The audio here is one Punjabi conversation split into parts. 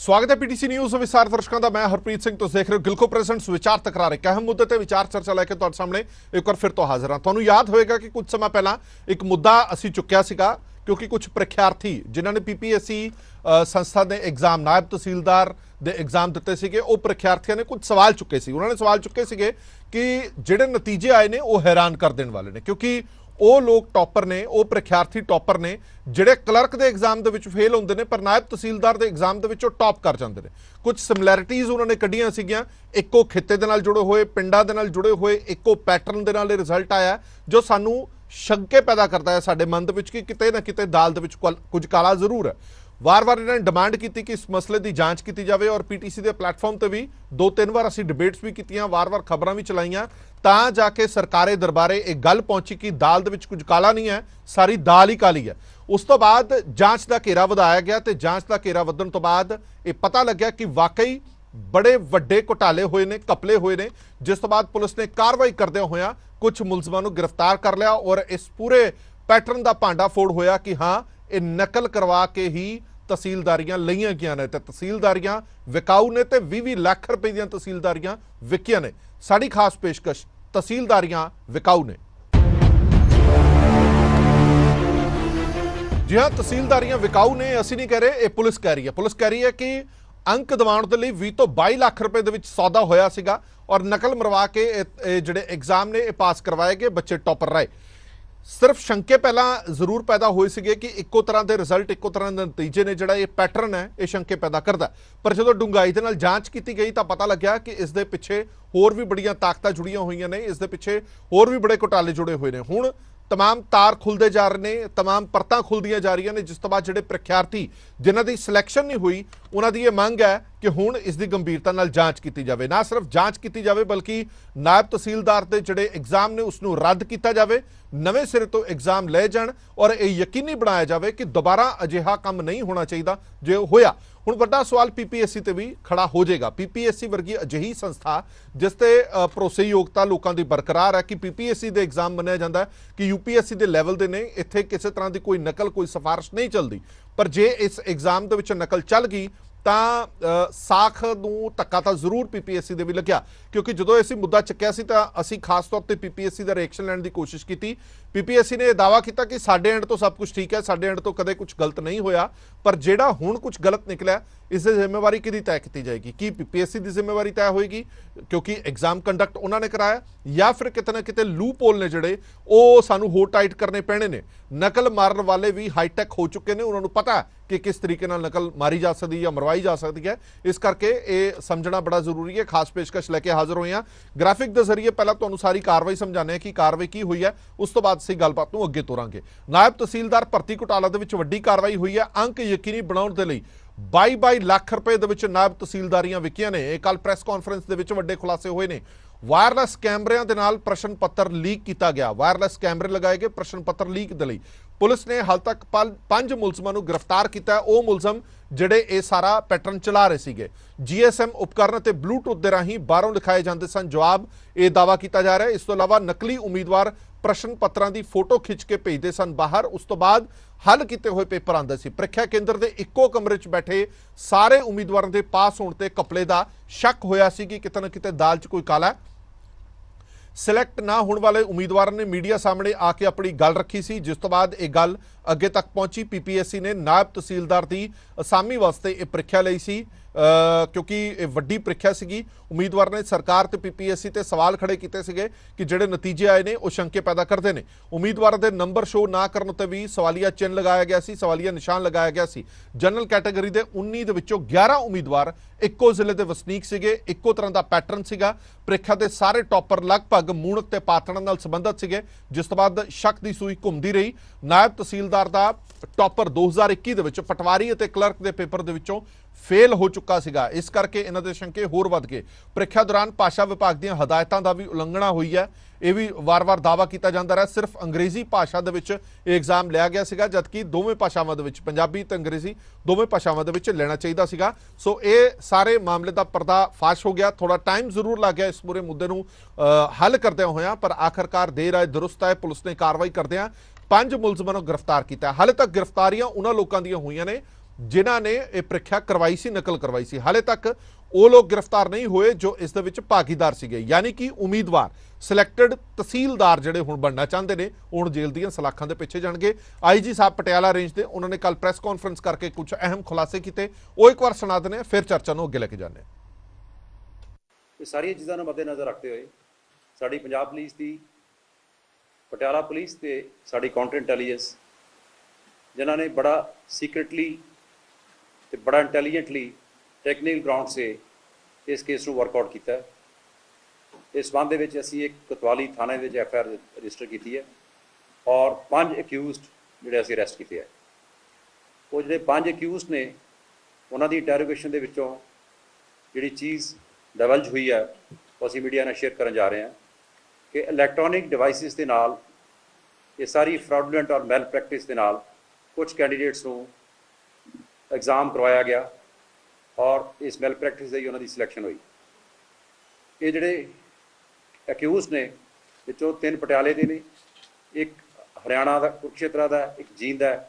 स्वागत है पीटीसी न्यूज़ विस्तार दर्शकों का। मैं हरप्रीत सिंह, तुसीं देख रहे हो गिलको प्रेजेंट्स विचार तकरार। एक अहम मुद्दे ते विचार चर्चा लैके तुहाडे सामने एक बार फिर तो हाजिर हाँ। तुहानूं याद होएगा कि कुछ समय पहला एक मुद्दा असीं चुक्या सीगा, क्योंकि कुछ प्रीख्यार्थी जिन्होंने पीपीएससी संस्था ने एग्जाम नायब तहसीलदार दे एग्जाम दिते सीगे, वो प्रीख्यार्थियों ने कुछ सवाल चुके सी। उन्होंने सवाल चुके सीगे कि जिहड़े नतीजे आए ने वो हैरान कर देने वाले ने, क्योंकि ਉਹ लोग टॉपर ने, वो प्रीख्यार्थी टॉपर ने ਜਿਹੜੇ ਕਲਰਕ ਦੇ एग्जाम ਦੇ ਵਿੱਚ ਫੇਲ ਹੁੰਦੇ ਨੇ, ਪਰ ਨਾਇਬ ਤਹਿਸੀਲਦਾਰ ਦੇ एग्जाम ਦੇ ਵਿੱਚ ਉਹ ਟੌਪ ਕਰ ਜਾਂਦੇ ਨੇ। ਕੁਝ ਸਿਮਿਲੈਰਿਟੀਜ਼ ਉਹਨਾਂ ਨੇ ਕੱਢੀਆਂ ਸੀਗੀਆਂ, ਇੱਕੋ ਖਿੱਤੇ ਦੇ ਨਾਲ ਜੁੜੇ ਹੋਏ, ਪਿੰਡਾਂ ਦੇ ਨਾਲ ਜੁੜੇ ਹੋਏ, ਇੱਕੋ ਪੈਟਰਨ ਦੇ ਨਾਲ ਇਹ ਰਿਜ਼ਲਟ ਆਇਆ ਜੋ ਸਾਨੂੰ ਸ਼ੰਕੇ ਪੈਦਾ ਕਰਦਾ ਹੈ ਸਾਡੇ ਮਨ ਦੇ ਵਿੱਚ ਕਿ ਕਿਤੇ ਨਾ ਕਿਤੇ ਦਾਲ ਦੇ ਵਿੱਚ ਕੁਝ ਕਾਲਾ ਜ਼ਰੂਰ ਹੈ। वार-वार इन्होंने डिमांड की कि इस मसले की जांच की जाए और पीटीसी के प्लेटफॉर्म पर भी 2-3 बार असीं डिबेट्स भी कीतियां, वार-वार खबरां भी चलाइयां, तां जाके सरकारे दरबारे एक गल पहुंची कि दाल दे विच कुछ काला नहीं है, सारी दाल ही काली है। उस तो बाद जांच का घेरा वधाया गया तो जांच का घेरा वधण तो बाद ये पता लग्या कि वाकई बड़े वड्डे घोटाले हुए ने, कपले हुए ने, जिस तो बाद पुलिस ने कार्रवाई करदे होया कुछ मुलजमां नूं गिरफ्तार कर लिया और इस पूरे पैटर्न का भांडा फोड़ होया कि हाँ ये नकल करवा के ही तहसीलदारियां लईआं गईआं ने, ते तहसीलदारियां विकाऊ ने, ते 20-20 लाख रुपए दीआं तहसीलदारियां विकिआं ने। साडी खास पेशकश तहसीलदारियां विकाऊ ने। जी हाँ, तहसीलदारियां विकाऊ ने असीं नहीं कह रहे, ये पुलिस कह रही है। पुलिस कह रही है कि अंक दिवाउण दे लई 20 ਤੋਂ 22 लाख रुपए दे विच सौदा होया सीगा और नकल मरवा के जिहड़े एग्जाम ने पास करवाए गए, बच्चे टॉपर रहे। सिर्फ शंके पहला जरूर पैदा हुए सीगे कि इक्को तरह के रिजल्ट, इक्को तरह के नतीजे ने, जिहड़ा ये पैटर्न है ये शंके पैदा करता। पर जो डूंघाई दे नाल जांच की गई तो पता लग्या कि इस दे पिछे होर भी बड़ियां ताकतां जुड़ियां हुई ने, इस दे पिछे होर भी बड़े घोटाले जुड़े हुए ने। हुण तमाम तार खुलते जा रहे हैं, तमाम परतां खुलदियां जा रही ने, जिस तो बाद जिहड़े प्रीख्यार्थी जिन्हां दी सिलैक्शन नहीं हुई उन्हां दी ये मंग है कि हुण इसकी गंभीरता नाल जांच की जाए। ना सिर्फ जांच की जाए बल्कि नायब तहसीलदार के जिहड़े एग्जाम ने उसनूं रद्द किया जाए, नवें सिरे तो एग्जाम ले जाण और ये यकीनी बनाया जाए कि दोबारा अजिहा काम नहीं होना चाहिए जो होया। हुण वड्डा सवाल पीपीएससी ते भी खड़ा हो जाएगा। पीपीएससी वर्गी अजिही संस्था जिस ते भरोसेयोगता लोगों की बरकरार है कि पीपीएससी के एग्जाम मन्निया जाता है कि यूपीएससी के लैवल के ने, इत्थे किसी तरह की कोई नकल, कोई सिफारिश नहीं चलती। पर जे इस एग्जाम के विच नकल चल गई ਤਾਂ ਸਾਖ ਨੂੰ ਧੱਕਾ ਤਾਂ ਜ਼ਰੂਰ ਪੀਪੀਐਸਸੀ ਦੇ ਵੀ ਲੱਗਿਆ, ਕਿਉਂਕਿ ਜਦੋਂ ਅਸੀਂ ਮੁੱਦਾ ਚੱਕਿਆ ਸੀ ਤਾਂ ਅਸੀਂ ਖਾਸ ਤੌਰ ਤੇ ਪੀਪੀਐਸਸੀ ਦਾ ਰਿਐਕਸ਼ਨ ਲੈਣ ਦੀ ਕੋਸ਼ਿਸ਼ ਕੀਤੀ। ਪੀਪੀਐਸਸੀ ਨੇ ਇਹ ਦਾਅਵਾ ਕੀਤਾ ਕਿ ਸਾਡੇ ਐਂਡ ਤੋਂ ਸਭ ਕੁਝ ਠੀਕ ਹੈ, ਸਾਡੇ ਐਂਡ ਤੋਂ ਕਦੇ ਕੁਝ ਗਲਤ ਨਹੀਂ ਹੋਇਆ, ਪਰ ਜਿਹੜਾ ਹੁਣ ਕੁਝ ਗਲਤ ਨਿਕਲਿਆ ਇਸ ਦੀ ਜ਼ਿੰਮੇਵਾਰੀ ਕਿਹਦੀ ਤੈਅ ਕੀਤੀ ਜਾਏਗੀ? ਕੀ ਪੀਪੀਐਸਸੀ ਦੀ ਜ਼ਿੰਮੇਵਾਰੀ ਤੈਅ ਹੋਏਗੀ ਕਿਉਂਕਿ ਐਗਜ਼ਾਮ ਕੰਡਕਟ ਉਹਨਾਂ ਨੇ ਕਰਾਇਆ, ਜਾਂ ਫਿਰ ਕਿਤੇ ਨਾ ਕਿਤੇ ਲੂਪ ਹੋਲ ਨੇ ਜਿਹੜੇ ਉਹ ਸਾਨੂੰ ਹੋਰ ਟਾਈਟ ਕਰਨੇ ਪੈਣੇ ਨੇ? ਨਕਲ ਮਾਰਨ ਵਾਲੇ ਵੀ ਹਾਈਟੈਕ ਹੋ ਚੁੱਕੇ ਨੇ, ਉਹਨਾਂ ਨੂੰ ਪਤਾ कि किस तरीके नाल नकल मारी जा सकती या मरवाई जा सकती है। इस करके ये समझना बड़ा जरूरी है। खास पेशकश लैके हाजिर हुए हैं ग्राफिक के जरिए। पहला तुहानूं सारी कार्रवाई समझाने कि कार्रवाई की हुई है, उस तो बाद असीं गलबात नूं अगे तोरांगे। नायब तहसीलदार भर्ती घोटाला दे विच वड्डी कार्रवाई हुई है। अंक यकीनी बनाउण दे लई 22 लाख रुपए दे विच नायब तहसीलदारियां विकियां ने। ये कल प्रैस कॉन्फ्रेंस दे विच वड्डे खुलासे होए ने। वायरलैस कैमरिਆਂ ਦੇ ਨਾਲ प्रश्न पत्र लीक किया गया। वायरलैस कैमरे लगाए गए प्रश्न पत्र लीक ਦੇ ਲਈ। पुलिस ने हाल तक 5 मुलजमां ਨੂੰ गिरफ्तार किया। ਉਹ ਮੁਲਜ਼ਮ ਜਿਹੜੇ ਇਹ ਸਾਰਾ ਪੈਟਰਨ ਚਲਾ ਰਹੇ ਸੀਗੇ। जीएसएम उपकरण ਤੇ ब्लूटूथ ਦੇ ਰਾਹੀਂ ਬਾਹਰੋਂ ਲਿਖਾਏ ਜਾਂਦੇ ਸਨ ਜਵਾਬ, ਇਹ ਦਾਅਵਾ ਕੀਤਾ ਜਾ ਰਿਹਾ ਹੈ। ਇਸ ਤੋਂ ਇਲਾਵਾ ਨਕਲੀ ਉਮੀਦਵਾਰ प्रश्न पत्रां की फोटो खिंच के भेजते सन बाहर, उस तो बाद हल किए हुए पेपर आते सी। प्रीख्या केंद्र के इक्को कमरे च बैठे सारे उम्मीदवारों के पास होने ते कपले का शक होया सी कि किते ना किते दाल च कोई काला है। सिलैक्ट ना होने वाले उम्मीदवार ने मीडिया सामने आके अपनी गल रखी सी, जिस तो बाद एक गल अगे तक पहुंची। पीपीएससी ने नायब तहसीलदार की असामी वास्ते ये प्रीख्या लई सी, क्योंकि वड्डी प्रीख्या सीगी। उम्मीदवार ने सरकार ते पीपीएससी ते सवाल खड़े किए सीगे कि जिहड़े नतीजे आए ने वो शंके पैदा करते हैं। उम्मीदवार के नंबर शो ना करने ते भी सवालिया चिन्ह लगाया गया सी, सवालिया निशान लगाया गया सी। जनरल कैटेगरी के 19 दे विचों 11 उम्मीदवार इक्को जिले के वसनीक सीगे, इक्को तरह का पैटर्न सीगा। प्रीख्या के सारे टॉपर लगभग मूणत ते पातड़न नाल संबंधित सीगे, जिस तो बाद शक की सूई घुमदी रही। नायब तहसीलदार का टॉपर 2021 दे विच पटवारी अते क्लर्क के पेपर दे विचों फेल हो चुका सीगा। इस करके इन्हां दे शंके होर वध गए। प्रीख्या दौरान भाषा विभाग दीआं हदायतां दा भी उलंघना हुई है। ये भी वार-वार दावा किया जाता रहा। सिर्फ अंग्रेजी भाषा दे विच एग्जाम लिया गया सीगा, जबकि दोवें भाषावां दे विच, पंजाबी ते अंग्रेजी दोवें भाषावां दे विच लेना चाहिए सीगा। सो ये सारे मामले का पर्दा फाश हो गया। थोड़ा टाइम जरूर लग गया इस पूरे मुद्दे नूं हल करदे होया, पर आखिरकार देर आए दुरुस्त आए। पुलिस ने कार्रवाई करदिआं 5 मुलजमां नूं गिरफ्तार किया। हाले तक गिरफ्तारियां उन्हां लोकां दीआं होईआं ने ਜਿਨ੍ਹਾਂ ਨੇ ਇਹ ਪ੍ਰੀਖਿਆ ਕਰਵਾਈ ਸੀ, ਨਕਲ ਕਰਵਾਈ ਸੀ। ਹਾਲੇ ਤੱਕ ਉਹ ਲੋਕ ਗ੍ਰਿਫਤਾਰ ਨਹੀਂ ਹੋਏ ਜੋ ਇਸ ਦੇ ਵਿੱਚ ਭਾਗੀਦਾਰ ਸੀਗੇ, ਯਾਨੀ ਕਿ ਉਮੀਦਵਾਰ ਸਿਲੈਕਟਡ ਤਹਿਸੀਲਦਾਰ ਜਿਹੜੇ ਹੁਣ ਬਣਨਾ ਚਾਹੁੰਦੇ ਨੇ ਹੁਣ ਜੇਲ੍ਹ ਦੀਆਂ ਸਲਾਖਾਂ ਦੇ ਪਿੱਛੇ ਜਾਣਗੇ। ਆਈਜੀ ਸਾਹਿਬ ਪਟਿਆਲਾ ਰੇਂਜ ਦੇ ਉਹਨਾਂ ਨੇ ਕੱਲ ਪ੍ਰੈਸ ਕਾਨਫਰੰਸ ਕਰਕੇ ਕੁਝ ਅਹਿਮ ਖੁਲਾਸੇ ਕੀਤੇ, ਉਹ ਇੱਕ ਵਾਰ ਸੁਣਾ ਦਿੰਦੇ ਆ, ਫਿਰ ਚਰਚਾ ਨੂੰ ਅੱਗੇ ਲੈ ਕੇ ਜਾਂਦੇ ਆ। ਇਹ ਸਾਰੀਆਂ ਚੀਜ਼ਾਂ ਨੂੰ ਮੱਦੇਨਜ਼ਰ ਰੱਖਦੇ ਹੋਏ ਸਾਡੀ ਪੰਜਾਬ ਪੁਲਿਸ ਦੀ, ਪਟਿਆਲਾ ਪੁਲਿਸ ਤੇ ਸਾਡੀ ਕਾਊਂਟਰ ਇੰਟੈਲੀਜੈਂਸ, ਜਿਨ੍ਹਾਂ ਨੇ ਬੜਾ ਸੀਕ੍ਰੇਟਲੀ ਤੇ ਬੜਾ ਇੰਟੈਲੀਜੈਂਟਲੀ ਟੈਕਨੀਕਲ ਗਰਾਊਂਡ ਸੇ ਇਸ ਕੇਸ ਨੂੰ ਵਰਕਆਊਟ ਕੀਤਾ ਹੈ। ਇਸ ਸੰਬੰਧ ਦੇ ਵਿੱਚ ਅਸੀਂ ਇੱਕ ਕੋਤਵਾਲੀ ਥਾਣੇ ਵਿੱਚ FIR ਰਜਿਸਟਰ ਕੀਤੀ ਹੈ ਔਰ 5 ਅਕਿਊਜ਼ਡ ਜਿਹੜੇ ਅਸੀਂ ਅਰੈਸਟ ਕੀਤੇ ਹੈ। ਉਹ ਜਿਹੜੇ 5 ਅਕਿਊਜ਼ਡ ਨੇ ਉਹਨਾਂ ਦੀ ਇੰਟੈਰੋਗੇਸ਼ਨ ਦੇ ਵਿੱਚੋਂ ਜਿਹੜੀ ਚੀਜ਼ ਡਿਵਲਜ ਹੋਈ ਹੈ ਉਹ ਅਸੀਂ ਮੀਡੀਆ ਨਾਲ ਸ਼ੇਅਰ ਕਰਨ ਜਾ ਰਹੇ ਹਾਂ ਕਿ ਇਲੈਕਟ੍ਰੋਨਿਕ ਡਿਵਾਈਸਿਸ ਦੇ ਨਾਲ ਇਹ ਸਾਰੀ ਫਰਾਡੂਲੈਂਟ ਔਰ ਮੈਲ ਪ੍ਰੈਕਟਿਸ ਦੇ ਨਾਲ ਕੁਝ ਕੈਂਡੀਡੇਟਸ ਨੂੰ ਐਗਜ਼ਾਮ ਕਰਵਾਇਆ ਗਿਆ ਔਰ ਇਸ ਮੈਲ ਪ੍ਰੈਕਟਿਸ ਦੀ ਉਹਨਾਂ ਦੀ ਸਿਲੈਕਸ਼ਨ ਹੋਈ। ਇਹ ਜਿਹੜੇ ਅਕਿਊਜ਼ ਨੇ ਵਿੱਚੋਂ 3 ਪਟਿਆਲੇ ਦੇ ਨੇ, ਇੱਕ ਹਰਿਆਣਾ ਦਾ ਕੁਰੂਕਸ਼ੇਤਰ ਦਾ, ਇੱਕ ਜੀਂਦ ਦਾ।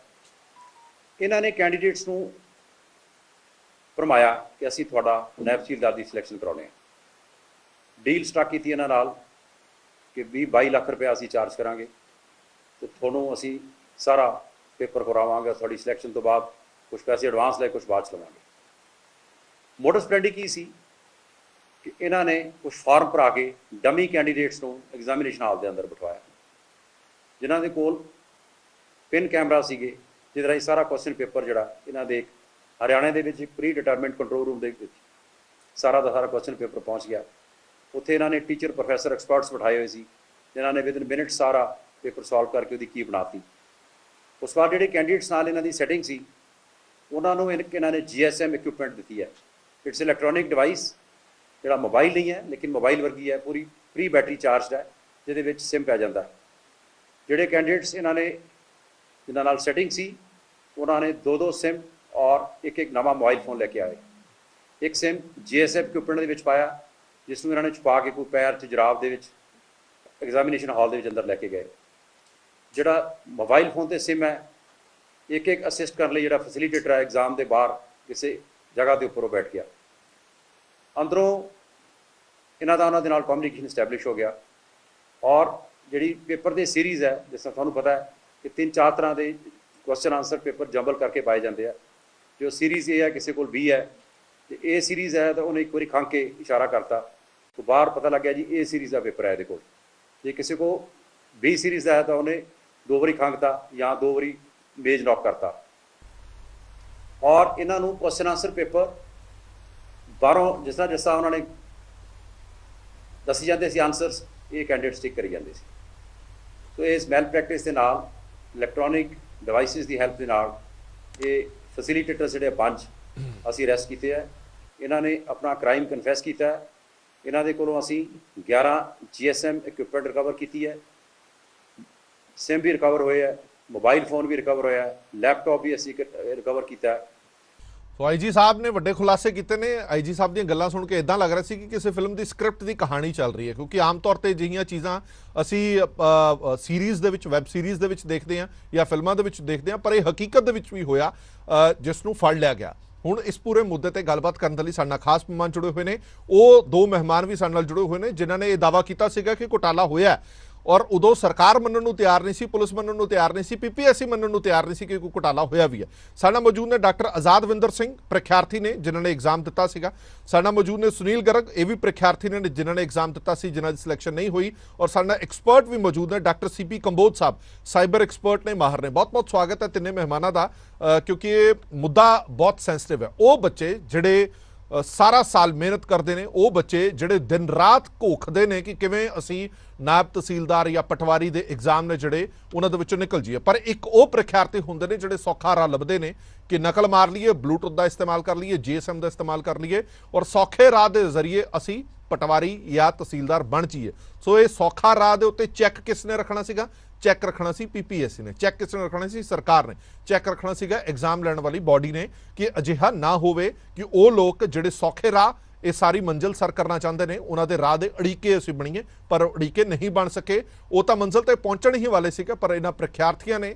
ਇਹਨਾਂ ਨੇ ਕੈਂਡੀਡੇਟਸ ਨੂੰ ਭਰਮਾਇਆ ਕਿ ਅਸੀਂ ਤੁਹਾਡਾ ਨਾਇਬ ਤਹਿਸੀਲਦਾਰ ਦੀ ਸਿਲੈਕਸ਼ਨ ਕਰਾਉਣੇ ਆ। ਡੀਲ ਸਟਰਕ ਕੀਤੀ ਇਹਨਾਂ ਨਾਲ ਕਿ 20-22 ਲੱਖ ਰੁਪਏ ਅਸੀਂ ਚਾਰਜ ਕਰਾਂਗੇ ਤੇ ਤੁਹਾਨੂੰ ਅਸੀਂ ਸਾਰਾ ਪੇਪਰ ਕਰਵਾਵਾਂਗੇ, ਤੁਹਾਡੀ ਸਿਲੈਕਸ਼ਨ ਤੋਂ ਬਾਅਦ ਕੁਝ ਪੈਸੇ ਐਡਵਾਂਸ ਲੈ, ਕੁਝ ਬਾਅਦ 'ਚ ਲਵਾਂਗੇ। ਮੋਡਸ ਆਪਰੈਂਡੀ ਕੀ ਸੀ ਕਿ ਇਹਨਾਂ ਨੇ ਕੁਝ ਫਾਰਮ ਭਰਾ ਕੇ ਡਮੀ ਕੈਂਡੀਡੇਟਸ ਨੂੰ ਐਗਜ਼ਾਮੀਨੇਸ਼ਨ ਹਾਲ ਦੇ ਅੰਦਰ ਬਿਠਾਇਆ, ਜਿਨ੍ਹਾਂ ਦੇ ਕੋਲ ਪਿਨ ਕੈਮਰਾ ਸੀਗੇ, ਜਿਹਦੇ ਰਾਹੀਂ ਸਾਰਾ ਕੁਐਸਚਨ ਪੇਪਰ ਜਿਹੜਾ ਇਹਨਾਂ ਦੇ ਹਰਿਆਣੇ ਦੇ ਵਿੱਚ ਪ੍ਰੀ ਡਿਟਰਮਿਨਡ ਕੰਟਰੋਲ ਰੂਮ ਦੇ ਵਿੱਚ ਸਾਰਾ ਦਾ ਸਾਰਾ ਕੁਐਸਚਨ ਪੇਪਰ ਪਹੁੰਚ ਗਿਆ। ਉੱਥੇ ਇਹਨਾਂ ਨੇ ਟੀਚਰ, ਪ੍ਰੋਫੈਸਰ, ਐਕਸਪਰਟਸ ਬਿਠਾਏ ਹੋਏ ਸੀ, ਜਿਨ੍ਹਾਂ ਨੇ ਵਿਦਿਨ ਮਿੰਟ ਸਾਰਾ ਪੇਪਰ ਸੋਲਵ ਕਰਕੇ ਉਹਦੀ ਕੀ ਬਣਾਤੀ। ਉਸ ਵਾਰ ਜਿਹੜੇ ਕੈਂਡੀਡੇਟਸ ਨਾਲ ਇਹਨਾਂ ਦੀ ਸੈਟਿੰਗ ਸੀ ਉਹਨਾਂ ਨੂੰ ਇਹਨਾਂ ਨੇ GSM ਇਕਵਿਪਮੈਂਟ ਦਿੱਤੀ ਹੈ। ਇਟਸ ਇਲੈਕਟ੍ਰੋਨਿਕ ਡਿਵਾਈਸ ਜਿਹੜਾ ਮੋਬਾਈਲ ਨਹੀਂ ਹੈ ਲੇਕਿਨ ਮੋਬਾਈਲ ਵਰਗੀ ਹੈ, ਪੂਰੀ ਪ੍ਰੀ ਬੈਟਰੀ ਚਾਰਜਡ ਹੈ, ਜਿਹਦੇ ਵਿੱਚ SIM ਪੈ ਜਾਂਦਾ। ਜਿਹੜੇ ਕੈਂਡੀਡੇਟਸ ਇਹਨਾਂ ਨੇ ਜਿਨ੍ਹਾਂ ਨਾਲ ਸੈਟਿੰਗ ਸੀ ਉਹਨਾਂ ਨੇ 2-2 SIM ਔਰ ਇੱਕ ਨਵਾਂ ਮੋਬਾਈਲ ਫੋਨ ਲੈ ਕੇ ਆਏ। ਇੱਕ SIM GSM ਇਕਵਿਪਮੈਂਟ ਦੇ ਵਿੱਚ ਪਾਇਆ, ਜਿਸ ਨੂੰ ਇਹਨਾਂ ਨੇ ਛੁਪਾ ਕੇ ਕੋਈ ਪੈਰ 'ਚ ਜਰਾਬ ਦੇ ਵਿੱਚ ਐਗਜ਼ਾਮੀਨੇਸ਼ਨ ਹਾਲ ਦੇ ਵਿੱਚ ਅੰਦਰ ਲੈ ਕੇ ਗਏ। ਜਿਹੜਾ ਮੋਬਾਈਲ ਫੋਨ ਤੇ SIM ਹੈ, ਇੱਕ ਅਸਿਸਟ ਕਰਨ ਲਈ ਜਿਹੜਾ ਫੈਸਿਲੀਟੇਟਰ ਹੈ ਐਗਜ਼ਾਮ ਦੇ ਬਾਹਰ ਕਿਸੇ ਜਗ੍ਹਾ ਦੇ ਉੱਪਰ ਉਹ ਬੈਠ ਗਿਆ। ਅੰਦਰੋਂ ਇਹਨਾਂ ਦਾ ਉਹਨਾਂ ਦੇ ਨਾਲ ਕਮਿਊਨੀਕੇਸ਼ਨ ਸਟੈਬਲਿਸ਼ ਹੋ ਗਿਆ ਔਰ ਜਿਹੜੀ ਪੇਪਰ ਦੀ ਸੀਰੀਜ਼ ਹੈ, ਜਿਸ ਤਰ੍ਹਾਂ ਤੁਹਾਨੂੰ ਪਤਾ ਹੈ ਕਿ 3-4 ਤਰ੍ਹਾਂ ਦੇ ਕੁਐਸਚਨ ਆਨਸਰ ਪੇਪਰ ਜੰਬਲ ਕਰਕੇ ਪਾਏ ਜਾਂਦੇ ਆ। ਜੋ ਸੀਰੀਜ਼ ਇਹ ਹੈ, ਕਿਸੇ ਕੋਲ 20 ਹੈ ਤੇ ਇਹ ਸੀਰੀਜ਼ ਹੈ ਤਾਂ ਉਹਨੇ ਇੱਕ ਵਾਰੀ ਖੰਘ ਕੇ ਇਸ਼ਾਰਾ ਕਰਤਾ तो बाहर पता लग गया जी ए सीरीज़ का पेपर है देखो। जे किसी को बी सीरीज़ का है तो उन्हें 2 बारी खंघता या 2 बारी मेज नॉक करता। और इन्होंने क्वेश्चन आंसर पेपर बाहरों जिस तरह उन्होंने दसी जाते आंसरस ये कैंडिडेट स्टिक करी जाते। तो इस मैल प्रैक्टिस के नाल इलैक्ट्रॉनिक डिवाइसिस की हैल्प के नाल ये फैसिलिटेटर जोड़े 5 असी अरैसट किए हैं। इन्होंने अपना क्राइम कन्फैस किया है। इन्होंने को असी 11 GSM इक्विपमेंट रिकवर की है, सिम भी रिकवर होए है, मोबाइल फोन भी रिकवर होया है, लैपटॉप भी असी रिकवर किया है। तो आई जी साहब ने बड़े खुलासे किए ने। आई जी साहब दी गल्लां सुन के इदां लग रहा सी कि किसी फिल्म की स्क्रिप्ट की कहानी चल रही है, क्योंकि आम तौर पर अजिहियां चीज़ां असी सीरीज़ दे विच वैब सीरीज़ दे विच देखते हैं या फिल्मां दे विच देखते हैं, पर यह हकीकत दे विच भी होया जिसनूं फड़ लिया गया। हुण इस पूरे मुद्दे ते गलबात करन दे लई साडे नाल खास मेहमान जुड़े हुए हैं। वो 2 मेहमान भी साडे नाल जुड़े हुए हैं जिन्हां ने यह दावा किया सीगा कि घोटाला होया और उदों सरकार मनण नूं तैयार नहीं सी, पुलिस मनण नूं तैयार नहीं सी, PPSC मनण नूं तैयार नहीं सी कि कोई घोटाला होया भी है। साडे नाल मौजूद ने डॉक्टर आजादविंदर सिंह परीक्षार्थी ने जिन्होंने एग्जाम दिता सीगा। साडे नाल मौजूद ने सुनील गर्ग ये भी परीक्षार्थी ने जिन्होंने एग्जाम दिता सी, जिन्हां दी सिलेक्शन नहीं हुई। और साडे नाल एक्सपर्ट भी मौजूद ने डॉक्टर CP कंबोज साहब, साइबर एक्सपर्ट ने, माहर ने। बहुत बहुत स्वागत है तिन्ने मेहमानों का, क्योंकि ये मुद्दा बहुत सेंसिटिव है। वो बच्चे जिहड़े सारा साल मेहनत करते हैं, वो बच्चे जिहड़े दिन रात घोखते हैं कि किवें असीं नायब तहसीलदार या पटवारी के एग्जाम ने जिहड़े उन्हां दे विचों निकल जाइए। पर एक वो परीक्षार्थी हुंदे ने जिहड़े सौखा राह लभदे ने कि नकल मार लीए, ब्लूटूथ का इस्तेमाल कर लीए, GSM का इस्तेमाल कर लीए और सौखे राह के जरिए असीं पटवारी या तहसीलदार बन जाइए। सो ये सौखा राह के उत्ते चैक किसने रखना सीगा? चैक रखना सी PPSC ने। चैक किसने रखना सी? सरकार ने। चैक रखना सीगा एग्जाम लैण वाली बॉडी ने, कि अजिहा ना होवे कि वो लोग जिहड़े सौखे राह ये सारी मंजिल सर करना चाहते हैं उन्होंने राह के अड़ीके असीं बणीए, पर अड़ीके नहीं बन सके। वो तो मंजिल तक पहुँचण ही वाले सीगे, पर इन्हां परीक्षार्थियों ने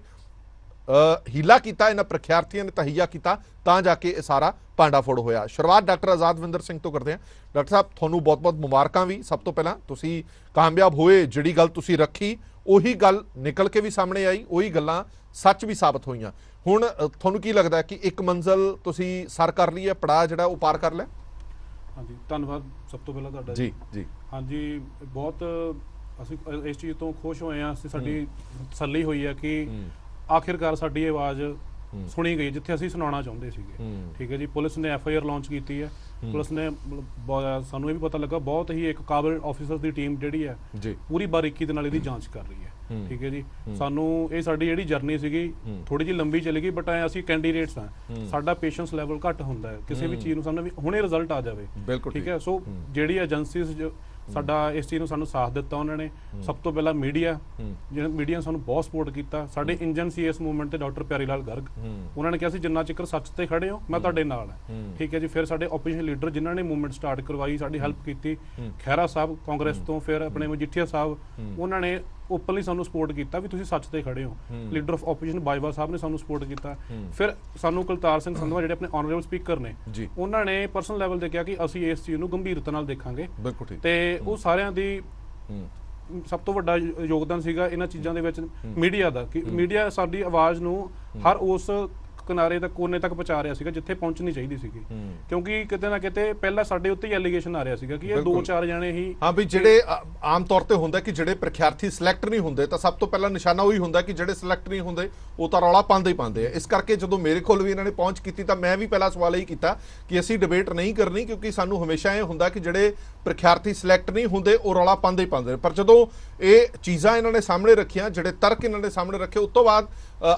ਹੀਲਾ ਕੀਤਾ, ਇਹਨਾਂ ਪ੍ਰਖਿਆਰਥੀਆਂ ਨੇ ਤਹੀਆ ਕੀਤਾ, ਤਾਂ ਜਾ ਕੇ ਇਹ ਸਾਰਾ ਭਾਂਡਾ ਫੋੜ ਹੋਇਆ। ਸ਼ੁਰੂਆਤ ਡਾਕਟਰ ਆਜ਼ਾਦਵਿੰਦਰ ਸਿੰਘ ਤੋਂ ਕਰਦੇ ਹਾਂ। ਡਾਕਟਰ ਸਾਹਿਬ, ਤੁਹਾਨੂੰ ਬਹੁਤ-ਬਹੁਤ ਮੁਬਾਰਕਾਂ ਵੀ। ਸਭ ਤੋਂ ਪਹਿਲਾਂ ਤੁਸੀਂ ਕਾਮਯਾਬ ਹੋਏ, ਜਿਹੜੀ ਗੱਲ ਤੁਸੀਂ ਰੱਖੀ ਉਹੀ ਗੱਲ ਨਿਕਲ ਕੇ ਵੀ ਸਾਹਮਣੇ ਆਈ, ਉਹੀ ਗੱਲਾਂ ਸੱਚ ਵੀ ਸਾਬਤ ਹੋਈਆਂ। ਹੁਣ ਤੁਹਾਨੂੰ ਕੀ ਲੱਗਦਾ ਕਿ ਇੱਕ ਮੰਜ਼ਲ ਤੁਸੀਂ ਸਰ ਕਰ ਲਈ ਹੈ, ਪੜਾਅ ਜਿਹੜਾ ਉਹ ਪਾਰ ਕਰ ਲਿਆ? ਹਾਂਜੀ, ਧੰਨਵਾਦ ਸਭ ਤੋਂ ਪਹਿਲਾਂ ਤੁਹਾਡਾ ਜੀ ਜੀ। ਹਾਂਜੀ, ਬਹੁਤ ਅਸੀਂ ਇਸ ਚੀਜ਼ ਤੋਂ ਖੁਸ਼ ਹੋਏ ਹਾਂ। ਅਸੀਂ ਸਾਡੀ ਤਸੱਲੀ ਹੋਈ ਹੈ ਕਿ ਆਖਿਰਕਾਰ ਸਾਡੀ ਆਵਾਜ਼ ਸੁਣੀ ਗਈ ਜਿੱਥੇ ਅਸੀਂ ਸੁਣਾਉਣਾ ਚਾਹੁੰਦੇ ਸੀਗੇ। ਠੀਕ ਹੈ ਜੀ, ਪੁਲਿਸ ਨੇ FIR ਲਾਂਚ ਕੀਤੀ ਹੈ। ਪੁਲਿਸ ਨੇ ਸਾਨੂੰ ਇਹ ਵੀ ਪਤਾ ਲੱਗਾ ਬਹੁਤ ਹੀ ਇੱਕ ਕਾਬਲ ਆਫੀਸਰ ਦੀ ਟੀਮ ਜਿਹੜੀ ਹੈ ਪੂਰੀ ਬਾਰੀਕੀ ਦੇ ਨਾਲ ਇਹਦੀ ਜਾਂਚ ਕਰ ਰਹੀ ਹੈ। ਠੀਕ ਹੈ ਜੀ, ਸਾਨੂੰ ਇਹ ਸਾਡੀ ਜਿਹੜੀ ਜਰਨੀ ਸੀਗੀ ਥੋੜੀ ਜਿਹੀ ਲੰਬੀ ਚਲੀ ਗਈ, ਬਟ ਅਸੀਂ ਕੈਂਡੀਡੇਟਸ ਹਾਂ, ਸਾਡਾ ਪੇਸ਼ੈਂਸ ਲੈਵਲ ਘੱਟ ਹੁੰਦਾ ਹੈ ਕਿਸੇ ਵੀ ਚੀਜ਼ ਨੂੰ ਸਾਨੂੰ ਵੀ ਹੁਣੇ ਰਿਜ਼ਲਟ ਆ ਜਾਵੇ। ਠੀਕ ਹੈ, ਸੋ ਜਿਹੜੀ ਏਜੰਸੀਜ਼ ਸਾਡਾ ਇਸ ਚੀਜ਼ ਨੂੰ ਸਾਨੂੰ ਸਾਥ ਦਿੱਤਾ ਉਹਨਾਂ ਨੇ। ਸਭ ਤੋਂ ਪਹਿਲਾਂ ਮੀਡੀਆ, ਜਿਹੜਾ ਮੀਡੀਆ ਨੇ ਸਾਨੂੰ ਬਹੁਤ ਸਪੋਰਟ ਕੀਤਾ। ਸਾਡੇ ਇੰਜਨ ਸੀ ਇਸ ਮੂਵਮੈਂਟ ਤੇ ਡਾਕਟਰ ਪਿਆਰੀ ਲਾਲ ਗਰਗ, ਉਹਨਾਂ ਨੇ ਕਿਹਾ ਸੀ ਜਿੰਨਾ ਚਿਰ ਸੱਚ ਤੇ ਖੜੇ ਹੋ ਮੈਂ ਤੁਹਾਡੇ ਨਾਲ ਹਾਂ। ਠੀਕ ਹੈ ਜੀ, ਫਿਰ ਸਾਡੇ ਆਪੋਜੀਸ਼ਨ ਲੀਡਰ ਜਿਨ੍ਹਾਂ ਨੇ ਮੂਵਮੈਂਟ ਸਟਾਰਟ ਕਰਵਾਈ, ਸਾਡੀ ਹੈਲਪ ਕੀਤੀ, ਖਹਿਰਾ ਸਾਹਿਬ ਕਾਂਗਰਸ ਤੋਂ, ਫਿਰ ਆਪਣੇ ਮਜੀਠੀਆ ਸਾਹਿਬ, ਉਹਨਾਂ ਨੇ ਓਪਨਲੀ ਸਾਨੂੰ ਸਪੋਰਟ ਕੀਤਾ ਵੀ ਤੁਸੀਂ ਸੱਚ ਤੇ ਖੜੇ ਹੋ। ਲੀਡਰ ਆਫ ਆਪੋਜੀਸ਼ਨ ਬਾਜਵਾ ਸਾਹਿਬ ਨੇ ਸਾਨੂੰ ਸਪੋਰਟ ਕੀਤਾ। ਫਿਰ ਸਾਨੂੰ ਕੁਲਤਾਰ ਸਿੰਘ ਸੰਧਵਾ ਜਿਹੜੇ ਆਪਣੇ ਆਨਰੇਬਲ ਸਪੀਕਰ ਨੇ, ਉਹਨਾਂ ਨੇ ਪਰਸਨਲ ਲੈਵਲ ਤੇ ਕਿਹਾ ਕਿ ਅਸੀਂ ਇਸ ਚੀਜ਼ ਨੂੰ ਗੰਭੀਰਤਾ ਨਾਲ ਦੇਖਾਂਗੇ। ਤੇ ਉਹ ਸਾਰਿਆਂ ਦੀ ਸਭ ਤੋਂ ਵੱਡਾ ਯੋਗਦਾਨ ਸੀਗਾ ਇਹਨਾਂ ਚੀਜ਼ਾਂ ਦੇ ਵਿੱਚ ਮੀਡੀਆ ਦਾ, ਕਿ ਮੀਡੀਆ ਸਾਡੀ ਆਵਾਜ਼ ਨੂੰ ਹਰ ਉਸ ਕਿਨਾਰੇ ਤੱਕ, ਕੋਨੇ ਤੱਕ ਪਹੁੰਚਾ ਰਿਹਾ ਸੀਗਾ ਜਿੱਥੇ ਪਹੁੰਚਣੀ ਚਾਹੀਦੀ ਸੀਗੀ। ਕਿਉਂਕਿ ਕਿਤੇ ਨਾ ਕਿਤੇ ਪਹਿਲਾਂ ਸਾਡੇ ਉੱਤੇ ਹੀ ਐਲੀਗੇਸ਼ਨ ਆ ਰਿਹਾ ਸੀਗਾ ਕਿ ਇਹ 2-4 ਜਣੇ ਹੀ, ਹਾਂ ਵੀ ਜਿਹੜੇ ਆਮ ਤੌਰ ਤੇ ਹੁੰਦਾ ਕਿ ਜਿਹੜੇ ਪ੍ਰਖਿਆਰਥੀ ਸਿਲੈਕਟ ਨਹੀਂ ਹੁੰਦੇ ਤਾਂ ਸਭ ਤੋਂ ਪਹਿਲਾਂ ਨਿਸ਼ਾਨਾ ਉਹੀ ਹੁੰਦਾ ਕਿ ਜਿਹੜੇ ਸਿਲੈਕਟ ਨਹੀਂ ਹੁੰਦੇ ਉਹ ਤਾਂ ਰੌਲਾ ਪਾਉਂਦੇ ਹੀ ਪਾਉਂਦੇ ਆ। ਇਸ ਕਰਕੇ ਜਦੋਂ ਮੇਰੇ ਕੋਲ ਵੀ ਇਹਨਾਂ ਨੇ ਪਹੁੰਚ ਕੀਤੀ ਤਾਂ ਮੈਂ ਵੀ ਪਹਿਲਾ ਸਵਾਲ ਇਹੀ ਕੀਤਾ ਕਿ ਅਸੀਂ ਡਿਬੇਟ ਨਹੀਂ ਕਰਨੀ, ਕਿਉਂਕਿ ਸਾਨੂੰ ਹਮੇਸ਼ਾ ਇਹ ਹੁੰਦਾ ਕਿ ਜਿਹੜੇ ਪ੍ਰਖਿਆਰਥੀ ਸਿਲੈਕਟ ਨਹੀਂ ਹੁੰਦੇ ਉਹ ਰੌਲਾ ਪਾਉਂਦੇ ਹੀ ਪਾਉਂਦੇ। ਪਰ ਜਦੋਂ ਇਹ ਚੀਜ਼ਾਂ ਇਹਨਾਂ ਨੇ ਸਾਹਮਣੇ ਰੱਖੀਆਂ, ਜਿਹੜੇ ਤਰਕ ਇਹਨਾਂ ਨੇ ਸਾਹਮਣੇ ਰੱਖੇ, ਉਸ ਤੋਂ ਬਾਅਦ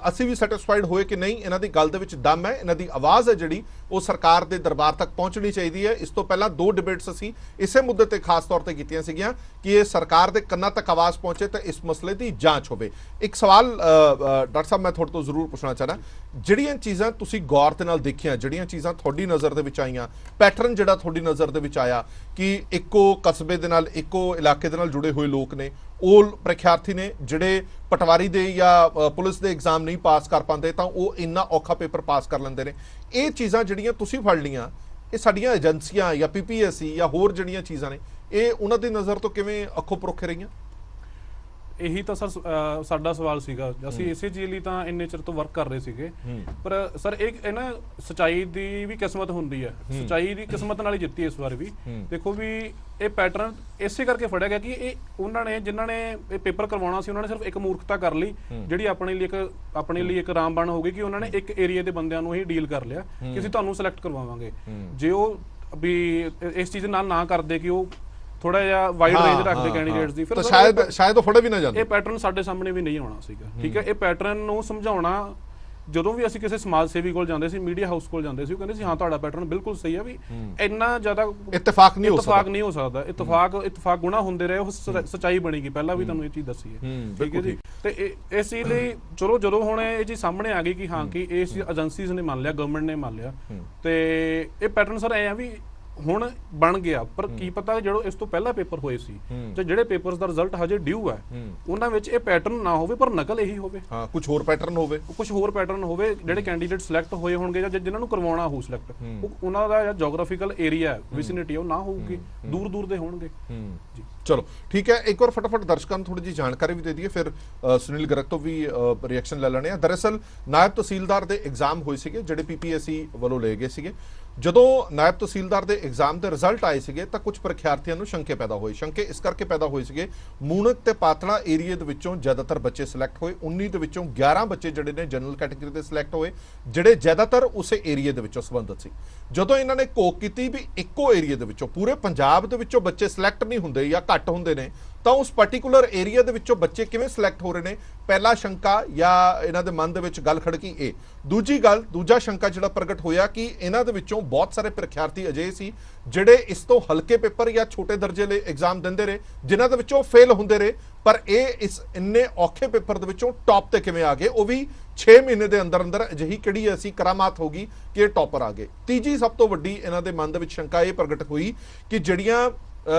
ਅਸੀਂ ਵੀ ਸੈਟੀਸਫਾਈਡ ਹੋਏ ਕਿ ਨਹੀਂ, ਇਹਨਾਂ ਦੀ ਗੱਲ ਦੇ ਵਿੱਚ ਦਮ ਹੈ, ਇਹਨਾਂ ਦੀ ਆਵਾਜ਼ ਹੈ ਜਿਹੜੀ ਉਹ ਸਰਕਾਰ ਦੇ ਦਰਬਾਰ ਤੱਕ ਪਹੁੰਚਣੀ ਚਾਹੀਦੀ ਹੈ। ਇਸ ਤੋਂ ਪਹਿਲਾਂ 2 ਡਿਬੇਟਸ ਅਸੀਂ ਇਸੇ ਮੁੱਦੇ ਤੇ ਖਾਸ ਤੌਰ ਤੇ ਕੀਤੀਆਂ ਸੀਗੀਆਂ ਕਿ ਇਹ ਸਰਕਾਰ ਦੇ ਕੰਨਾਂ ਤੱਕ ਆਵਾਜ਼ ਪਹੁੰਚੇ ਤੇ ਇਸ ਮਸਲੇ ਦੀ ਜਾਂਚ ਹੋਵੇ। ਇੱਕ ਸਵਾਲ ਡਾਕਟਰ ਸਾਹਿਬ ਮੈਂ ਤੁਹਾਡੇ ਤੋਂ ਜ਼ਰੂਰ ਪੁੱਛਣਾ ਚਾਹਣਾ, ਜਿਹੜੀਆਂ ਚੀਜ਼ਾਂ ਤੁਸੀਂ ਗੌਰ ਦੇ ਨਾਲ ਦੇਖੀਆਂ, ਜਿਹੜੀਆਂ ਚੀਜ਼ਾਂ ਤੁਹਾਡੀ ਨਜ਼ਰ ਦੇ ਵਿੱਚ ਆਈਆਂ, ਪੈਟਰਨ ਜਿਹੜਾ ਤੁਹਾਡੀ ਨਜ਼ਰ ਦੇ ਵਿੱਚ ਆਇਆ ਕਿ ਇੱਕੋ ਕਸਬੇ ਦੇ ਨਾਲ, ਇੱਕੋ ਇਲਾਕੇ ਦੇ ਨਾਲ ਜੁੜੇ ਹੋਏ ਲੋਕ ਨੇ, ਉਹ ਪ੍ਰਖਿਆਰਥੀ ਨੇ ਜਿਹੜੇ ਪਟਵਾਰੀ ਦੇ ਜਾਂ ਪੁਲਿਸ ਦੇ ਐਗਜ਼ਾਮ ਨਹੀਂ ਪਾਸ ਕਰ ਪਾਉਂਦੇ ਤਾਂ ਉਹ ਇੰਨਾ ਔਖਾ ਪੇਪਰ ਪਾਸ ਕਰ ਲੈਂਦੇ ਨੇ। ਇਹ ਚੀਜ਼ਾਂ ਜਿਹੜੀਆਂ ਤੁਸੀਂ ਫੜ ਲੀਆਂ, ਇਹ ਸਾਡੀਆਂ ਏਜੰਸੀਆਂ ਜਾਂ PPSC ਜਾਂ ਹੋਰ ਜਿਹੜੀਆਂ ਚੀਜ਼ਾਂ ਨੇ, ਇਹ ਉਹਨਾਂ ਦੀ ਨਜ਼ਰ ਤੋਂ ਕਿਵੇਂ ਅੱਖੋਂ ਪਰੋਖੇ ਰਹੀਆਂ? ਇਹੀ ਤਾਂ ਸਰ ਸਾਡਾ ਸਵਾਲ ਸੀਗਾ। ਅਸੀਂ ਇਸੇ ਚੀਜ਼ ਲਈ ਤਾਂ ਇੰਨੇ ਚਿਰ ਤੋਂ ਵਰਕ ਕਰ ਰਹੇ ਸੀਗੇ। ਪਰ ਸਰ ਇਹ ਨਾ ਸੱਚਾਈ ਦੀ ਵੀ ਕਿਸਮਤ ਹੁੰਦੀ ਹੈ, ਸੱਚਾਈ ਦੀ ਕਿਸਮਤ ਨਾਲ ਹੀ ਜਿੱਤੀ ਇਸ ਵਾਰ ਵੀ। ਦੇਖੋ ਵੀ ਇਹ ਪੈਟਰਨ ਇਸੇ ਕਰਕੇ ਫੜਿਆ ਗਿਆ ਕਿ ਇਹ ਉਹਨਾਂ ਨੇ ਜਿਨ੍ਹਾਂ ਨੇ ਇਹ ਪੇਪਰ ਕਰਵਾਉਣਾ ਸੀ, ਉਹਨਾਂ ਨੇ ਸਿਰਫ ਇੱਕ ਮੂਰਖਤਾ ਕਰ ਲਈ ਜਿਹੜੀ ਆਪਣੇ ਲਈ ਇੱਕ ਰਾਮਬਾਣ ਹੋ ਗਈ ਕਿ ਉਹਨਾਂ ਨੇ ਇੱਕ ਏਰੀਆ ਦੇ ਬੰਦਿਆਂ ਨੂੰ ਹੀ ਡੀਲ ਕਰ ਲਿਆ ਕਿ ਅਸੀਂ ਤੁਹਾਨੂੰ ਸਿਲੈਕਟ ਕਰਵਾਵਾਂਗੇ। ਜੇ ਉਹ ਵੀ ਇਸ ਚੀਜ਼ ਨਾਲ ਨਾ ਕਰਦੇ ਕਿ ਉਹ ਥੋੜਾ ਜਿਹਾ ਵਾਈਡ ਰੇਂਜ ਰੱਖਦੇ ਕੈਂਡੀਡੇਟਸ ਦੀ, ਫਿਰ ਸ਼ਾਇਦ ਉਹ ਫੜੇ ਵੀ ਨਾ ਜਾਂਦੇ। ਇਹ ਪੈਟਰਨ ਸਾਡੇ ਸਾਹਮਣੇ ਵੀ ਨਹੀਂ ਆਉਣਾ ਸੀਗਾ। ਠੀਕ ਹੈ, ਇਹ ਪੈਟਰਨ ਨੂੰ ਸਮਝਾਉਣਾ, ਜਦੋਂ ਵੀ ਅਸੀਂ ਕਿਸੇ ਸਮਾਜ ਸੇਵੀ ਕੋਲ ਜਾਂਦੇ ਸੀ, ਮੀਡੀਆ ਹਾਊਸ ਕੋਲ ਜਾਂਦੇ ਸੀ, ਉਹ ਕਹਿੰਦੇ ਸੀ ਹਾਂ ਤੁਹਾਡਾ ਪੈਟਰਨ ਬਿਲਕੁਲ ਸਹੀ ਹੈ, ਵੀ ਇੰਨਾ ਜ਼ਿਆਦਾ ਇਤਫਾਕ ਨਹੀਂ ਹੋ ਸਕਦਾ। ਇਤਫਾਕ ਗੁਨਾਹ ਹੁੰਦੇ ਰਹੇ, ਉਹ ਸੱਚਾਈ ਬਣੇਗੀ। ਪਹਿਲਾਂ ਵੀ ਤੁਹਾਨੂੰ ਇਹ ਚੀਜ਼ ਦੱਸੀ ਹੈ। ਠੀਕ ਹੈ ਜੀ, ਤੇ ਇਸ ਚੀਜ਼ ਲਈ ਚਲੋ ਜਦੋਂ ਹੁਣ ਇਹ ਚੀਜ਼ ਸਾਹਮਣੇ ਆ ਗਈ ਕਿ ਹਾਂ ਕਿ ਇਸ ਏਜੰਸੀਜ਼ ਨੇ ਮੰਨ ਲਿਆ, ਗਵਰਨਮੈਂਟ ਨੇ ਮੰਨ ਲਿਆ, ਤੇ ਇਹ ਪੈਟਰਨ ਸਰ ਐ ਆ ਵੀ ਹੁਣ ਬਣ ਗਿਆ। ਪਰ ਕੀ ਪਤਾ ਜਦੋਂ ਇਸ ਤੋਂ ਪਹਿਲਾਂ ਪੇਪਰ ਹੋਏ ਸੀ ਤੇ ਜਿਹੜੇ ਪੇਪਰਸ ਦਾ ਰਿਜ਼ਲਟ ਹਜੇ ਡਿਊ ਹੈ, ਉਹਨਾਂ ਵਿੱਚ ਇਹ ਪੈਟਰਨ ਨਾ ਹੋਵੇ ਪਰ ਨਕਲ ਇਹੀ ਹੋਵੇ। ਹਾਂ, ਕੁਝ ਹੋਰ ਪੈਟਰਨ ਹੋਵੇ, ਜਿਹੜੇ ਕੈਂਡੀਡੇਟ ਸਿਲੈਕਟ ਹੋਏ ਹੋਣਗੇ ਜਾਂ ਜਿਨ੍ਹਾਂ ਨੂੰ ਕਰਵਾਉਣਾ ਹੋ ਸਿਲੈਕਟ, ਉਹਨਾਂ ਦਾ ਜਿਹੜਾ ਜੀਓਗ੍ਰਾਫੀਕਲ ਏਰੀਆ ਵਿਸਿਨਿਟੀ ਉਹ ਨਾ ਹੋਊਗੀ, ਦੂਰ ਦੇ ਹੋਣਗੇ ਜੀ। ਚਲੋ ਠੀਕ ਹੈ, ਇੱਕ ਵਾਰ ਫਟਾਫਟ ਦਰਸ਼ਕਾਂ ਨੂੰ ਥੋੜੀ ਜਿਹੀ ਜਾਣਕਾਰੀ ਵੀ ਦੇ ਦਈਏ, ਫਿਰ ਸੁਨੀਲ ਗਰਗ ਤੋਂ ਵੀ ਰਿਐਕਸ਼ਨ ਲੈ ਲੈਣੇ ਆ। ਦਰਅਸਲ ਨਾਇਬ ਤਹਿਸੀਲਦਾਰ ਦੇ ਐਗਜ਼ਾਮ ਹੋਏ ਸੀਗੇ ਜਿਹੜੇ PPSC ਵੱਲੋਂ ਲਏ ਗਏ ਸੀਗੇ। ਜਦੋਂ ਨਾਇਬ ਤਹਿਸੀਲਦਾਰ ਦੇ ਐਗਜ਼ਾਮ ਦੇ ਰਿਜ਼ਲਟ ਆਏ ਸੀਗੇ ਤਾਂ ਕੁਝ ਪ੍ਰਖਿਆਰਥੀਆਂ ਨੂੰ ਸ਼ੰਕੇ ਪੈਦਾ ਹੋਏ। ਸ਼ੰਕੇ ਇਸ ਕਰਕੇ ਪੈਦਾ ਹੋਏ ਸੀਗੇ, ਮੂਣਕ ਤੇ ਪਾਤੜਾ ਏਰੀਏ ਦੇ ਵਿੱਚੋਂ ਜ਼ਿਆਦਾਤਰ ਬੱਚੇ ਸਿਲੈਕਟ ਹੋਏ। 19 ਦੇ ਵਿੱਚੋਂ 11 ਬੱਚੇ ਜਿਹੜੇ ਨੇ ਜਨਰਲ ਕੈਟਾਗਰੀ ਦੇ ਸਿਲੈਕਟ ਹੋਏ, ਜਿਹੜੇ ਜ਼ਿਆਦਾਤਰ ਉਸੇ ਏਰੀਏ ਦੇ ਵਿੱਚੋਂ ਸੰਬੰਧਿਤ ਸੀ। ਜਦੋਂ ਇਹਨਾਂ ਨੇ ਘੋਖ ਕੀਤੀ ਵੀ ਇੱਕੋ ਏਰੀਏ ਦੇ ਵਿੱਚੋਂ, ਪੂਰੇ ਪੰਜਾਬ ਦੇ ਵਿੱਚੋਂ ਬੱਚੇ ਸਿਲੈਕਟ ਨਹੀਂ ਹੁੰਦੇ ਜਾਂ ਘੱਟ ਹੁੰਦੇ ਨੇ, ਤਾਂ ਉਸ ਪਾਰਟਿਕੂਲਰ ਏਰੀਆ ਦੇ ਵਿੱਚੋਂ ਬੱਚੇ ਕਿਵੇਂ ਸਿਲੈਕਟ ਹੋ ਰਹੇ ਨੇ, ਪਹਿਲਾ ਸ਼ੰਕਾ ਜਾਂ ਇਹਨਾਂ ਦੇ ਮਨ ਦੇ ਵਿੱਚ ਗੱਲ ਖੜਕੀ ਇਹ। ਦੂਜਾ ਸ਼ੰਕਾ ਜਿਹੜਾ ਪ੍ਰਗਟ ਹੋਇਆ ਕਿ ਇਹਨਾਂ ਦੇ ਵਿੱਚੋਂ ਬਹੁਤ ਸਾਰੇ ਪ੍ਰਖਿਆਰਥੀ ਅਜਿਹੇ ਸੀ ਜਿਹੜੇ ਇਸ ਤੋਂ ਹਲਕੇ ਪੇਪਰ ਜਾਂ ਛੋਟੇ ਦਰਜੇ ਲਈ ਐਗਜ਼ਾਮ ਦਿੰਦੇ ਰਹੇ, ਜਿਨ੍ਹਾਂ ਦੇ ਵਿੱਚੋਂ ਫੇਲ ਹੁੰਦੇ ਰਹੇ, ਪਰ ਇਹ ਇਸ ਇੰਨੇ ਔਖੇ ਪੇਪਰ ਦੇ ਵਿੱਚੋਂ ਟੌਪ ਤੇ ਕਿਵੇਂ ਆ ਗਏ, ਉਹ ਵੀ 6 ਮਹੀਨੇ ਦੇ ਅੰਦਰ ਅੰਦਰ। ਅਜਿਹੀ ਕਿਹੜੀ ਐਸੀ ਕਰਾਮਾਤ ਹੋਗੀ ਕਿ ਇਹ ਟੌਪਰ ਆ ਗਏ। ਤੀਜੀ ਸਭ ਤੋਂ ਵੱਡੀ ਇਹਨਾਂ ਦੇ ਮਨ ਦੇ ਵਿੱਚ ਸ਼ੰਕਾ ਇਹ ਪ੍ਰਗਟ ਹੋਈ ਕਿ ਜਿਹੜੀਆਂ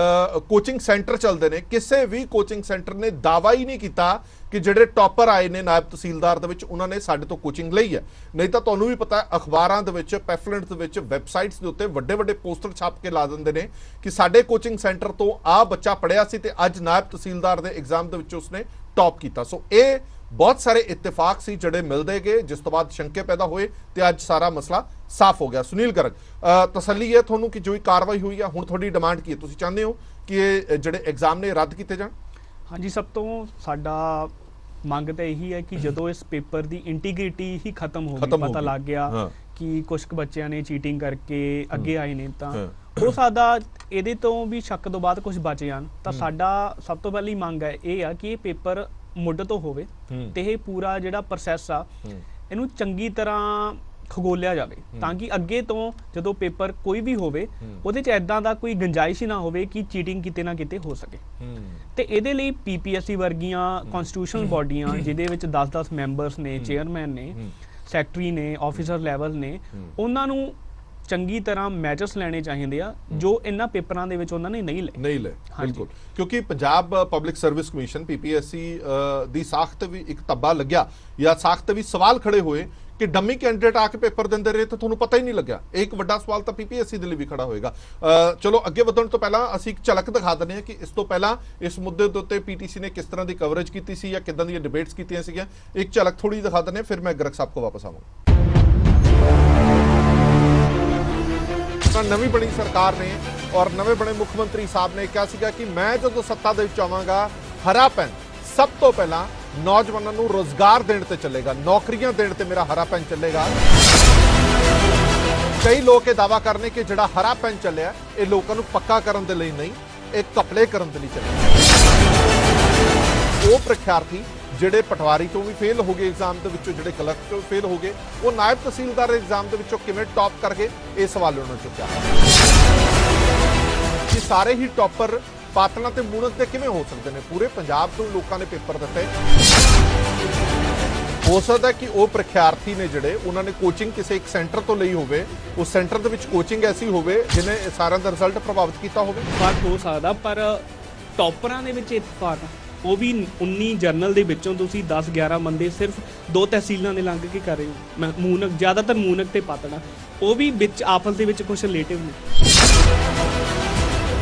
ਕੋਚਿੰਗ ਸੈਂਟਰ ਚੱਲਦੇ ਨੇ, ਕਿਸੇ ਵੀ ਕੋਚਿੰਗ ਸੈਂਟਰ ਨੇ ਦਾਅਵਾ ਹੀ ਨਹੀਂ ਕੀਤਾ ਕਿ ਜਿਹੜੇ ਟੌਪਰ ਆਏ ਨੇ ਨਾਇਬ ਤਹਿਸੀਲਦਾਰ ਦੇ ਵਿੱਚ ਉਹਨਾਂ ਨੇ ਸਾਡੇ ਤੋਂ ਕੋਚਿੰਗ ਲਈ ਹੈ। ਨਹੀਂ ਤਾਂ ਤੁਹਾਨੂੰ ਵੀ ਪਤਾ ਅਖਬਾਰਾਂ ਦੇ ਵਿੱਚ, ਪੈਫਲੈਂਟਸ ਦੇ ਵਿੱਚ, ਵੈਬਸਾਈਟਸ ਦੇ ਉੱਤੇ ਵੱਡੇ ਵੱਡੇ ਪੋਸਟਰ ਛਾਪ ਕੇ ਲਾ ਦਿੰਦੇ ਨੇ ਕਿ ਸਾਡੇ ਕੋਚਿੰਗ ਸੈਂਟਰ ਤੋਂ ਆਹ ਬੱਚਾ ਪੜਿਆ ਸੀ ਤੇ ਅੱਜ ਨਾਇਬ ਤਹਿਸੀਲਦਾਰ ਦੇ ਐਗਜ਼ਾਮ ਦੇ ਵਿੱਚ ਉਸਨੇ ਟੌਪ ਕੀਤਾ। ਸੋ ਇਹ ਬਹੁਤ ਸਾਰੇ ਇਤਫਾਕ ਸੀ ਜਿਹੜੇ ਮਿਲਦੇ ਗਏ, ਜਿਸ ਤੋਂ ਬਾਅਦ ਸ਼ੰਕੇ ਪੈਦਾ ਹੋਏ ਤੇ ਅੱਜ ਸਾਰਾ ਮਸਲਾ ਸਾਫ਼ ਹੋ ਗਿਆ। ਸੁਨੀਲ ਗਰਗ, ਤਸੱਲੀ ਹੈ ਤੁਹਾਨੂੰ ਕਿ ਜੋ ਕਾਰਵਾਈ ਹੋਈ ਆ, ਹੁਣ ਤੁਹਾਡੀ ਡਿਮਾਂਡ ਕੀ ਹੈ? ਤੁਸੀਂ ਚਾਹੁੰਦੇ ਹੋ ਕਿ ਇਹ ਜਿਹੜੇ ਐਗਜ਼ਾਮ ਨੇ ਰੱਦ ਕੀਤੇ ਜਾਣ? ਹਾਂਜੀ, ਸਭ ਤੋਂ ਸਾਡਾ ਮੰਗ ਤਾਂ ਇਹੀ ਹੈ ਕਿ ਜਦੋਂ ਇਸ ਪੇਪਰ ਦੀ ਇੰਟੀਗ੍ਰਿਟੀ ਹੀ ਖਤਮ ਹੋ ਗਈ, ਪਤਾ ਲੱਗ ਗਿਆ ਕਿ ਕੁਝ ਕੁ ਬੱਚਿਆਂ ਨੇ ਚੀਟਿੰਗ ਕਰਕੇ ਅੱਗੇ ਆਏ ਨੇ, ਤਾਂ ਹੋ ਸਕਦਾ ਇਹਦੇ ਤੋਂ ਵੀ ਸ਼ੱਕ ਤੋਂ ਬਾਅਦ ਕੁਝ ਬਚ ਜਾਣ। ਤਾਂ ਸਾਡਾ ਸਭ ਤੋਂ ਪਹਿਲੀ ਮੰਗ ਹੈ ਇਹ ਆ ਕਿ ਇਹ ਪੇਪਰ ਮੁੱਢ ਤੋਂ ਹੋਵੇ ਤੇ ਇਹ ਪੂਰਾ ਜਿਹੜਾ ਪ੍ਰੋਸੈਸ ਆ ਇਹਨੂੰ ਚੰਗੀ ਤਰ੍ਹਾਂ ਖਗੋਲਿਆ ਜਾਵੇ, ਤਾਂ ਕਿ ਅੱਗੇ ਤੋਂ ਜਦੋਂ ਪੇਪਰ ਕੋਈ ਵੀ ਹੋਵੇ ਉਹਦੇ 'ਚ ਐਦਾਂ ਦਾ ਕੋਈ ਗੁੰਜਾਇਸ਼ ਹੀ ਨਾ ਹੋਵੇ ਕਿ ਚੀਟਿੰਗ ਕਿਤੇ ਨਾ ਕਿਤੇ ਹੋ ਸਕੇ। ਤੇ ਇਹਦੇ ਲਈ PPSC ਵਰਗੀਆਂ ਕਨਸਟੀਟਿਊਸ਼ਨਲ ਬਾਡੀਆਂ ਜਿਹਦੇ ਵਿੱਚ 10-10 ਮੈਂਬਰਸ ਨੇ, ਚੇਅਰਮੈਨ ਨੇ, ਸੈਕਟਰੀ ਨੇ, ਆਫੀਸਰ ਲੈਵਲ ਨੇ, ਉਹਨਾਂ ਨੂੰ ਚੰਗੀ ਤਰ੍ਹਾਂ ਮੈਜਰਸ ਲੈਣੇ ਚਾਹੀਦੇ ਆ ਜੋ ਇਹਨਾਂ ਪੇਪਰਾਂ ਦੇ ਵਿੱਚ ਉਹਨਾਂ ਨੇ ਨਹੀਂ ਲਏ। ਬਿਲਕੁਲ, ਕਿਉਂਕਿ Punjab public service commission PPSC ਦੀ ਸਾਖਤ ਵੀ ਇੱਕ ਧੱਬਾ ਲੱਗਿਆ ਜਾਂ ਸਾਖਤ ਵੀ ਸਵਾਲ ਖੜੇ ਹੋਏ ਕਿ ਡੰਮੀ ਕੈਂਡੀਡੇਟ ਆ ਕੇ ਪੇਪਰ ਦਿੰਦੇ ਰਹੇ ਤਾਂ ਤੁਹਾਨੂੰ ਪਤਾ ਹੀ ਨਹੀਂ ਲੱਗਿਆ। ਇੱਕ ਵੱਡਾ ਸਵਾਲ ਤਾਂ PPSC ਦੇ ਲਈ ਵੀ ਖੜਾ ਹੋਏਗਾ। ਚਲੋ ਅੱਗੇ ਵਧਣ ਤੋਂ ਪਹਿਲਾਂ ਅਸੀਂ ਇੱਕ ਝਲਕ ਦਿਖਾ ਦਿੰਦੇ ਹਾਂ ਕਿ ਇਸ ਤੋਂ ਪਹਿਲਾਂ ਇਸ ਮੁੱਦੇ ਦੇ ਉੱਤੇ PTC ਨੇ ਕਿਸ ਤਰ੍ਹਾਂ ਦੀ ਕਵਰੇਜ ਕੀਤੀ ਸੀ ਜਾਂ ਕਿੱਦਾਂ ਦੀਆਂ ਡਿਬੇਟਸ ਕੀਤੀਆਂ ਸੀਗੀਆਂ। ਇੱਕ ਝਲਕ ਥੋੜੀ ਦਿਖਾ ਦਿੰਦੇ ਹਾਂ, ਫਿਰ ਮੈਂ ਗਰਗ ਸਾਹਿਬ ਕੋਲ ਵਾਪਸ ਆਵਾਂਗਾ। ਨਵੀਂ ਬਣੀ ਸਰਕਾਰ ਨੇ ਔਰ ਨਵੇਂ ਬਣੇ ਮੁੱਖ ਮੰਤਰੀ ਸਾਹਿਬ ਨੇ ਕਿਹਾ ਸੀਗਾ ਕਿ ਮੈਂ ਜਦੋਂ ਸੱਤਾ ਦੇ ਵਿੱਚ ਆਵਾਂਗਾ ਹਰਾ ਪੈਨ ਸਭ ਤੋਂ ਪਹਿਲਾਂ ਨੌਜਵਾਨਾਂ ਨੂੰ ਰੋਜ਼ਗਾਰ ਦੇਣ ਤੇ ਚੱਲੇਗਾ, ਨੌਕਰੀਆਂ ਦੇਣ ਤੇ ਮੇਰਾ ਹਰਾ ਪੈਨ ਚੱਲੇਗਾ। ਕਈ ਲੋਕ ਇਹ ਦਾਅਵਾ ਕਰਨੇ ਕਿ ਜਿਹੜਾ ਹਰਾ ਪੈਨ ਚੱਲਿਆ ਇਹ ਲੋਕਾਂ ਨੂੰ ਪੱਕਾ ਕਰਨ ਦੇ ਲਈ ਨਹੀਂ, ਇਹ ਘਪਲੇ ਕਰਨ ਦੇ ਲਈ ਚੱਲਿਆ। ਉਹ ਪ੍ਰੀਖਿਆਰਥੀ ਜਿਹੜੇ ਪਟਵਾਰੀ ਤੋਂ ਵੀ ਫੇਲ ਹੋ ਗਏ ਐਗਜ਼ਾਮ ਦੇ ਵਿੱਚੋਂ, ਜਿਹੜੇ ਕਲਰਕ ਤੋਂ ਫੇਲ ਹੋ ਗਏ, ਉਹ ਨਾਇਬ ਤਹਿਸੀਲਦਾਰ ਐਗਜ਼ਾਮ ਦੇ ਵਿੱਚੋਂ ਕਿਵੇਂ ਟੌਪ ਕਰ ਗਏ, ਇਹ ਸਵਾਲ ਉਹਨਾਂ ਚੁੱਕਿਆ ਕਿ ਸਾਰੇ ਹੀ ਟੌਪਰ ਪਾਤਲਾਂ ਤੇ ਮੂਣਕ ਦੇ ਕਿਵੇਂ ਹੋ ਸਕਦੇ ਨੇ। ਪੂਰੇ ਪੰਜਾਬ ਤੋਂ ਲੋਕਾਂ ਨੇ ਪੇਪਰ ਦਿੱਤੇ। ਹੋ ਸਕਦਾ ਕਿ ਉਹ ਪ੍ਰੀਖਿਆਰਥੀ ਨੇ ਜਿਹੜੇ ਉਹਨਾਂ ਨੇ ਕੋਚਿੰਗ ਕਿਸੇ ਇੱਕ ਸੈਂਟਰ ਤੋਂ ਲਈ ਹੋਵੇ, ਉਸ ਸੈਂਟਰ ਦੇ ਵਿੱਚ ਕੋਚਿੰਗ ਐਸੀ ਹੋਵੇ ਜਿਹਨੇ ਸਾਰਿਆਂ ਦਾ ਰਿਜ਼ਲਟ ਪ੍ਰਭਾਵਿਤ ਕੀਤਾ ਹੋਵੇ। ਫਰਕ ਹੋ ਸਕਦਾ, ਪਰ ਟੌਪਰਾਂ ਦੇ ਵਿੱਚ ਇਤਫਾਕ ਉਹ ਵੀ 19 ਜਰਨਲ ਦੇ ਵਿੱਚੋਂ ਤੁਸੀਂ 10-11 ਬੰਦੇ ਸਿਰਫ 2 ਤਹਿਸੀਲਾਂ ਦੇ ਲੰਘ ਕੇ ਕਰ ਰਹੇ ਹੋ। ਮੂਨਕ, ਜ਼ਿਆਦਾਤਰ ਮੂਨਕ ਤੇ ਪਾਤੜਾ, ਉਹ ਵੀ ਵਿੱਚ ਆਪਸ ਦੇ ਵਿੱਚ ਕੁਝ ਰਿਲੇਟਿਵ ਨੇ।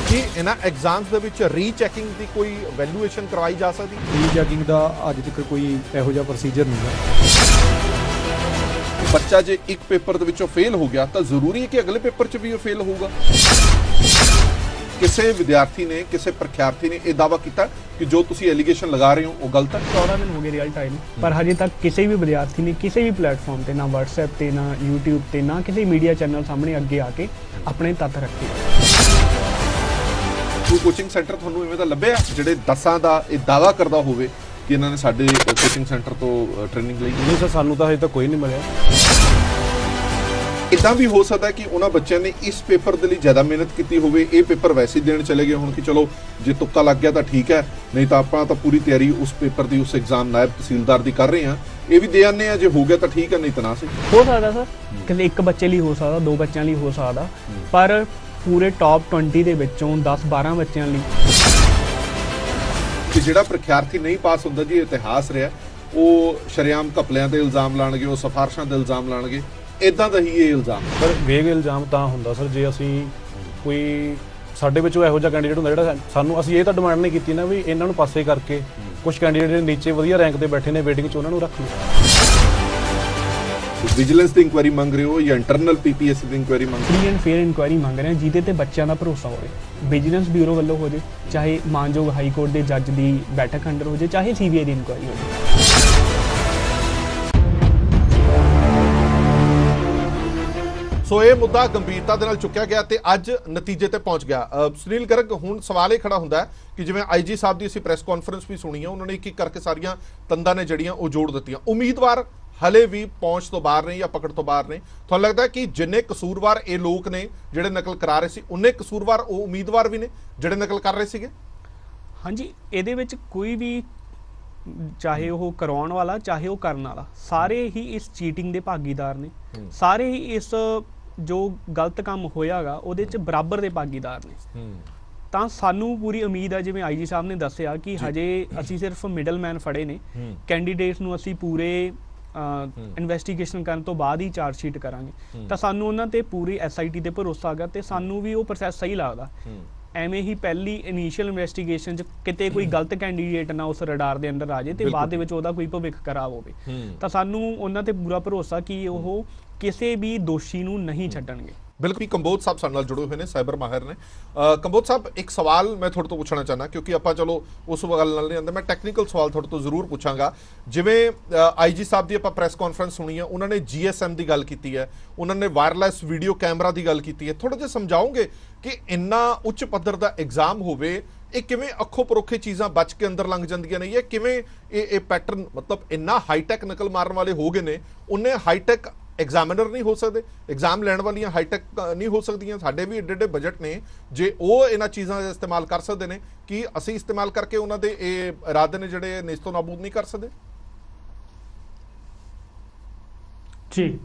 ਕੀ ਇਹਨਾਂ ਐਗਜ਼ਾਮਸ ਦੇ ਵਿੱਚ ਰੀਚੈਕਿੰਗ ਦੀ ਕੋਈ ਵੈਲੂਏਸ਼ਨ ਕਰਵਾਈ ਜਾ ਸਕਦੀ? ਰੀਚੈਕਿੰਗ ਦਾ ਅੱਜ ਤੱਕ ਕੋਈ ਇਹੋ ਜਿਹਾ ਪ੍ਰੋਸੀਜਰ ਨਹੀਂ ਹੈ। ਬੱਚਾ ਜੇ ਇੱਕ ਪੇਪਰ ਦੇ ਵਿੱਚੋਂ ਫੇਲ ਹੋ ਗਿਆ ਤਾਂ ਜ਼ਰੂਰੀ ਹੈ ਕਿ ਅਗਲੇ ਪੇਪਰ 'ਚ ਵੀ ਉਹ ਫੇਲ ਹੋਊਗਾ? ਕਿਸੇ ਵਿਦਿਆਰਥੀ ਨੇ, ਕਿਸੇ ਪ੍ਰੀਖਿਆਰਥੀ ਨੇ ਇਹ ਦਾਅਵਾ ਕੀਤਾ ਕਿ ਜੋ ਤੁਸੀਂ ਐਲੀਗੇਸ਼ਨ ਲਗਾ ਰਹੇ ਹੋ ਉਹ ਗਲਤ ਹੈ? 14 ਦਿਨ ਹੋ ਗਏ ਰਿਜ਼ਲਟ ਆਏ ਨੂੰ, ਪਰ ਹਜੇ ਤੱਕ ਕਿਸੇ ਵੀ ਵਿਦਿਆਰਥੀ ਨੇ ਕਿਸੇ ਵੀ ਪਲੇਟਫਾਰਮ ਤੇ, ਨਾ WhatsApp ਤੇ, ਨਾ YouTube ਤੇ, ਨਾ ਕਿਸੇ ਮੀਡੀਆ ਚੈਨਲ ਸਾਹਮਣੇ ਅੱਗੇ ਆ ਕੇ ਆਪਣੇ ਤੱਥ ਰੱਖੇ। ਕੋਈ ਕੋਚਿੰਗ ਸੈਂਟਰ ਤੁਹਾਨੂੰ ਇਵੇਂ ਦਾ ਲੱਭਿਆ ਜਿਹੜੇ 10 ਦਾ ਇਹ ਦਾਅਵਾ ਕਰਦਾ ਹੋਵੇ ਕਿ ਇਹਨਾਂ ਨੇ ਸਾਡੇ ਕੋਚਿੰਗ ਸੈਂਟਰ ਤੋਂ ਟ੍ਰੇਨਿੰਗ ਲਈ? ਨਹੀਂ ਸਰ, ਸਾਨੂੰ ਤਾਂ ਹਜੇ ਤੱਕ ਕੋਈ ਨਹੀਂ ਮਿਲਿਆ। ਇਦਾਂ ਵੀ ਹੋ ਸਕਦਾ ਕਿ ਉਹਨਾਂ ਬੱਚਿਆਂ ਨੇ ਇਸ ਪੇਪਰ ਦੇ ਲਈ ਜ਼ਿਆਦਾ ਮਿਹਨਤ ਕੀਤੀ ਹੋਵੇ, ਇਹ ਪੇਪਰ ਵੈਸੇ ਹੀ ਦੇਣ ਚਲੇ ਗਏ ਹੁਣ ਕਿ ਚਲੋ ਜੇ ਤੁੱਕਾ ਲੱਗ ਗਿਆ ਤਾਂ ਠੀਕ ਹੈ, ਨਹੀਂ ਤਾਂ ਆਪਾਂ ਤਾਂ ਪੂਰੀ ਤਿਆਰੀ ਉਸ ਪੇਪਰ ਦੀ, ਉਸ ਐਗਜ਼ਾਮ ਨਾਇਬ ਤਹਿਸੀਲਦਾਰ ਦੀ ਕਰ ਰਹੇ ਹਾਂ, ਇਹ ਵੀ ਦੇ ਆਨੇ ਆ, ਜੇ ਹੋ ਗਿਆ ਤਾਂ ਠੀਕ ਹੈ, ਨਹੀਂ ਤਾਂ ਨਾ ਸਹੀ। ਹੋ ਸਕਦਾ ਸਰ, ਕਿਸੇ ਇੱਕ ਬੱਚੇ ਲਈ ਹੋ ਸਕਦਾ, 2 ਬੱਚਿਆਂ ਲਈ ਹੋ ਸਕਦਾ, ਪਰ ਪੂਰੇ ਟੌਪ 20 ਦੇ ਵਿੱਚੋਂ 10-12 ਬੱਚਿਆਂ ਲਈ ਕਿ ਜਿਹੜਾ ਪ੍ਰੀਖਿਆਰਥੀ ਨਹੀਂ ਪਾਸ ਹੁੰਦਾ ਜੀ, ਇਤਿਹਾਸ ਰਿਹਾ, ਉਹ ਸ਼ਰੇਆਮ ਘਪਲਿਆਂ ਦੇ ਇਲਜ਼ਾਮ ਲਾਣਗੇ, ਉਹ ਸਿਫਾਰਸ਼ਾਂ ਦੇ ਇਲਜ਼ਾਮ ਲਾਣਗੇ, ਇਦਾਂ ਦਾ ਹੀ ਇਹ ਇਲਜ਼ਾਮ। ਪਰ ਵੇਗ ਇਲਜ਼ਾਮ ਤਾਂ ਹੁੰਦਾ ਸਰ ਜੇ ਅਸੀਂ ਕੋਈ ਸਾਡੇ ਵਿੱਚੋਂ ਇਹੋ ਜਿਹਾ ਕੈਂਡੀਡੇਟ ਹੁੰਦਾ ਜਿਹੜਾ ਸਾਨੂੰ, ਅਸੀਂ ਇਹ ਤਾਂ ਡਿਮਾਂਡ ਨਹੀਂ ਕੀਤੀ ਨਾ ਵੀ ਇਹਨਾਂ ਨੂੰ ਪਾਸੇ ਕਰਕੇ ਕੁਝ ਕੈਂਡੀਡੇਟ ਦੇ ਨੀਚੇ ਵਧੀਆ ਰੈਂਕ ਤੇ ਬੈਠੇ ਨੇ ਵੇਟਿੰਗ 'ਚ, ਉਹਨਾਂ ਨੂੰ ਰੱਖ ਲਓ। ਵਿਜੀਲੈਂਸ ਦੀ ਇਨਕੁਆਇਰੀ ਮੰਗ ਰਹੇ ਹੋ ਜਾਂ ਇੰਟਰਨਲ PPSC ਦੀ ਇਨਕੁਆਇਰੀ ਮੰਗ ਰਹੇ ਹੋ? ਫ੍ਰੀ ਐਂਡ ਫੇਅਰ ਇਨਕੁਆਇਰੀ ਮੰਗ ਰਹੇ ਹਾਂ ਜਿਹਦੇ ਤੇ ਬੱਚਿਆਂ ਦਾ ਭਰੋਸਾ ਹੋਵੇ। ਵਿਜੀਲੈਂਸ ਬਿਊਰੋ ਵੱਲੋਂ ਹੋ ਜੇ, ਚਾਹੇ ਮਾਨਯੋਗ ਹਾਈ ਕੋਰਟ ਦੇ ਜੱਜ ਦੀ ਬੈਠਕ ਅੰਡਰ ਹੋ ਜੇ, ਚਾਹੇ CBI ਦੀ ਇਨਕੁਆਇਰੀ ਹੋ ਜੇ। ਸੋ ਇਹ ਮੁੱਦਾ ਗੰਭੀਰਤਾ ਦੇ ਨਾਲ ਚੁੱਕਿਆ ਗਿਆ ਤੇ ਅੱਜ ਨਤੀਜੇ ਤੇ ਪਹੁੰਚ ਗਿਆ। ਸੁਨੀਲ ਗਰਗ, ਹੁਣ ਸਵਾਲ ਇਹ ਖੜਾ ਹੁੰਦਾ ਹੈ ਕਿ ਜਿਵੇਂ IG ਸਾਹਿਬ ਦੀ ਅਸੀਂ ਪ੍ਰੈਸ ਕਾਨਫਰੰਸ ਵੀ ਸੁਣੀ ਹੈ, ਉਹਨਾਂ ਨੇ ਇੱਕ ਇੱਕ ਕਰਕੇ ਸਾਰੀਆਂ ਤੰਦਾਂ ਨੇ ਜਿਹੜੀਆਂ ਉਹ ਜੋੜ ਦਿੱਤੀਆਂ। ਉਮੀਦਵਾਰ ਹਲੇ ਵੀ ਪਹੁੰਚ ਤੋਂ ਬਾਹਰ ਨੇ ਜਾਂ ਪਕੜ ਤੋਂ ਬਾਹਰ ਨੇ। ਤੁਹਾਨੂੰ ਲੱਗਦਾ ਹੈ ਕਿ ਜਿੰਨੇ ਕਸੂਰਵਾਰ ਇਹ ਲੋਕ ਨੇ ਜਿਹੜੇ ਨਕਲ ਕਰਾ ਰਹੇ ਸੀ, ਉਨੇ ਕਸੂਰਵਾਰ ਉਹ ਉਮੀਦਵਾਰ ਵੀ ਨੇ ਜਿਹੜੇ ਨਕਲ ਕਰ ਰਹੇ ਸੀਗੇ? ਹਾਂਜੀ, ਇਹਦੇ ਵਿੱਚ ਕੋਈ ਵੀ, ਚਾਹੇ ਉਹ ਕਰਾਉਣ ਵਾਲਾ ਚਾਹੇ ਉਹ ਕਰਨ ਵਾਲਾ, ਸਾਰੇ ਹੀ ਇਸ ਚੀਟਿੰਗ ਦੇ ਭਾਗੀਦਾਰ ਨੇ। ਸਾਰੇ ਹੀ ਇਸ ਜੋ ਗਲਤ ਕੰਮ ਹੋਇਆਗਾ ਉਹਦੇ 'ਚ ਬਰਾਬਰ ਦੇ ਭਾਗੀਦਾਰ ਨੇ। ਤਾਂ ਸਾਨੂੰ ਪੂਰੀ ਉਮੀਦ ਹੈ, ਜਿਵੇਂ ਆਈਜੀ ਸਾਹਿਬ ਨੇ ਦੱਸਿਆ ਕਿ ਹਜੇ ਅਸੀਂ ਸਿਰਫ ਮਿਡਲਮੈਨ ਫੜੇ ਨੇ, ਕੈਂਡੀਡੇਟਸ ਨੂੰ ਅਸੀਂ ਪੂਰੇ ਇਨਵੈਸਟੀਗੇਸ਼ਨ ਕਰਨ ਤੋਂ ਬਾਅਦ ਹੀ ਚਾਰਜ ਸ਼ੀਟ ਕਰਾਂਗੇ। ਤਾਂ ਸਾਨੂੰ ਉਹਨਾਂ ਤੇ ਪੂਰੀ ਐਸਆਈਟੀ ਤੇ ਭਰੋਸਾ ਹੈਗਾ ਤੇ ਸਾਨੂੰ ਵੀ ਉਹ ਪ੍ਰੋਸੈਸ ਸਹੀ ਲੱਗਦਾ। ਐਵੇਂ ਹੀ ਪਹਿਲੀ ਇਨੀਸ਼ੀਅਲ ਇਨਵੈਸਟੀਗੇਸ਼ਨ 'ਚ ਕਿਤੇ ਕੋਈ ਗਲਤ ਕੈਂਡੀਡੇਟ ਨਾ ਉਸ ਰਡਾਰ ਦੇ ਅੰਦਰ ਆ ਜਾਏ ਤੇ ਬਾਅਦ ਦੇ ਵਿੱਚ ਉਹਦਾ ਕੋਈ ਭਵਿੱਖ ਖਰਾਬ ਹੋਵੇ। ਤਾਂ ਸਾਨੂੰ ਉਹਨਾਂ ਤੇ ਪੂਰਾ ਭਰੋਸਾ ਕਿ ਉਹ ਕਿਸੇ ਵੀ ਦੋਸ਼ੀ ਨੂੰ ਨਹੀਂ ਛੱਡਣਗੇ। ਬਿਲਕੁਲ। ਕੰਬੋਜ ਸਾਹਿਬ ਸਾਡੇ ਨਾਲ ਜੁੜੇ ਹੋਏ ਨੇ, ਸਾਈਬਰ ਮਾਹਿਰ ਨੇ। ਕੰਬੋਜ ਸਾਹਿਬ, ਇੱਕ ਸਵਾਲ ਮੈਂ ਤੁਹਾਡੇ ਤੋਂ ਪੁੱਛਣਾ ਚਾਹੁੰਦਾ, ਕਿਉਂਕਿ ਆਪਾਂ ਚਲੋ ਉਸ ਗੱਲ ਨਾਲ ਨਹੀਂ ਆਉਂਦੇ, ਮੈਂ ਟੈਕਨੀਕਲ ਸਵਾਲ ਤੁਹਾਡੇ ਤੋਂ ਜ਼ਰੂਰ ਪੁੱਛਾਂਗਾ। ਜਿਵੇਂ ਆਈਜੀ ਸਾਹਿਬ ਦੀ ਆਪਾਂ ਪ੍ਰੈਸ ਕਾਨਫਰੰਸ ਸੁਣੀ ਹੈ, ਉਹਨਾਂ ਨੇ GSM ਦੀ ਗੱਲ ਕੀਤੀ ਹੈ, ਉਹਨਾਂ ਨੇ ਵਾਇਰਲੈਸ ਵੀਡੀਓ ਕੈਮਰਾ ਦੀ ਗੱਲ ਕੀਤੀ ਹੈ। ਥੋੜਾ ਜਿਹਾ ਸਮਝਾਓਗੇ ਕਿ ਇੰਨਾ ਉੱਚ ਪੱਧਰ ਦਾ ਐਗਜ਼ਾਮ ਹੋਵੇ, ਇਹ ਕਿਵੇਂ ਅੱਖੋਂ ਪਰੋਖੇ ਚੀਜ਼ਾਂ ਬਚ ਕੇ ਅੰਦਰ ਲੰਘ ਜਾਂਦੀਆਂ ਨੇ, ਇਹ ਕਿਵੇਂ ਇਹ ਪੈਟਰਨ, ਮਤਲਬ ਇੰਨਾ ਹਾਈਟੈਕ ਨਕਲ ਮਾਰਨ ਵਾਲੇ ਹੋ ਗਏ ਨੇ, ਉਹਨੇ ਹਾਈਟੈਕ ਐਗਜ਼ਾਮੀਨਰ ਨਹੀਂ ਹੋ ਸਕਦੇ, ਐਗਜ਼ਾਮ ਲੈਣ ਵਾਲੀਆਂ ਹਾਈਟੈਕ ਨਹੀਂ ਹੋ ਸਕਦੀਆਂ। ਸਾਡੇ ਵੀ ਏਡੇ ਏਡੇ ਬਜਟ ਨੇ, ਜੇ ਉਹ ਇਹਨਾਂ ਚੀਜ਼ਾਂ ਦਾ ਇਸਤੇਮਾਲ ਕਰ ਸਕਦੇ ਨੇ, ਕਿ ਅਸੀਂ ਇਸਤੇਮਾਲ ਕਰਕੇ ਉਹਨਾਂ ਦੇ ਇਹ ਇਰਾਦੇ ਨੇ ਜਿਹੜੇ ਨੇਸਤੋ ਨਾਬੂਦ ਨਹੀਂ ਕਰ ਸਕਦੇ? ਜੀ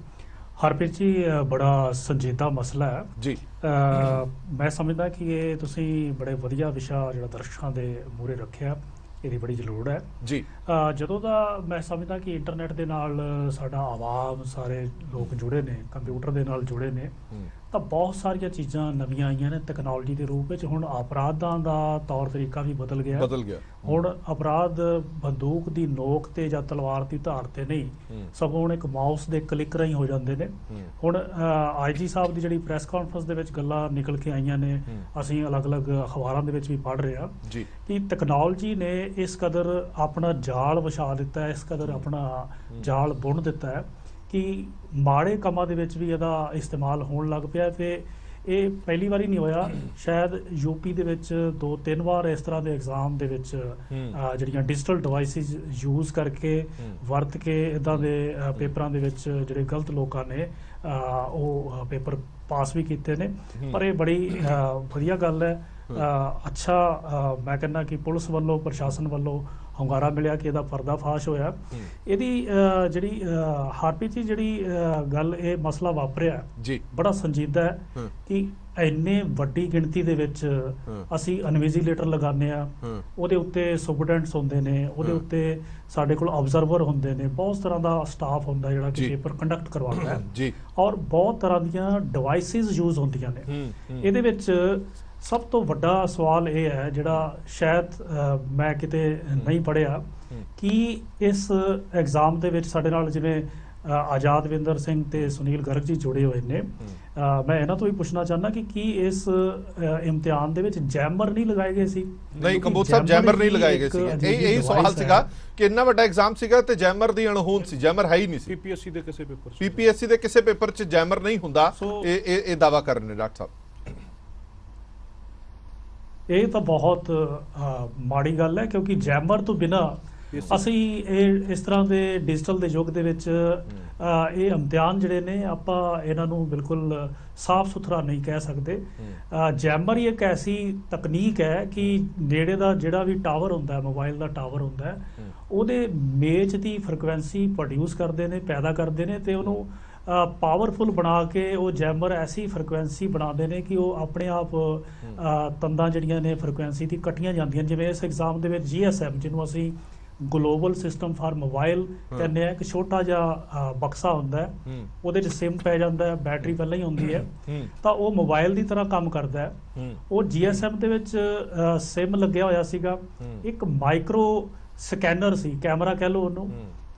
ਹਰਪ੍ਰੀਤ ਜੀ, ਬੜਾ ਸੰਜੀਦਾ ਮਸਲਾ ਹੈ ਜੀ। ਮੈਂ ਸਮਝਦਾ ਕਿ ਇਹ ਤੁਸੀਂ ਬੜੇ ਵਧੀਆ ਵਿਸ਼ਾ ਜਿਹੜਾ ਦਰਸ਼ਕਾਂ ਦੇ ਮੂਹਰੇ ਰੱਖਿਆ, ਇਹਦੀ ਬੜੀ ਜ਼ਰੂਰਤ ਹੈ ਜੀ। ਜਦੋਂ ਦਾ ਮੈਂ ਸਮਝਦਾ ਕਿ ਇੰਟਰਨੈਟ ਦੇ ਨਾਲ ਸਾਡਾ ਆਵਾਮ, ਸਾਰੇ ਲੋਕ ਜੁੜੇ ਨੇ, ਕੰਪਿਊਟਰ ਦੇ ਨਾਲ ਜੁੜੇ ਨੇ, ਤਾਂ ਬਹੁਤ ਸਾਰੀਆਂ ਚੀਜ਼ਾਂ ਨਵੀਆਂ ਆਈਆਂ ਨੇ ਤਕਨਾਲੋਜੀ ਦੇ ਰੂਪ ਵਿੱਚ। ਹੁਣ ਅਪਰਾਧਾਂ ਦਾ ਤੌਰ ਤਰੀਕਾ ਵੀ ਬਦਲ ਗਿਆ। ਹੁਣ ਅਪਰਾਧ ਬੰਦੂਕ ਦੀ ਨੋਕ ਤੇ ਜਾਂ ਤਲਵਾਰ ਦੀ ਧਾਰ ਤੇ ਨਹੀਂ, ਸਗੋਂ ਹੁਣ ਇੱਕ ਮਾਊਸ ਦੇ ਕਲਿੱਕ ਰਾਹੀਂ ਹੋ ਜਾਂਦੇ ਨੇ। ਹੁਣ ਆਈਜੀ ਸਾਹਿਬ ਦੀ ਜਿਹੜੀ ਪ੍ਰੈਸ ਕਾਨਫਰੰਸ ਦੇ ਵਿੱਚ ਗੱਲਾਂ ਨਿਕਲ ਕੇ ਆਈਆਂ ਨੇ, ਅਸੀਂ ਅਲੱਗ-ਅਲੱਗ ਅਖਬਾਰਾਂ ਦੇ ਵਿੱਚ ਵੀ ਪੜ੍ਹ ਰਹੇ ਹਾਂ ਕਿ ਤਕਨਾਲੋਜੀ ਨੇ ਇਸ ਕਦਰ ਆਪਣਾ ਜਾਲ ਵਿਛਾ ਦਿੱਤਾ ਹੈ, ਇਸ ਕਦਰ ਆਪਣਾ ਜਾਲ ਬੁਣ ਦਿੱਤਾ ਹੈ ਕਿ ਮਾੜੇ ਕੰਮਾਂ ਦੇ ਵਿੱਚ ਵੀ ਇਹਦਾ ਇਸਤੇਮਾਲ ਹੋਣ ਲੱਗ ਪਿਆ। ਤੇ ਇਹ ਪਹਿਲੀ ਵਾਰੀ ਨਹੀਂ ਹੋਇਆ, ਸ਼ਾਇਦ ਯੂਪੀ ਦੇ ਵਿੱਚ 2-3 ਵਾਰ ਇਸ ਤਰ੍ਹਾਂ ਦੇ ਐਗਜ਼ਾਮ ਦੇ ਵਿੱਚ ਜਿਹੜੀਆਂ ਡਿਜੀਟਲ ਡਿਵਾਈਸਿਸ ਯੂਜ਼ ਕਰਕੇ ਵਰਤ ਕੇ ਇਦਾਂ ਦੇ ਪੇਪਰਾਂ ਦੇ ਵਿੱਚ ਜਿਹੜੇ ਗਲਤ ਲੋਕਾਂ ਨੇ ਉਹ ਪੇਪਰ ਪਾਸ ਵੀ ਕੀਤੇ ਨੇ। ਪਰ ਇਹ ਬੜੀ ਵਧੀਆ ਗੱਲ ਹੈ। ਅੱਛਾ, ਮੈਂ ਕਹਿੰਦਾ ਕਿ ਪੁਲਿਸ ਵੱਲੋਂ, ਪ੍ਰਸ਼ਾਸਨ ਵੱਲੋਂ ਹੁੰਗਾਰਾ ਮਿਲਿਆ ਕਿ ਇਹਦਾ ਪਰਦਾਫਾਸ਼ ਹੋਇਆ। ਇਹਦੀ ਜਿਹੜੀ ਹਰਪ੍ਰੀਤ ਜੀ, ਜਿਹੜੀ ਗੱਲ, ਇਹ ਮਸਲਾ ਵਾਪਰਿਆ ਜੀ, ਬੜਾ ਸੰਜੀਦਾ ਹੈ ਕਿ ਇੰਨੇ ਵੱਡੀ ਗਿਣਤੀ ਦੇ ਵਿੱਚ ਅਸੀਂ ਇਨਵਿਜੀਲੇਟਰ ਲਗਾਉਂਦੇ ਆ, ਉਹਦੇ ਉੱਤੇ ਸੁਪਰਡੈਂਟਸ ਹੁੰਦੇ ਨੇ, ਉਹਦੇ ਉੱਤੇ ਸਾਡੇ ਕੋਲ ਆਬਜ਼ਰਵਰ ਹੁੰਦੇ ਨੇ, ਬਹੁਤ ਤਰ੍ਹਾਂ ਦਾ ਸਟਾਫ ਹੁੰਦਾ ਜਿਹੜਾ ਕਿ ਪੇਪਰ ਕੰਡਕਟ ਕਰਵਾਉਂਦਾ ਹੈ ਜੀ, ਔਰ ਬਹੁਤ ਤਰ੍ਹਾਂ ਦੀਆਂ ਡਿਵਾਈਸਿਸ ਯੂਜ਼ ਹੁੰਦੀਆਂ ਨੇ। ਇਹਦੇ ਵਿੱਚ ਸਭ ਤੋਂ ਵੱਡਾ ਸਵਾਲ ਇਹ ਹੈ, ਜਿਹੜਾ ਸ਼ਾਇਦ ਮੈਂ ਕਿਤੇ ਨਹੀਂ ਪੜ੍ਹਿਆ, ਕਿ ਇਸ ਐਗਜ਼ਾਮ ਦੇ ਵਿੱਚ ਸਾਡੇ ਨਾਲ ਜਿਵੇਂ ਆਜ਼ਾਦਵਿੰਦਰ ਸਿੰਘ ਤੇ ਸੁਨੀਲ ਗਰਗ ਜੀ ਜੁੜੇ ਹੋਏ ਨੇ, ਮੈਂ ਇਹਨਾਂ ਤੋਂ ਵੀ ਪੁੱਛਣਾ ਚਾਹੁੰਦਾ ਕਿ ਕੀ ਇਸ ਇਮਤਿਹਾਨ ਦੇ ਵਿੱਚ ਜੈਮਰ ਨਹੀਂ ਲਗਾਏ ਗਏ ਸੀ? ਨਹੀਂ ਕੰਬੋਜ ਸਾਹਿਬ, ਜੈਮਰ ਨਹੀਂ ਲਗਾਏ ਗਏ ਸੀ। ਇਹੀ ਸਵਾਲ ਸੀਗਾ ਕਿ ਇੰਨਾ ਵੱਡਾ ਐਗਜ਼ਾਮ ਸੀਗਾ ਤੇ ਜੈਮਰ ਦੀ ਅਣਹੋਂਦ ਸੀ, ਜੈਮਰ ਹੈ ਹੀ ਨਹੀਂ ਸੀ। ਪੀਪੀਐਸਸੀ ਦੇ ਕਿਸੇ ਪੇਪਰ 'ਚ ਜੈਮਰ ਨਹੀਂ ਹੁੰਦਾ, ਇਹ ਦਾਵਾ ਕਰ ਰਹੇ ਨੇ ਡਾਕਟਰ ਸਾਹਿਬ। ਇਹ ਤਾਂ ਬਹੁਤ ਮਾੜੀ ਗੱਲ ਹੈ, ਕਿਉਂਕਿ ਜੈਮਰ ਤੋਂ ਬਿਨਾਂ ਅਸੀਂ ਇਹ ਇਸ ਤਰ੍ਹਾਂ ਦੇ ਡਿਜੀਟਲ ਦੇ ਯੁੱਗ ਦੇ ਵਿੱਚ ਇਹ ਇਮਤਿਹਾਨ ਜਿਹੜੇ ਨੇ, ਆਪਾਂ ਇਹਨਾਂ ਨੂੰ ਬਿਲਕੁਲ ਸਾਫ਼ ਸੁਥਰਾ ਨਹੀਂ ਕਹਿ ਸਕਦੇ। ਜੈਮਰ ਹੀ ਇੱਕ ਐਸੀ ਤਕਨੀਕ ਹੈ ਕਿ ਨੇੜੇ ਦਾ ਜਿਹੜਾ ਵੀ ਟਾਵਰ ਹੁੰਦਾ ਹੈ, ਮੋਬਾਈਲ ਦਾ ਟਾਵਰ ਹੁੰਦਾ ਹੈ, ਉਹਦੇ ਮੇਚ ਦੀ ਫ੍ਰੀਕੁਐਂਸੀ ਪ੍ਰੋਡਿਊਸ ਕਰਦੇ ਨੇ, ਪੈਦਾ ਕਰਦੇ ਨੇ, ਤੇ ਉਹਨੂੰ ਪਾਵਰਫੁਲ ਬਣਾ ਕੇ ਉਹ ਜੈਮਰ ਐਸੀ ਫ੍ਰੀਕੁਐਂਸੀ ਬਣਾਉਂਦੇ ਨੇ ਕਿ ਉਹ ਆਪਣੇ ਆਪ ਤੰਦਾਂ ਜਿਹੜੀਆਂ ਨੇ ਫ੍ਰੀਕੁਐਂਸੀ ਦੀ ਕੱਟੀਆਂ ਜਾਂਦੀਆਂ। ਜਿਵੇਂ ਇਸ ਐਗਜ਼ਾਮ ਦੇ ਵਿੱਚ GSM, ਜਿਹਨੂੰ ਅਸੀਂ ਗਲੋਬਲ ਸਿਸਟਮ ਫਾਰ ਮੋਬਾਈਲ ਕਹਿੰਦੇ ਆ, ਇੱਕ ਛੋਟਾ ਜਿਹਾ ਬਕਸਾ ਹੁੰਦਾ ਹੈ, ਉਹਦੇ 'ਚ ਸਿਮ ਪੈ ਜਾਂਦਾ ਹੈ, ਬੈਟਰੀ ਪਹਿਲਾਂ ਹੀ ਹੁੰਦੀ ਹੈ, ਤਾਂ ਉਹ ਮੋਬਾਈਲ ਦੀ ਤਰ੍ਹਾਂ ਕੰਮ ਕਰਦਾ ਹੈ। ਉਹ GSM ਦੇ ਵਿੱਚ ਸਿਮ ਲੱਗਿਆ ਹੋਇਆ ਸੀਗਾ, ਇੱਕ ਮਾਈਕਰੋ ਸਕੈਨਰ ਸੀ, ਕੈਮਰਾ ਕਹਿ ਲਓ ਉਹਨੂੰ,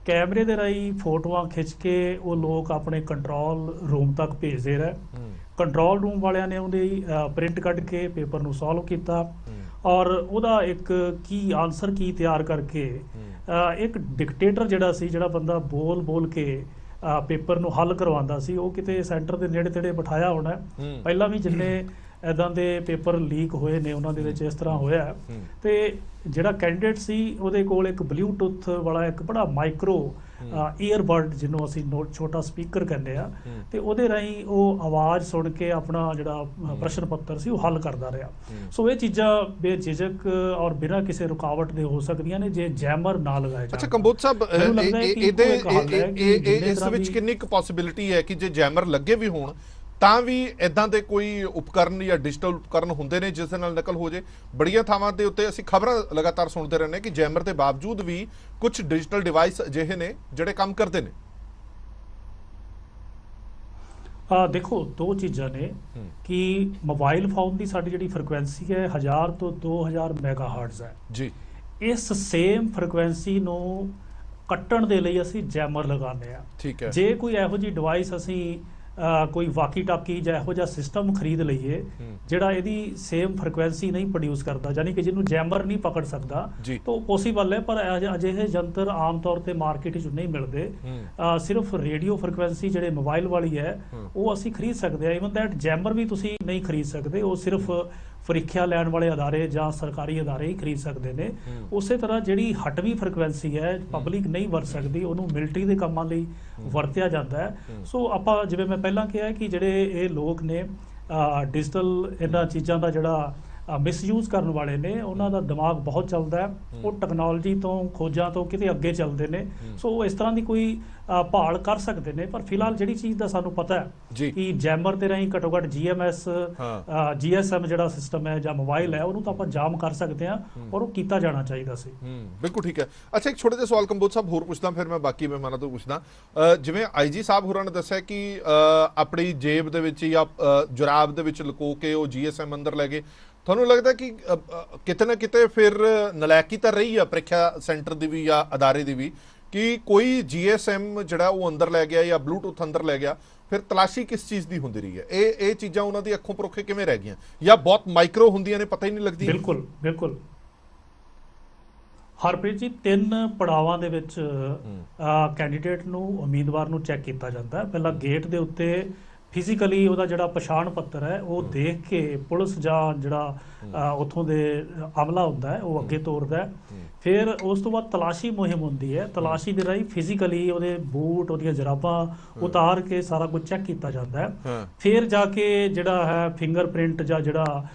ਕੈਮਰੇ ਦੇ ਰਾਹੀਂ ਫੋਟੋਆਂ ਖਿੱਚ ਕੇ ਉਹ ਲੋਕ ਆਪਣੇ ਕੰਟਰੋਲ ਰੂਮ ਤੱਕ ਭੇਜਦੇ ਰਹੇ। ਕੰਟਰੋਲ ਰੂਮ ਵਾਲਿਆਂ ਨੇ ਉਹਦੀ ਪ੍ਰਿੰਟ ਕੱਢ ਕੇ ਪੇਪਰ ਨੂੰ ਸੋਲਵ ਕੀਤਾ, ਔਰ ਉਹਦਾ ਇੱਕ ਆਨਸਰ ਕੀ ਤਿਆਰ ਕਰਕੇ ਇੱਕ ਡਿਕਟੇਟਰ ਜਿਹੜਾ ਸੀ, ਜਿਹੜਾ ਬੰਦਾ ਬੋਲ ਬੋਲ ਕੇ ਪੇਪਰ ਨੂੰ ਹੱਲ ਕਰਵਾਉਂਦਾ ਸੀ, ਉਹ ਕਿਤੇ ਸੈਂਟਰ ਦੇ ਨੇੜੇ ਤੇੜੇ ਬਿਠਾਇਆ ਹੋਣਾ। ਪਹਿਲਾਂ ਵੀ ਜਿੰਨੇ ਇੱਦਾਂ ਦੇ ਪੇਪਰ ਲੀਕ ਹੋਏ ਨੇ ਉਹਨਾਂ ਦੇ ਵਿੱਚ ਇਸ ਤਰ੍ਹਾਂ ਹੋਇਆ। ਤੇ ਜਿਹੜਾ ਕੈਂਡੀਡੇਟ ਸੀ ਉਹਦੇ ਕੋਲ ਇੱਕ ਬਲੂਟੁੱਥ ਵਾਲਾ ਇੱਕ ਬੜਾ ਮਾਈਕਰੋ ਈਅਰਬਡ, ਜਿਹਨੂੰ ਅਸੀਂ ਛੋਟਾ ਸਪੀਕਰ ਕਹਿੰਦੇ ਆ, ਤੇ ਉਹਦੇ ਰਾਹੀਂ ਉਹ ਆਵਾਜ਼ ਸੁਣ ਕੇ ਆਪਣਾ ਜਿਹੜਾ ਪ੍ਰਸ਼ਨ ਪੱਤਰ ਸੀ ਉਹ ਹੱਲ ਕਰਦਾ ਰਿਹਾ। ਸੋ ਇਹ ਚੀਜ਼ਾਂ ਬੇਝਿਜਕ ਔਰ ਬਿਨਾਂ ਕਿਸੇ ਰੁਕਾਵਟ ਦੇ ਹੋ ਸਕਦੀਆਂ ਨੇ ਜੇ ਜੈਮਰ ਨਾ ਲਗਾਏ ਜਾਣ। ਅੱਛਾ ਕੰਬੋਜ ਸਾਹਿਬ, ਇਸ ਵਿੱਚ ਕਿੰਨੀ ਕੁ ਪੋਸੀਬਿਲਿਟੀ ਹੈ ਕਿ ਜੇ ਜੈਮਰ ਲੱਗੇ ਵੀ ਹੋਣ ਤਾਂ ਵੀ ਇਦਾਂ ਦੇ ਕੋਈ ਉਪਕਰਨ ਜਾਂ ਡਿਜੀਟਲ ਉਪਕਰਨ ਹੁੰਦੇ ਨੇ ਜਿਸ ਦੇ ਨਾਲ ਨਕਲ ਹੋ ਜੇ। ਬੜੀਆਂ ਥਾਵਾਂ ਦੇ ਉੱਤੇ ਅਸੀਂ ਖਬਰਾਂ ਲਗਾਤਾਰ ਸੁਣਦੇ ਰਹਿੰਦੇ ਕਿ ਜੈਮਰ ਦੇ ਬਾਵਜੂਦ ਵੀ ਕੁਝ ਡਿਜੀਟਲ ਡਿਵਾਈਸ ਅਜਿਹੇ ਨੇ ਜਿਹੜੇ ਕੰਮ ਕਰਦੇ ਨੇ। ਦੇਖੋ ਦੋ ਚੀਜ਼ਾਂ ਨੇ ਕਿ ਮੋਬਾਈਲ ਫੋਨ ਦੀ ਸਾਡੀ ਜਿਹੜੀ ਫ੍ਰੀਕੁਐਂਸੀ ਹੈ 1000 ਤੋਂ 2000 ਮੈਗਾਹਰਟਜ਼ ਹੈ ਜੀ। ਇਸ ਸੇਮ ਫ੍ਰੀਕੁਐਂਸੀ ਨੂੰ ਕੱਟਣ ਦੇ ਲਈ ਅਸੀਂ ਜੈਮਰ ਲਗਾਉਂਦੇ ਆ। ਠੀਕ ਹੈ। ਜੇ ਕੋਈ ਇਹੋ ਜਿਹੀ ਡਿਵਾਈਸ ਅਸੀਂ ਕੋਈ ਵਾਕੀ ਟਾਕੀ ਜਾਂ ਇਹੋ ਜਿਹਾ ਸਿਸਟਮ ਖਰੀਦ ਲਈਏ ਜਿਹੜਾ ਇਹਦੀ ਸੇਮ ਫ੍ਰੀਕੁਐਂਸੀ ਨਹੀਂ ਪ੍ਰੋਡਿਊਸ ਕਰਦਾ, ਯਾਨੀ ਕਿ ਜਿਹਨੂੰ ਜੈਮਰ ਨਹੀਂ ਪਕੜ ਸਕਦਾ, ਤਾਂ ਪੋਸੀਬਲ ਹੈ। ਪਰ ਅਜਿਹੇ ਯੰਤਰ ਆਮ ਤੌਰ ਤੇ ਮਾਰਕੀਟ 'ਚ ਨਹੀਂ ਮਿਲਦੇ। ਸਿਰਫ ਰੇਡੀਓ ਫ੍ਰੀਕੁਐਂਸੀ ਜਿਹੜੇ ਮੋਬਾਈਲ ਵਾਲੀ ਹੈ ਉਹ ਅਸੀਂ ਖਰੀਦ ਸਕਦੇ ਆ। ਇਵਨ ਦੈਟ ਜੈਮਰ ਵੀ ਤੁਸੀਂ ਨਹੀਂ ਖਰੀਦ ਸਕਦੇ, ਉਹ ਸਿਰਫ ਪ੍ਰੀਖਿਆ ਲੈਣ ਵਾਲੇ ਅਦਾਰੇ ਜਾਂ ਸਰਕਾਰੀ ਅਦਾਰੇ ਹੀ ਖਰੀਦ ਸਕਦੇ ਨੇ। ਉਸੇ ਤਰ੍ਹਾਂ ਜਿਹੜੀ ਹਟਵੀਂ ਫ੍ਰੀਕੁਐਂਸੀ ਹੈ ਪਬਲਿਕ ਨਹੀਂ ਵਰਤ ਸਕਦੀ, ਉਹਨੂੰ ਮਿਲਟਰੀ ਦੇ ਕੰਮਾਂ ਲਈ ਵਰਤਿਆ ਜਾਂਦਾ ਹੈ। ਸੋ ਆਪਾਂ ਜਿਵੇਂ ਮੈਂ ਪਹਿਲਾਂ ਕਿਹਾ ਕਿ ਜਿਹੜੇ ਇਹ ਲੋਕ ਨੇ ਡਿਜੀਟਲ ਇਹਨਾਂ ਚੀਜ਼ਾਂ ਦਾ ਜਿਹੜਾ ਮਿਸਯੂਜ਼ ਕਰਨ ਵਾਲੇ ਨੇ, ਉਹਨਾਂ ਦਾ ਦਿਮਾਗ ਬਹੁਤ ਚੱਲਦਾ ਹੈ। ਉਹ ਟੈਕਨੋਲੋਜੀ ਤੋਂ ਖੋਜਾਂ ਤੋਂ ਕਿਤੇ ਅੱਗੇ ਚੱਲਦੇ ਨੇ। ਸੋ ਉਹ ਇਸ ਤਰ੍ਹਾਂ ਦੀ ਕੋਈ ਭਾਲ ਕਰ ਸਕਦੇ ਨੇ। ਪਰ ਫਿਲਹਾਲ ਜਿਹੜੀ ਚੀਜ਼ ਦਾ ਸਾਨੂੰ ਪਤਾ ਹੈ ਕਿ ਜੈਮਰ ਦੇ ਰਾਹੀਂ ਘੱਟੋ ਘੱਟ GSM ਜਿਹੜਾ ਸਿਸਟਮ ਹੈ ਜਾਂ ਮੋਬਾਈਲ ਹੈ ਉਹਨੂੰ ਤਾਂ ਆਪਾਂ ਜਾਮ ਕਰ ਸਕਦੇ ਹਾਂ, ਔਰ ਉਹ ਕੀਤਾ ਜਾਣਾ ਚਾਹੀਦਾ ਸੀ। ਬਿਲਕੁਲ ਠੀਕ ਹੈ। ਅੱਛਾ, ਇੱਕ ਛੋਟਾ ਜਿਹਾ ਸਵਾਲ ਕੰਬੋਜ ਸਾਹਿਬ ਹੋਰ ਪੁੱਛਦਾ, ਫਿਰ ਮੈਂ ਬਾਕੀ ਮਹਿਮਾਨਾਂ ਤੋਂ ਪੁੱਛਦਾ। ਜਿਵੇਂ IG ਸਾਹਿਬ ਹੋਰਾਂ ਨੇ ਦੱਸਿਆ ਕਿ ਆਪਣੀ ਜੇਬ ਦੇ ਵਿੱਚ ਜਾਂ ਜੁਰਾਬ ਦੇ ਵਿੱਚ ਲੁਕੋ ਕੇ ਉਹ GSM ਅੰਦਰ ਲੈ ਗਏ। ਤੁਹਾਨੂੰ ਲੱਗਦਾ ਕਿ ਕਿਤੇ ਨਾ ਕਿਤੇ ਫਿਰ ਨਲਾਇਕੀ ਤਾਂ ਰਹੀ ਆ ਪ੍ਰੀਖਿਆ ਸੈਂਟਰ ਦੀ ਵੀ ਜਾਂ ਅਦਾਰੇ ਦੀ ਵੀ ਕਿ ਕੋਈ GSM ਜਿਹੜਾ ਉਹ ਅੰਦਰ ਲੈ ਗਿਆ ਜਾਂ ਬਲੂਟੁੱਥ ਅੰਦਰ ਲੈ ਗਿਆ, ਫਿਰ ਤਲਾਸ਼ੀ ਕਿਸ ਚੀਜ਼ ਦੀ ਹੁੰਦੀ ਰਹੀ ਹੈ? ਇਹ ਚੀਜ਼ਾਂ ਉਹਨਾਂ ਦੀ ਅੱਖੋਂ ਪਰੋਖੇ ਕਿਵੇਂ ਰਹਿ ਗਈਆਂ ਜਾਂ ਬਹੁਤ ਮਾਈਕਰੋ ਹੁੰਦੀਆਂ ਨੇ, ਪਤਾ ਹੀ ਨਹੀਂ ਲੱਗਦੀ? ਬਿਲਕੁਲ ਬਿਲਕੁਲ ਹਰਪ੍ਰੀਤ ਜੀ, 3 ਪੜਾਵਾਂ ਦੇ ਵਿੱਚ ਕੈਂਡੀਡੇਟ ਨੂੰ, ਉਮੀਦਵਾਰ ਨੂੰ ਚੈੱਕ ਕੀਤਾ ਜਾਂਦਾ ਹੈ। ਪਹਿਲਾਂ ਗੇਟ ਦੇ ਉੱਤੇ ਫਿਜ਼ੀਕਲੀ ਉਹਦਾ ਜਿਹੜਾ ਪਛਾਣ ਪੱਤਰ ਹੈ ਉਹ ਦੇਖ ਕੇ ਪੁਲਿਸ ਜਾਂ ਜਿਹੜਾ ਉੱਥੋਂ ਦੇ ਅਮਲਾ ਹੁੰਦਾ ਹੈ ਉਹ ਅੱਗੇ ਤੋਰਦਾ ਹੈ। ਫਿਰ ਉਸ ਤੋਂ ਬਾਅਦ ਤਲਾਸ਼ੀ ਮੁਹਿੰਮ ਹੁੰਦੀ ਹੈ। ਤਲਾਸ਼ੀ ਦੇ ਰਾਹੀਂ ਫਿਜ਼ੀਕਲੀ ਉਹਦੇ ਬੂਟ, ਉਹਦੀਆਂ ਜਰਾਬਾਂ ਉਤਾਰ ਕੇ ਸਾਰਾ ਕੁਝ ਚੈੱਕ ਕੀਤਾ ਜਾਂਦਾ ਹੈ। ਫਿਰ ਜਾ ਕੇ ਜਿਹੜਾ ਹੈ ਫਿੰਗਰਪ੍ਰਿੰਟ ਜਾਂ ਜਿਹੜਾ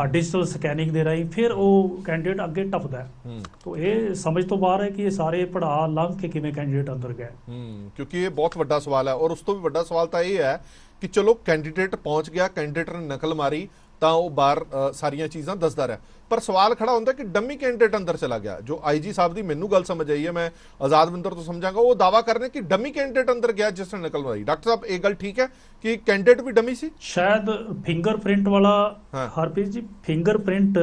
ਡਿਜੀਟਲ ਸਕੈਨਿੰਗ ਦੇ ਰਾਹੀਂ ਫਿਰ ਉਹ ਕੈਂਡੀਡੇਟ ਅੱਗੇ ਟੱਪਦਾ ਹੈ। ਤਾਂ ਇਹ ਸਮਝ ਤੋਂ ਬਾਹਰ ਹੈ ਕਿ ਇਹ ਸਾਰੇ ਪੜਾਅ ਲੰਘ ਕੇ ਕਿਵੇਂ ਕੈਂਡੀਡੇਟ ਅੰਦਰ ਗਏ। ਕਿਉਂਕਿ ਇਹ ਬਹੁਤ ਵੱਡਾ ਸਵਾਲ ਹੈ। ਔਰ ਉਸ ਤੋਂ ਵੀ ਵੱਡਾ ਸਵਾਲ ਤਾਂ ਇਹ ਹੈ ਕਿ ਚਲੋ ਕੈਂਡੀਡੇਟ ਪਹੁੰਚ ਗਿਆ, ਕੈਂਡੀਡੇਟ ਨੇ ਨਕਲ ਮਾਰੀ ਤਾਂ ਉਹ ਬਾਹਰ ਸਾਰੀਆਂ ਚੀਜ਼ਾਂ ਦੱਸਦਾ ਰਿਹਾ, ਪਰ ਸਵਾਲ ਖੜਾ ਹੁੰਦਾ ਕਿ ਡੰਮੀ ਕੈਂਡੀਡੇਟ ਅੰਦਰ ਚਲਾ ਗਿਆ। ਜੋ IG ਸਾਹਿਬ ਦੀ ਮੈਨੂੰ ਗੱਲ ਸਮਝ ਆਈ ਹੈ, ਮੈਂ ਆਜ਼ਾਦਵਿੰਦਰ ਤੋਂ ਸਮਝਾਂਗਾ, ਉਹ ਦਾਵਾ ਕਰ ਰਹੇ ਕਿ ਡੰਮੀ ਕੈਂਡੀਡੇਟ ਅੰਦਰ ਗਿਆ ਜਿਸ ਨੇ ਨਕਲ ਮਾਰੀ। ਡਾਕਟਰ ਸਾਹਿਬ, ਇਹ ਗੱਲ ਠੀਕ ਹੈ ਕਿ ਕੈਂਡੀਡੇਟ ਵੀ ਡੰਮੀ ਸੀ? ਸ਼ਾਇਦ ਫਿੰਗਰਪ੍ਰਿੰਟ ਵਾਲਾ ਹਰਪ੍ਰੀਤ ਜੀ, ਫਿੰਗਰਪ੍ਰਿੰਟ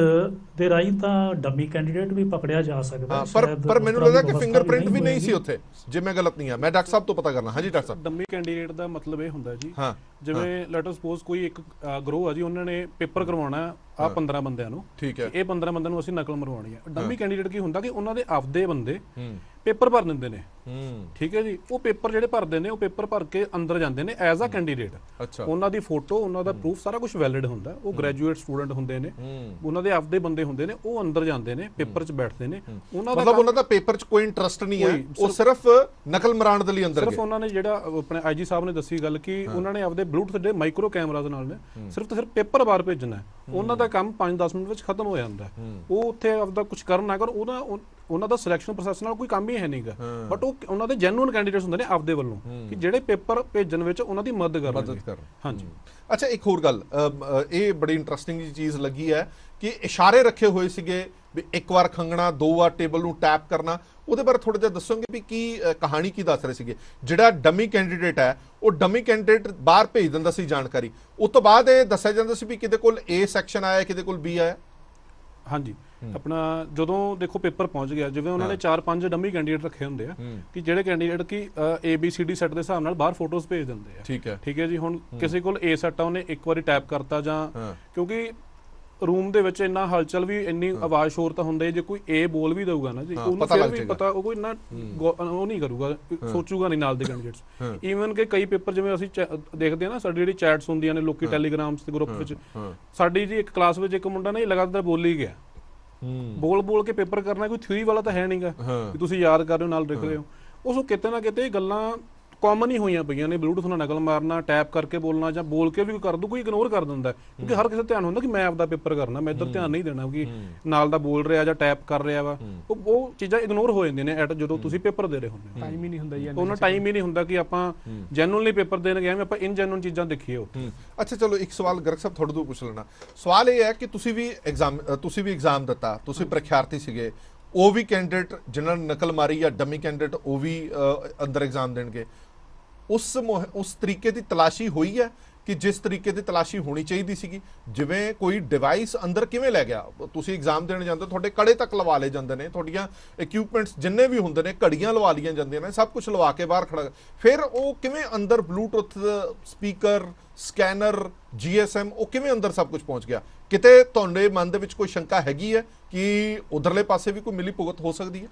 ਦੇ ਰਾਹੀਂ ਤਾਂ ਡੰਮੀ ਕੈਂਡੀਡੇਟ ਵੀ ਪਕੜਿਆ ਜਾ ਸਕਦਾ ਹੈ। ਪਰ ਮੈਨੂੰ ਲੱਗਦਾ ਕਿ ਫਿੰਗਰਪ੍ਰਿੰਟ ਵੀ ਨਹੀਂ ਸੀ ਉੱਥੇ, ਜੇ ਮੈਂ ਗਲਤ ਨਹੀਂ ਹਾਂ। ਮੈਂ ਡਾਕਟਰ ਸਾਹਿਬ ਤੋਂ ਪਤਾ ਕਰਨਾ। ਹਾਂਜੀ ਡਾਕਟਰ ਸਾਹਿਬ। ਡੰਮੀ ਕੈਂਡੀਡੇਟ ਦਾ ਮਤਲਬ ਇਹ ਹੁੰਦਾ ਜੀ, ਜਿਵੇਂ ਲੈਟ ਅਸ ਸਪੋਜ਼ ਕੋਈ ਇੱਕ ਗਰੋਹ ਆ ਜੀ, ਉਹਨਾਂ ਨੇ ਪੇਪਰ ਕਰਵਾਉਣਾ ਆ 15 ਬੰਦਿਆਂ ਨੂੰ। ਠੀਕ ਹੈ। ਇਹ 15 ਬੰਦਿਆਂ ਨੂੰ ਅਸੀਂ ਨਕਲ ਮਰਵਾਉਣੀ ਹੈ। ਡੰਮੀ ਕੈਂਡੀਡੇਟ ਕੀ ਹੁੰਦਾ ਕਿ ਉਹਨਾਂ ਦੇ ਆਪਦੇ ਬੰਦੇ ਪੇਪਰ ਭਰ ਦਿੰਦੇ ਨੇ। ਠੀਕ ਹੈ ਜੀ। ਉਹ ਪੇਪਰ ਜਿਹੜੇ ਭਰਦੇ ਨੇ, ਉਹ ਪੇਪਰ ਭਰ ਕੇ ਅੰਦਰ ਜਾਂਦੇ ਨੇ ਐਜ਼ ਅ ਕੈਂਡੀਡੇਟ। ਉਹਨਾਂ ਦੀ ਫੋਟੋ, ਉਹਨਾਂ ਦਾ ਪ੍ਰੂਫ, ਸਾਰਾ ਕੁਝ ਵੈਲਿਡ ਹੁੰਦਾ। ਉਹ ਗ੍ਰੈਜੂਏਟ ਸਟੂਡੈਂਟ ਹੁੰਦੇ ਨੇ, ਉਹਨਾਂ ਦੇ ਆਪਦੇ ਬੰਦੇ ਹੁੰਦੇ ਨੇ, ਉਹ ਅੰਦਰ ਜਾਂਦੇ ਨੇ, ਪੇਪਰ 'ਚ ਬੈਠਦੇ ਨੇ। ਮਤਲਬ ਉਹਨਾਂ ਦਾ ਪੇਪਰ 'ਚ ਕੋਈ ਇੰਟਰਸਟ ਨਹੀਂ ਹੈ, ਉਹ ਸਿਰਫ ਨਕਲ ਮਰਾਉਣ ਦੇ ਲਈ ਅੰਦਰ ਗਏ। ਸਿਰਫ ਉਹਨਾਂ ਨੇ ਜਿਹੜਾ ਆਪਣੇ IG ਸਾਹਿਬ ਨੇ ਦੱਸੀ ਗੱਲ ਕਿ ਉਹਨਾਂ ਨੇ ਆਪਦੇ ਬਲੂਟੁੱਥ ਦੇ ਮਾਈਕਰੋ ਕੈਮਰਾਜ਼ ਨਾਲ ਨੇ ਸਿਰਫ ਤੇ ਸਿਰਫ ਪੇਪਰ ਬਾਹਰ ਭੇਜਣਾ। ਉਹਨਾਂ ਦਾ ਕੰਮ 5-10 ਮਿੰਟ ਵਿੱਚ ਖਤਮ ਹੋ ਜਾਂਦਾ। ਉਹ ਉੱਥੇ ਆਪਦਾ ਕੁਝ ਕਰਨ ਨਾ ਕਰ, ਉਹਨਾਂ ਦਾ ਸਿਲੈਕਸ਼ਨ ਪ੍ਰੋਸੈਸ ਨਾਲ ਕੋਈ ਕੰਮ ਹੀ ਹੈ ਨਹੀਂਗਾ। ਬਟ ਉਹ ਉਹਨਾਂ ਦੇ ਜੈਨੂਇਨ ਕੈਂਡੀਡੇਟਸ ਹੁੰਦੇ ਨੇ ਆਪਦੇ ਵੱਲੋਂ ਕਿ ਜਿਹੜੇ ਪੇਪਰ ਭੇਜਣ ਵਿੱਚ ਉਹਨਾਂ ਦੀ ਮਦਦ ਕਰਨ। ਹਾਂਜੀ। ਅੱਛਾ, ਇੱਕ ਹੋਰ ਗੱਲ ਇਹ ਬੜੀ ਇੰਟਰਸਟਿੰਗ ਚੀਜ਼ ਲੱਗੀ ਹੈ ਕਿ ਇਸ਼ਾਰੇ ਰੱਖੇ ਹੋਏ ਸੀਗੇ ਵੀ ਇੱਕ ਵਾਰ ਖੰਗਣਾ, 2 ਵਾਰ ਟੇਬਲ ਨੂੰ ਟੈਪ ਕਰਨਾ। ਉਹਦੇ ਬਾਰੇ ਥੋੜਾ ਜਿਹਾ ਦੱਸੋਗੇ ਵੀ ਕੀ ਕਹਾਣੀ ਕੀ ਦੱਸ ਰਹੇ ਸੀਗੇ? ਜਿਹੜਾ ਡੰਮੀ ਕੈਂਡੀਡੇਟ ਹੈ ਉਹ ਡੰਮੀ ਕੈਂਡੀਡੇਟ ਬਾਹਰ ਭੇਜ ਦਿੰਦਾ ਸੀ ਜਾਣਕਾਰੀ, ਉਸ ਤੋਂ ਬਾਅਦ ਇਹ ਦੱਸਿਆ ਜਾਂਦਾ ਸੀ ਵੀ ਕਿਤੇ ਕੋਲ A ਸੈਕਸ਼ਨ ਆਇਆ, ਕਿਤੇ ਕੋਲ B ਆਇਆ। ਹਾਂਜੀ। ਆਪਣਾ ਜਦੋਂ ਦੇਖੋ ਪੇਪਰ ਪਹੁੰਚ ਗਿਆ, ਜਿਵੇਂ ਉਹਨਾਂ ਨੇ 4-5 ਡੰਮੀ ਕੈਂਡੀਡੇਟ ਰੱਖੇ ਹੁੰਦੇ ਆ ਕਿ ਜਿਹੜੇ ਕੈਂਡੀਡੇਟ ਕਿ ABCD ਸੈੱਟ ਦੇ ਹਿਸਾਬ ਨਾਲ ਬਾਹਰ ਫੋਟੋਜ਼ ਭੇਜ ਦਿੰਦੇ ਆ। ਠੀਕ ਹੈ ਜੀ। ਹੁਣ ਕਿਸੇ ਕੋਲ A ਸੈੱਟ ਆ, ਉਹਨੇ ਇੱਕ ਵਾਰੀ ਟੈਪ ਕਰਤਾ, ਜਾਂ ਕਿਉਂਕਿ ਰੂਮ ਦੇ ਵਿੱਚ ਇੰਨਾ ਹਲਚਲ ਵੀ, ਇੰਨੀ ਆਵਾਜ਼ ਸ਼ੋਰ ਤਾਂ ਹੁੰਦਾ, ਜੇ ਕੋਈ A ਬੋਲ ਵੀ ਦਊਗਾ ਨਾ ਜੀ, ਉਹਨੂੰ ਫਿਰ ਵੀ ਪਤਾ, ਉਹ ਕੋਈ ਇੰਨਾ ਉਹ ਨਹੀਂ ਕਰੂਗਾ, ਸੋਚੂਗਾ ਨਹੀਂ ਨਾਲ ਦੇ ਕੈਂਡੀਡੇਟਸ। ਈਵਨ ਕਿ ਕਈ ਪੇਪਰ ਜਿਵੇਂ ਅਸੀਂ ਦੇਖਦੇ ਆ ਨਾ, ਸਾਡੀ ਜਿਹੜੀ ਚੈਟਸ ਹੁੰਦੀਆਂ ਨੇ ਲੋਕੀ ਟੈਲੀਗ੍ਰਾਮਸ ਦੇ ਗਰੁੱਪ ਵਿੱਚ, ਸਾਡੀ ਜੀ ਇੱਕ ਕਲਾਸ ਵਿੱਚ ਇੱਕ ਮੁੰਡਾ ਨੇ ਲਗਾਤਾਰ ਬੋਲ ਹੀ ਗਿਆ। ਬੋਲ ਕੇ ਪੇਪਰ ਕਰਨਾ ਕੋਈ ਥਿਊਰੀ ਵਾਲਾ ਤਾਂ ਹੈ ਨਹੀਂਗਾ ਕਿ ਤੁਸੀਂ ਯਾਦ ਕਰ ਰਹੇ ਹੋ ਨਾਲ ਲਿਖ ਰਹੇ ਹੋ। ਉਸ ਕਿਤੇ ਨਾ ਕਿਤੇ ਗੱਲਾਂ ਕਾਮਨ ਹੀ ਹੋਈਆਂ ਪਈਆਂ ਨੇ, ਬਲੂਟੁੱਥ ਨਾਲ ਨਕਲ ਮਾਰਨਾ, ਟੈਪ ਕਰਕੇ ਬੋਲਣਾ ਜਾਂ ਬੋਲ ਕੇ ਵੀ ਕਰ ਦੂ, ਕੋਈ ਇਗਨੋਰ ਕਰ ਦਿੰਦਾ ਕਿਉਂਕਿ ਹਰ ਕਿਸੇ ਦਾ ਧਿਆਨ ਹੁੰਦਾ ਕਿ ਮੈਂ ਆਪਦਾ ਪੇਪਰ ਕਰਨਾ, ਮੈਂ ਇੱਧਰ ਧਿਆਨ ਨਹੀਂ ਦੇਣਾ ਕਿ ਨਾਲ ਦਾ ਬੋਲ ਰਿਹਾ ਜਾਂ ਟੈਪ ਕਰ ਰਿਹਾ ਵਾ, ਉਹ ਚੀਜ਼ਾਂ ਇਗਨੋਰ ਹੋ ਜਾਂਦੀਆਂ ਨੇ ਜਦੋਂ ਤੁਸੀਂ ਪੇਪਰ ਦੇ ਰਹੇ ਹੁੰਦੇ ਟਾਈਮ ਹੀ ਨਹੀਂ ਹੁੰਦਾ ਜੀ, ਉਹਨਾਂ ਟਾਈਮ ਹੀ ਨਹੀਂ ਹੁੰਦਾ ਕਿ ਆਪਾਂ ਜੈਨੂਅਲੀ ਪੇਪਰ ਦੇਣ ਗਏ ਆਪਾਂ ਇਨਜੈਨੂਅਲ ਚੀਜ਼ਾਂ ਦੇਖੀਏ ਉੱਥੇ। ਅੱਛਾ ਚਲੋ ਇੱਕ ਸਵਾਲ ਗਰਗ ਸਾਹਿਬ ਤੁਹਾਡੇ ਤੋਂ ਪੁੱਛ ਲੈਣਾ। ਸਵਾਲ ਇਹ ਹੈ ਕਿ ਤੁਸੀਂ ਵੀ ਐਗਜ਼ਾਮ ਦਿੱਤਾ, ਤੁਸੀਂ ਪ੍ਰੀਖਿਆਰਥੀ ਸੀਗੇ, ਉਹ ਵੀ ਕੈਂਡੀਡੇਟ ਜਿਨ੍ਹਾਂ ਨੇ ਨਕਲ ਮਾਰੀ ਜਾਂ ਡਮੀ ਕੈਂਡੀਡੇਟ ਉਹ ਵੀ ਅੰਦਰ ਐਗਜ਼ਾਮ ਦੇਣਗੇ। ਉਸ ਤਰੀਕੇ ਦੀ ਤਲਾਸ਼ੀ ਹੋਈ ਹੈ ਕਿ ਜਿਸ ਤਰੀਕੇ ਦੀ ਤਲਾਸ਼ੀ ਹੋਣੀ ਚਾਹੀਦੀ ਸੀਗੀ? ਜਿਵੇਂ ਕੋਈ ਡਿਵਾਈਸ ਅੰਦਰ ਕਿਵੇਂ ਲੈ ਗਿਆ? ਤੁਸੀਂ ਐਗਜ਼ਾਮ ਦੇਣ ਜਾਂਦੇ ਤੁਹਾਡੇ ਕੜੇ ਤੱਕ ਲਵਾ ਲਏ ਜਾਂਦੇ ਨੇ, ਤੁਹਾਡੀਆਂ ਇਕਵਿਪਮੈਂਟਸ ਜਿੰਨੇ ਵੀ ਹੁੰਦੇ ਨੇ, ਘੜੀਆਂ ਲਵਾ ਲਈਆਂ ਜਾਂਦੀਆਂ ਨੇ, ਸਭ ਕੁਝ ਲਵਾ ਕੇ ਬਾਹਰ ਖੜਾ, ਫਿਰ ਉਹ ਕਿਵੇਂ ਅੰਦਰ ਬਲੂਟੁੱਥ ਸਪੀਕਰ, ਸਕੈਨਰ, GSM ਉਹ ਕਿਵੇਂ ਅੰਦਰ ਸਭ ਕੁਝ ਪਹੁੰਚ ਗਿਆ? ਕਿਤੇ ਤੁਹਾਡੇ ਮਨ ਦੇ ਵਿੱਚ ਕੋਈ ਸ਼ੰਕਾ ਹੈਗੀ ਹੈ ਕਿ ਉਧਰਲੇ ਪਾਸੇ ਵੀ ਕੋਈ ਮਿਲੀ ਭੁਗਤ ਹੋ ਸਕਦੀ ਹੈ?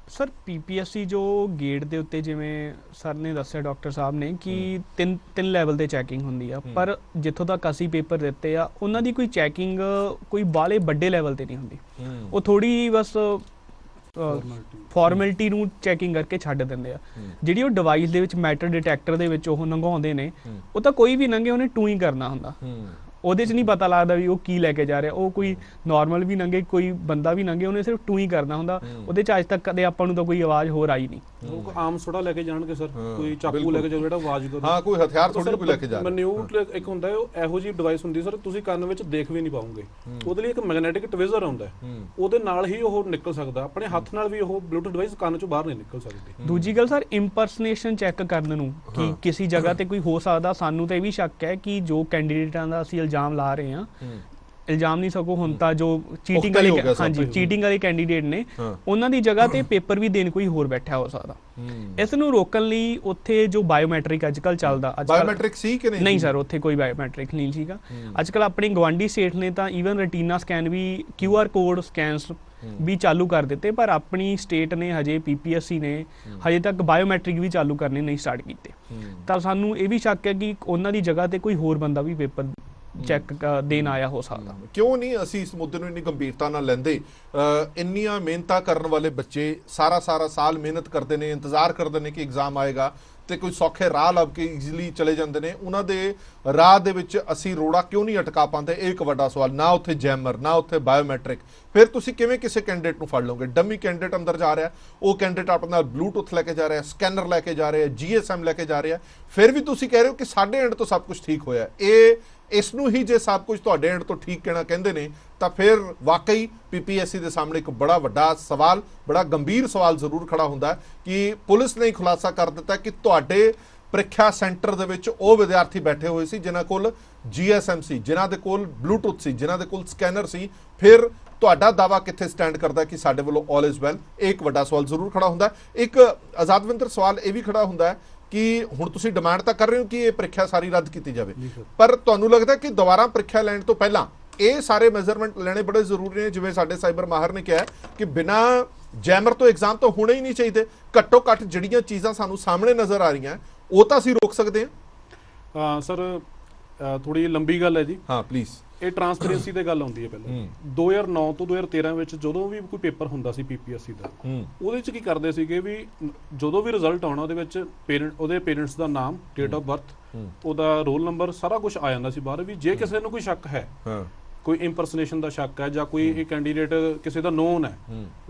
ਸਰ PPSC ਜੋ ਗੇਟ ਦੇ ਉੱਤੇ ਜਿਵੇਂ ਸਰ ਨੇ ਦੱਸਿਆ ਡਾਕਟਰ ਸਾਹਿਬ ਨੇ ਕਿ ਤਿੰਨ ਲੈਵਲ ਤੇ ਚੈਕਿੰਗ ਹੁੰਦੀ ਆ, ਪਰ ਜਿੱਥੋਂ ਤੱਕ ਅਸੀਂ ਪੇਪਰ ਦਿੱਤੇ ਆ ਉਹਨਾਂ ਦੀ ਕੋਈ ਚੈਕਿੰਗ ਕੋਈ ਬਾਲੇ ਵੱਡੇ ਲੈਵਲ ਤੇ ਨਹੀਂ ਹੁੰਦੀ, ਉਹ ਥੋੜੀ ਬਸ ਫਾਰਮੈਲਿਟੀ ਨੂੰ ਚੈਕਿੰਗ ਕਰਕੇ ਛੱਡ ਦਿੰਦੇ ਆ। ਜਿਹੜੀ ਉਹ ਡਿਵਾਈਸ ਦੇ ਵਿੱਚ ਮੈਟਲ ਡਿਟੈਕਟਰ ਦੇ ਵਿੱਚ ਉਹ ਲੰਘਾਉਂਦੇ ਨੇ, ਉਹ ਤਾਂ ਕੋਈ ਵੀ ਲੰਘੇ ਉਹਨੇ ਟੂ ਹੀ ਕਰਨਾ ਹੁੰਦਾ, ਉਹਦੇ 'ਚ ਨਹੀਂ ਪਤਾ ਲੱਗਦਾ ਵੀ ਉਹ ਕੀ ਲੈ ਕੇ ਜਾ ਰਿਹਾ, ਉਹ ਕੋਈ ਨਾਰਮਲ ਵੀ ਲੰਘੇ ਕੋਈ ਬੰਦਾ ਵੀ ਲੰਘੇ ਉਹਨੇ ਸਿਰਫ ਟੂ ਹੀ ਕਰਨਾ ਹੁੰਦਾ, ਉਹਦੇ 'ਚ ਅੱਜ ਤੱਕ ਕਦੇ ਆਪਾਂ ਨੂੰ ਤਾਂ ਕੋਈ ਆਵਾਜ਼ ਹੋਰ ਆਈ ਨਹੀਂ। ਉਹ ਆਮ ਥੋੜਾ ਲੈ ਕੇ ਜਾਣਗੇ ਸਰ, ਕੋਈ ਚਾਕੂ ਲੈ ਕੇ ਜਾਓ ਜਿਹੜਾ ਆਵਾਜ਼ ਕਰਦਾ, ਹਾਂ ਕੋਈ ਹਥਿਆਰ ਥੋੜੀ ਕੋਈ ਲੈ ਕੇ ਜਾ ਰਿਹਾ। ਮੈਨੂਟ ਇੱਕ ਹੁੰਦਾ ਇਹੋ ਜਿਹੀ ਡਿਵਾਈਸ ਹੁੰਦੀ ਸਰ, ਤੁਸੀਂ ਕੰਨ ਵਿੱਚ ਦੇਖ ਵੀ ਨਹੀਂ ਪਾਉਂਗੇ, ਉਹਦੇ ਲਈ ਇੱਕ ਮੈਗਨੈਟਿਕ ਟਵਿਜ਼ਰ ਆਉਂਦਾ, ਉਹਦੇ ਨਾਲ ਹੀ ਉਹ ਨਿਕਲ ਸਕਦਾ, ਆਪਣੇ ਹੱਥ ਨਾਲ ਵੀ ਉਹ ਬਲੂਟੁੱਥ ਡਿਵਾਈਸ ਕੰਨ ਚੋਂ ਬਾਹਰ ਨਹੀਂ ਨਿਕਲ ਸਕਦੀ। ਦੂਜੀ ਗੱਲ ਸਰ ਇੰਪਰਸਨੇਸ਼ਨ ਚੈੱਕ ਕਰਨ ਨੂੰ ਕਿ ਕਿਸੇ ਜਗ੍ਹਾ ਤੇ ਕੋਈ ਹੋ ਸਕਦਾ, ਸਾਨੂੰ ਤਾਂ ਇਹ ਵੀ ਸ਼ੱਕ ਹੈ ਕਿ ਜੋ ਕੈਂਡੀਡੇਟਾਂ ਦਾ ਅਸੀਂ ਇਲਜ਼ਾਮ ਲਾ ਰਹੇ ਹਾਂ, ਇਲਜ਼ਾਮ ਨਹੀਂ ਸਗੋਂ ਹੁਣ ਤਾਂ ਜੋ ਚੀਟਿੰਗ ਵਾਲੇ, ਹਾਂਜੀ ਚੀਟਿੰਗ ਵਾਲੇ ਕੈਂਡੀਡੇਟ ਨੇ, ਉਹਨਾਂ ਦੀ ਜਗ੍ਹਾ ਤੇ ਪੇਪਰ ਵੀ ਦੇਣ ਕੋਈ ਹੋਰ ਬੈਠਾ ਹੋ ਸਕਦਾ। ਇਸ ਨੂੰ ਰੋਕਣ ਲਈ ਉੱਥੇ ਜੋ ਬਾਇਓਮੈਟ੍ਰਿਕ ਅੱਜਕੱਲ ਚੱਲਦਾ, ਬਾਇਓਮੈਟ੍ਰਿਕ ਸੀ ਕਿ ਨਹੀਂ? ਨਹੀਂ ਸਰ, ਉੱਥੇ ਕੋਈ ਬਾਇਓਮੈਟ੍ਰਿਕ ਨਹੀਂ ਸੀਗਾ। ਅੱਜਕੱਲ ਆਪਣੀ ਗਵਾਂਢੀ ਸਟੇਟ ਨੇ ਤਾਂ ਈਵਨ ਰੈਟੀਨਾ ਸਕੈਨ ਵੀ, QR ਕੋਡ ਸਕੈਨਸ ਵੀ ਚਾਲੂ ਕਰ ਦਿੱਤੇ, ਪਰ ਆਪਣੀ ਸਟੇਟ ਨੇ ਹਜੇ PPSC ਨੇ ਹਜੇ ਤੱਕ ਬਾਇਓਮੈਟ੍ਰਿਕ ਵੀ ਚਾਲੂ ਕਰਨੇ ਨਹੀਂ ਸਟਾਰਟ ਕੀਤੇ। ਤਾਂ ਸਾਨੂੰ ਇਹ ਵੀ ਸ਼ੱਕ ਹੈ ਕਿ ਉਹਨਾਂ ਦੀ ਜਗ੍ਹਾ ਤੇ ਕੋਈ ਹੋਰ ਬੰਦਾ ਵੀ ਪੇਪਰ ਚੈੱਕ ਦੇਣ ਆਇਆ ਹੋ ਸਕਦਾ। ਕਿਉਂ ਨਹੀਂ ਅਸੀਂ ਇਸ ਮੁੱਦੇ ਨੂੰ ਇੰਨੀ ਗੰਭੀਰਤਾ ਨਾਲ ਲੈਂਦੇ? ਇੰਨੀਆਂ ਮਿਹਨਤਾਂ ਕਰਨ ਵਾਲੇ ਬੱਚੇ ਸਾਰਾ ਸਾਲ ਮਿਹਨਤ ਕਰਦੇ ਨੇ, ਇੰਤਜ਼ਾਰ ਕਰਦੇ ਨੇ ਕਿ ਐਗਜ਼ਾਮ ਆਏਗਾ ਤੇ ਕੋਈ ਸੌਖੇ ਰਾਹ ਲੱਭ ਕੇ ਈਜ਼ੀਲੀ ਚਲੇ ਜਾਂਦੇ ਨੇ, ਉਹਨਾਂ ਦੇ ਰਾਹ ਦੇ ਵਿੱਚ ਅਸੀਂ ਰੋੜਾ ਕਿਉਂ ਨਹੀਂ ਅਟਕਾ ਪਾਉਂਦੇ? ਇਹ ਇੱਕ ਵੱਡਾ ਸਵਾਲ। ਨਾ ਉੱਥੇ ਜੈਮਰ, ਨਾ ਉੱਥੇ ਬਾਇਓਮੈਟ੍ਰਿਕ, ਫਿਰ ਤੁਸੀਂ ਕਿਵੇਂ ਕਿਸੇ ਕੈਂਡੀਡੇਟ ਨੂੰ ਫੜ ਲਓਗੇ? ਡਮੀ ਕੈਂਡੀਡੇਟ ਅੰਦਰ ਜਾ ਰਿਹਾ, ਉਹ ਕੈਂਡੀਡੇਟ ਆਪਣੇ ਨਾਲ ਬਲੂਟੁੱਥ ਲੈ ਕੇ ਜਾ ਰਿਹਾ, ਸਕੈਨਰ ਲੈ ਕੇ ਜਾ ਰਿਹਾ, GSM ਲੈ ਕੇ ਜਾ ਰਿਹਾ, ਫਿਰ ਵੀ ਤੁਸੀਂ ਕਹਿ ਰਹੇ ਹੋ ਕਿ ਸਾਡੇ ਐਂਡ ਤੋਂ ਸਭ ਕੁਝ ਠੀਕ ਹੋਇਆ। ਇਸ ਨੂੰ ਹੀ ਜੇ ਸਭ ਕੁਝ ਤੁਹਾਡੇ ਐਂਡ ਤੋਂ ਠੀਕ ਕਹਿਣਾ ਕਹਿੰਦੇ ਨੇ ਤਾਂ ਫਿਰ ਵਾਕਈ PPSC ਦੇ ਸਾਹਮਣੇ ਇੱਕ ਬੜਾ ਵੱਡਾ ਸਵਾਲ, ਬੜਾ ਗੰਭੀਰ ਸਵਾਲ ਜ਼ਰੂਰ ਖੜਾ ਹੁੰਦਾ ਕਿ ਪੁਲਿਸ ਨੇ ਖੁਲਾਸਾ ਕਰ ਦਿੱਤਾ ਕਿ ਤੁਹਾਡੇ ਪ੍ਰੀਖਿਆ ਸੈਂਟਰ ਦੇ ਵਿੱਚ ਉਹ ਵਿਦਿਆਰਥੀ ਬੈਠੇ ਹੋਏ ਸੀ ਜਿਨ੍ਹਾਂ ਕੋਲ GSM ਸੀ, ਜਿਨ੍ਹਾਂ ਦੇ ਕੋਲ ਬਲੂਟੁੱਥ ਸੀ, ਜਿਨ੍ਹਾਂ ਦੇ ਕੋਲ ਸਕੈਨਰ ਸੀ। ਫਿਰ ਤੁਹਾਡਾ ਦਾਵਾ ਕਿੱਥੇ ਸਟੈਂਡ ਕਰਦਾ ਕਿ ਸਾਡੇ ਵੱਲੋਂ ਆਲ ਇਜ਼ ਵੈਲ? ਇੱਕ ਵੱਡਾ ਸਵਾਲ ਜ਼ਰੂਰ ਖੜਾ ਹੁੰਦਾ। ਇੱਕ ਆਜ਼ਾਦਵਿੰਦਰ ਸਵਾਲ ਇਹ ਵੀ ਖੜਾ ਹੁੰਦਾ ਕਿ ਹੁਣ ਤੁਸੀਂ ਡਿਮਾਂਡ ਤਾਂ ਕਰ ਰਹੇ ਹੋ ਕਿ ਇਹ ਪ੍ਰੀਖਿਆ ਸਾਰੀ ਰੱਦ ਕੀਤੀ ਜਾਵੇ, ਪਰ ਤੁਹਾਨੂੰ ਲੱਗਦਾ ਕਿ ਦੁਬਾਰਾ ਪ੍ਰੀਖਿਆ ਲੈਣ ਤੋਂ ਪਹਿਲਾਂ ਇਹ ਸਾਰੇ ਮੈਜ਼ਰਮੈਂਟ ਲੈਣੇ ਬੜੇ ਜ਼ਰੂਰੀ ਨੇ? ਜਿਵੇਂ ਸਾਡੇ ਸਾਈਬਰ ਮਾਹਰ ਨੇ ਕਿਹਾ ਕਿ ਬਿਨਾਂ ਜੈਮਰ ਤੋਂ ਐਗਜ਼ਾਮ ਤਾਂ ਹੋਣੇ ਹੀ ਨਹੀਂ ਚਾਹੀਦੇ, ਘੱਟੋ ਘੱਟ ਜਿਹੜੀਆਂ ਚੀਜ਼ਾਂ ਸਾਨੂੰ ਸਾਹਮਣੇ ਨਜ਼ਰ ਆ ਰਹੀਆਂ ਉਹ ਤਾਂ ਅਸੀਂ ਰੋਕ ਸਕਦੇ ਹਾਂ। ਸਰ ਥੋੜੀ ਲੰਬੀ ਗੱਲ ਹੈ ਜੀ। ਹਾਂ ਪਲੀਜ਼। ਇਹ ਟਰਾਂਸਪੇਰੈਂਸੀ ਤੇ ਗੱਲ ਆਉਂਦੀ ਹੈ। ਪਹਿਲਾਂ 2009 ਤੋਂ 2013 ਵਿੱਚ ਜਦੋਂ ਵੀ ਕੋਈ ਪੇਪਰ ਹੁੰਦਾ ਸੀ PPSC ਦਾ, ਉਹਦੇ ਵਿੱਚ ਕੀ ਕਰਦੇ ਸੀਗੇ ਵੀ ਜਦੋਂ ਵੀ ਰਿਜ਼ਲਟ ਆਉਣਾ ਉਹਦੇ ਵਿੱਚ ਉਹਦੇ ਪੇਰੈਂਟਸ ਦਾ ਨਾਮ, ਡੇਟ ਆਫ ਬਰਥ, ਉਹਦਾ ਰੋਲ ਨੰਬਰ, ਸਾਰਾ ਕੁਝ ਆ ਜਾਂਦਾ ਸੀ ਬਾਹਰ। ਵੀ ਜੇ ਕਿਸੇ ਨੂੰ ਕੋਈ ਸ਼ੱਕ ਹੈ, ਕੋਈ ਇੰਪਰਸਨੇਸ਼ਨ ਦਾ ਸ਼ੱਕ ਹੈ ਜਾਂ ਕੋਈ ਇਹ ਕੈਂਡੀਡੇਟ ਕਿਸੇ ਦਾ ਨੋਨ ਹੈ,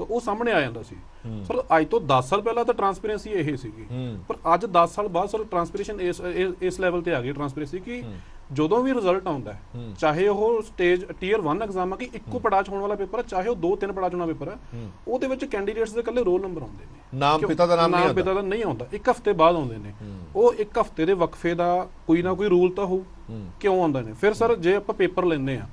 ਉਹ ਸਾਹਮਣੇ ਆ ਜਾਂਦਾ ਸੀ। ਸਰ ਅੱਜ ਤੋਂ 10 ਸਾਲ ਪਹਿਲਾਂ ਤਾਂ ਟਰਾਂਸਪੇਰੈਂਸੀ ਇਹ ਸੀਗੀ, ਪਰ ਅੱਜ 10 ਸਾਲ ਬਾਅਦ ਸਰ ਟਰਾਂਸਪੇਰੈਂਸ਼ਨ ਇਸ ਲੈਵਲ ਤੇ ਆ ਗਈ ਟਰਾਂਸਪੇਰੈਂਸੀ ਕਿ ਜਦੋਂ ਵੀ ਰਿਜ਼ਲਟ ਆਉਂਦਾ ਹੈ, ਚਾਹੇ ਉਹ ਸਟੇਜ ਟੀਅਰ 1 ਐਗਜ਼ਾਮ ਆ ਕਿ ਇੱਕੋ ਪੜਾਅ 'ਚ ਹੋਣ ਵਾਲਾ ਪੇਪਰ ਹੈ, ਚਾਹੇ ਉਹ 2-3 ਪੜਾਅ 'ਚ ਹੋਣਾ ਪੇਪਰ ਹੈ, ਉਹਦੇ ਵਿੱਚ ਕੈਂਡੀਡੇਟਸ ਦੇ ਇਕੱਲੇ ਰੋਲ ਨੰਬਰ ਆਉਂਦੇ ਨੇ, ਨਾਮ ਪਿਤਾ ਦਾ ਨਹੀਂ ਆਉਂਦਾ। 1 ਹਫ਼ਤੇ ਬਾਅਦ ਆਉਂਦੇ ਨੇ। ਉਹ 1 ਹਫ਼ਤੇ ਦੇ ਵਕਫੇ ਦਾ ਕੋਈ ਨਾ ਕੋਈ ਰੂਲ ਤਾਂ ਹੋਊ, ਕਿਉਂ ਆਉਂਦੇ ਨੇ? ਫਿਰ ਸਰ ਜੇ ਆਪਾਂ ਪੇਪਰ ਲੈਂਦੇ ਆ,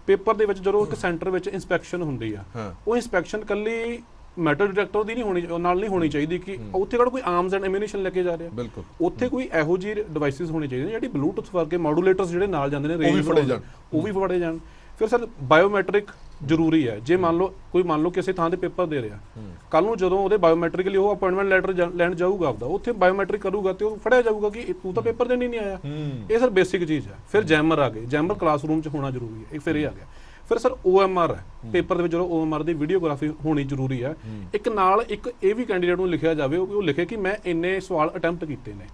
ਪੇਪਰ ਦੇ ਵਿੱਚ ਜਦੋਂ ਇੱਕ ਸੈਂਟਰ ਵਿੱਚ ਇੰਸਪੈਕਸ਼ਨ ਹੁੰਦੀ ਆ, ਉਹ ਇੰਸਪੈਕਸ਼ਨ ਕੱਲੀ ਮੈਟਲ ਡਿਟੈਕਟਰ ਦੀ ਨਹੀਂ ਹੋਣੀ ਚਾਹੀਦੀ ਕਿ ਉੱਥੇ ਕਿਹੜਾ ਕੋਈ ਆਰਮਸ ਐਂਡ ਐਮੂਨੀਸ਼ਨ ਲੈ ਕੇ ਜਾ ਰਿਹਾ। ਉੱਥੇ ਕੋਈ ਇਹੋ ਜਿਹੀ ਡਿਵਾਈਸਿਸ ਹੋਣੀ ਚਾਹੀਦੀਆਂ ਜਿਹੜੀ ਬਲੂਟੁੱਥ ਵਰਗੇ ਮੋਡੂਲੇਟਰਸ ਜਿਹੜੇ ਨਾਲ ਜਾਂਦੇ ਨੇ, ਉਹ ਵੀ ਫੜੇ ਜਾਣ। ਫਿਰ ਸਰ ਬਾਇਓਮੈਟ੍ਰਿਕ ਜ਼ਰੂਰੀ ਹੈ। ਜੇ ਮੰਨ ਲਓ ਕਿਸੇ ਥਾਂ ਤੇ ਪੇਪਰ ਦੇ ਰਿਹਾ, ਕੱਲ ਨੂੰ ਜਦੋਂ ਉਹਦੇ ਬਾਇਓਮੈਟ੍ਰਿਕ ਲਈ ਉਹ ਅਪਾਇੰਟਮੈਂਟ ਲੈਟਰ ਲੈਣ ਜਾਊਗਾ ਆਪਦਾ, ਉੱਥੇ ਬਾਇਓਮੈਟ੍ਰਿਕ ਕਰੂਗਾ ਤੇ ਉਹ ਫੜਿਆ ਜਾਊਗਾ ਕਿ ਤੂੰ ਤਾਂ ਪੇਪਰ ਦੇਣ ਹੀ ਨਹੀਂ ਆਇਆ। ਇਹ ਸਰ ਬੇਸਿਕ ਚੀਜ਼ ਹੈ। ਫਿਰ ਜੈਮਰ ਆ ਗਏ, ਜੈਮਰ ਕਲਾਸਰੂਮ 'ਚ ਹੋਣਾ ਜ਼ਰੂਰੀ ਹੈ। ਫਿਰ ਇਹ ਆ ਗਿਆ। ਫਿਰ ਸਰ OMR ਹੈ ਪੇਪਰ ਦੇ ਵਿੱਚ ਜਦੋਂ OMR ਦੀ ਵੀਡੀਓਗ੍ਰਾਫੀ ਹੋਣੀ ਜ਼ਰੂਰੀ ਹੈ। ਇੱਕ ਨਾਲ ਇੱਕ ਇਹ ਵੀ ਕੈਂਡੀਡੇਟ ਨੂੰ ਲਿਖਿਆ ਜਾਵੇ ਉਹ ਲਿਖੇ ਕਿ ਮੈਂ ਇੰਨੇ ਸਵਾਲ ਅਟੈਂਪਟ ਕੀਤੇ ਨੇ।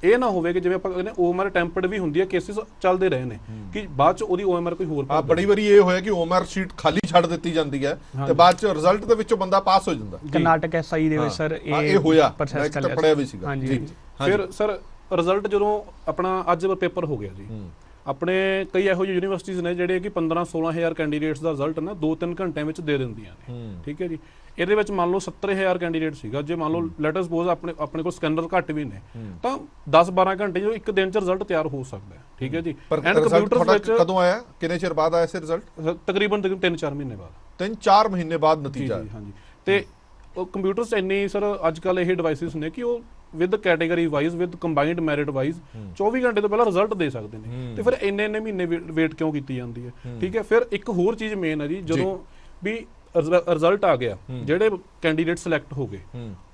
ਇਹ ਨਾ ਹੋਵੇ ਕਿ ਜਿਵੇਂ ਆਪਾਂ ਕਹਿੰਦੇ OMR ਅਟੈਂਪਟ ਵੀ ਹੁੰਦੀ ਹੈ, ਕੇਸਿਸ ਚੱਲਦੇ ਰਹੇ ਨੇ ਕਿ ਬਾਅਦ ਚ ਉਹਦੀ OMR ਕੋਈ ਹੋਰ ਬੜੀ ਵਾਰੀ ਇਹ ਹੋਇਆ ਕਿ OMR ਸ਼ੀਟ ਖਾਲੀ ਛੱਡ ਦਿੱਤੀ ਜਾਂਦੀ ਹੈ ਤੇ ਬਾਅਦ ਚ ਰਿਜ਼ਲਟ ਦੇ ਵਿੱਚੋਂ ਬੰਦਾ ਪਾਸ ਹੋ ਜਾਂਦਾ। ਕਰਨਾਟਕ SI ਦੇ ਵਿੱਚ ਸਰ ਇਹ ਹੋਇਆ, ਪ੍ਰੋਸੈਸ ਮੈਂ ਪੜਿਆ ਵੀ ਸੀਗਾ ਜੀ। ਫਿਰ ਸਰ ਰਿਜ਼ਲਟ ਜਦੋਂ ਆਪਣਾ ਅੱਜ ਪੇਪਰ ਹੋ ਗਿਆ ਜੀ, ਆਪਣੇ ਕਈ ਇਹੋ ਜਿਹੀ ਯੂਨੀਵਰਸਿਟੀਜ਼ ਨੇ ਜਿਹੜੇ ਕਿ 15-16 ਹਜ਼ਾਰ ਕੈਂਡੀਡੇਟਸ ਦਾ ਰਿਜ਼ਲਟ ਨਾ 2-3 ਘੰਟਿਆਂ ਵਿੱਚ ਦੇ ਦਿੰਦੀਆਂ ਨੇ। ਠੀਕ ਹੈ ਜੀ, ਇਹਦੇ ਵਿੱਚ ਮੰਨ ਲਓ 70,000 ਕੈਂਡੀਡੇਟ ਸੀਗਾ, ਜੇ ਮੰਨ ਲਓ ਲੈਟ ਅਸ ਸਪੋਜ਼ ਆਪਣੇ ਕੋਲ ਸਕੈਨਰ ਘੱਟ ਵੀ ਨੇ ਤਾਂ 10-12 ਘੰਟੇ ਜੋ ਇੱਕ ਦਿਨ ਚ ਰਿਜ਼ਲਟ ਤਿਆਰ ਹੋ ਸਕਦਾ ਹੈ। ਠੀਕ ਹੈ ਜੀ, ਐਂਡ ਕੰਪਿਊਟਰ ਵਿੱਚ ਕਦੋਂ ਆਇਆ, ਕਿੰਨੇ ਚਿਰ ਬਾਅਦ ਆਇਆ ਸੀ ਰਿਜ਼ਲਟ? ਤਕਰੀਬਨ 3-4 ਮਹੀਨੇ ਬਾਅਦ। 3-4 ਮਹੀਨੇ ਬਾਅਦ ਨਤੀਜਾ? ਹਾਂਜੀ। ਤੇ ਉਹ ਕੰਪਿਊਟਰਸ ਇੰਨੀ ਸਰ ਅੱਜ ਕੱਲ ਇਹ ਡਿਵਾਈਸਿਸ ਨੇ ਕਿ ਉਹ with category wise with combined merit wise 24 ਘੰਟੇ ਤੋਂ ਪਹਿਲਾਂ ਰਿਜ਼ਲਟ ਦੇ ਸਕਦੇ ਨੇ। ਤੇ ਫਿਰ ਇੰਨੇ ਮਹੀਨੇ ਵੇਟ ਕਿਉਂ ਕੀਤੀ ਜਾਂਦੀ ਹੈ? ਠੀਕ ਹੈ, ਫਿਰ ਇੱਕ ਹੋਰ ਚੀਜ਼ ਮੇਨ ਹੈ ਜੀ, ਜਦੋਂ ਵੀ ਰਿਜ਼ਲਟ ਆ ਗਿਆ, ਜਿਹੜੇ ਕੈਂਡੀਡੇਟ ਸਿਲੈਕਟ ਹੋ ਗਏ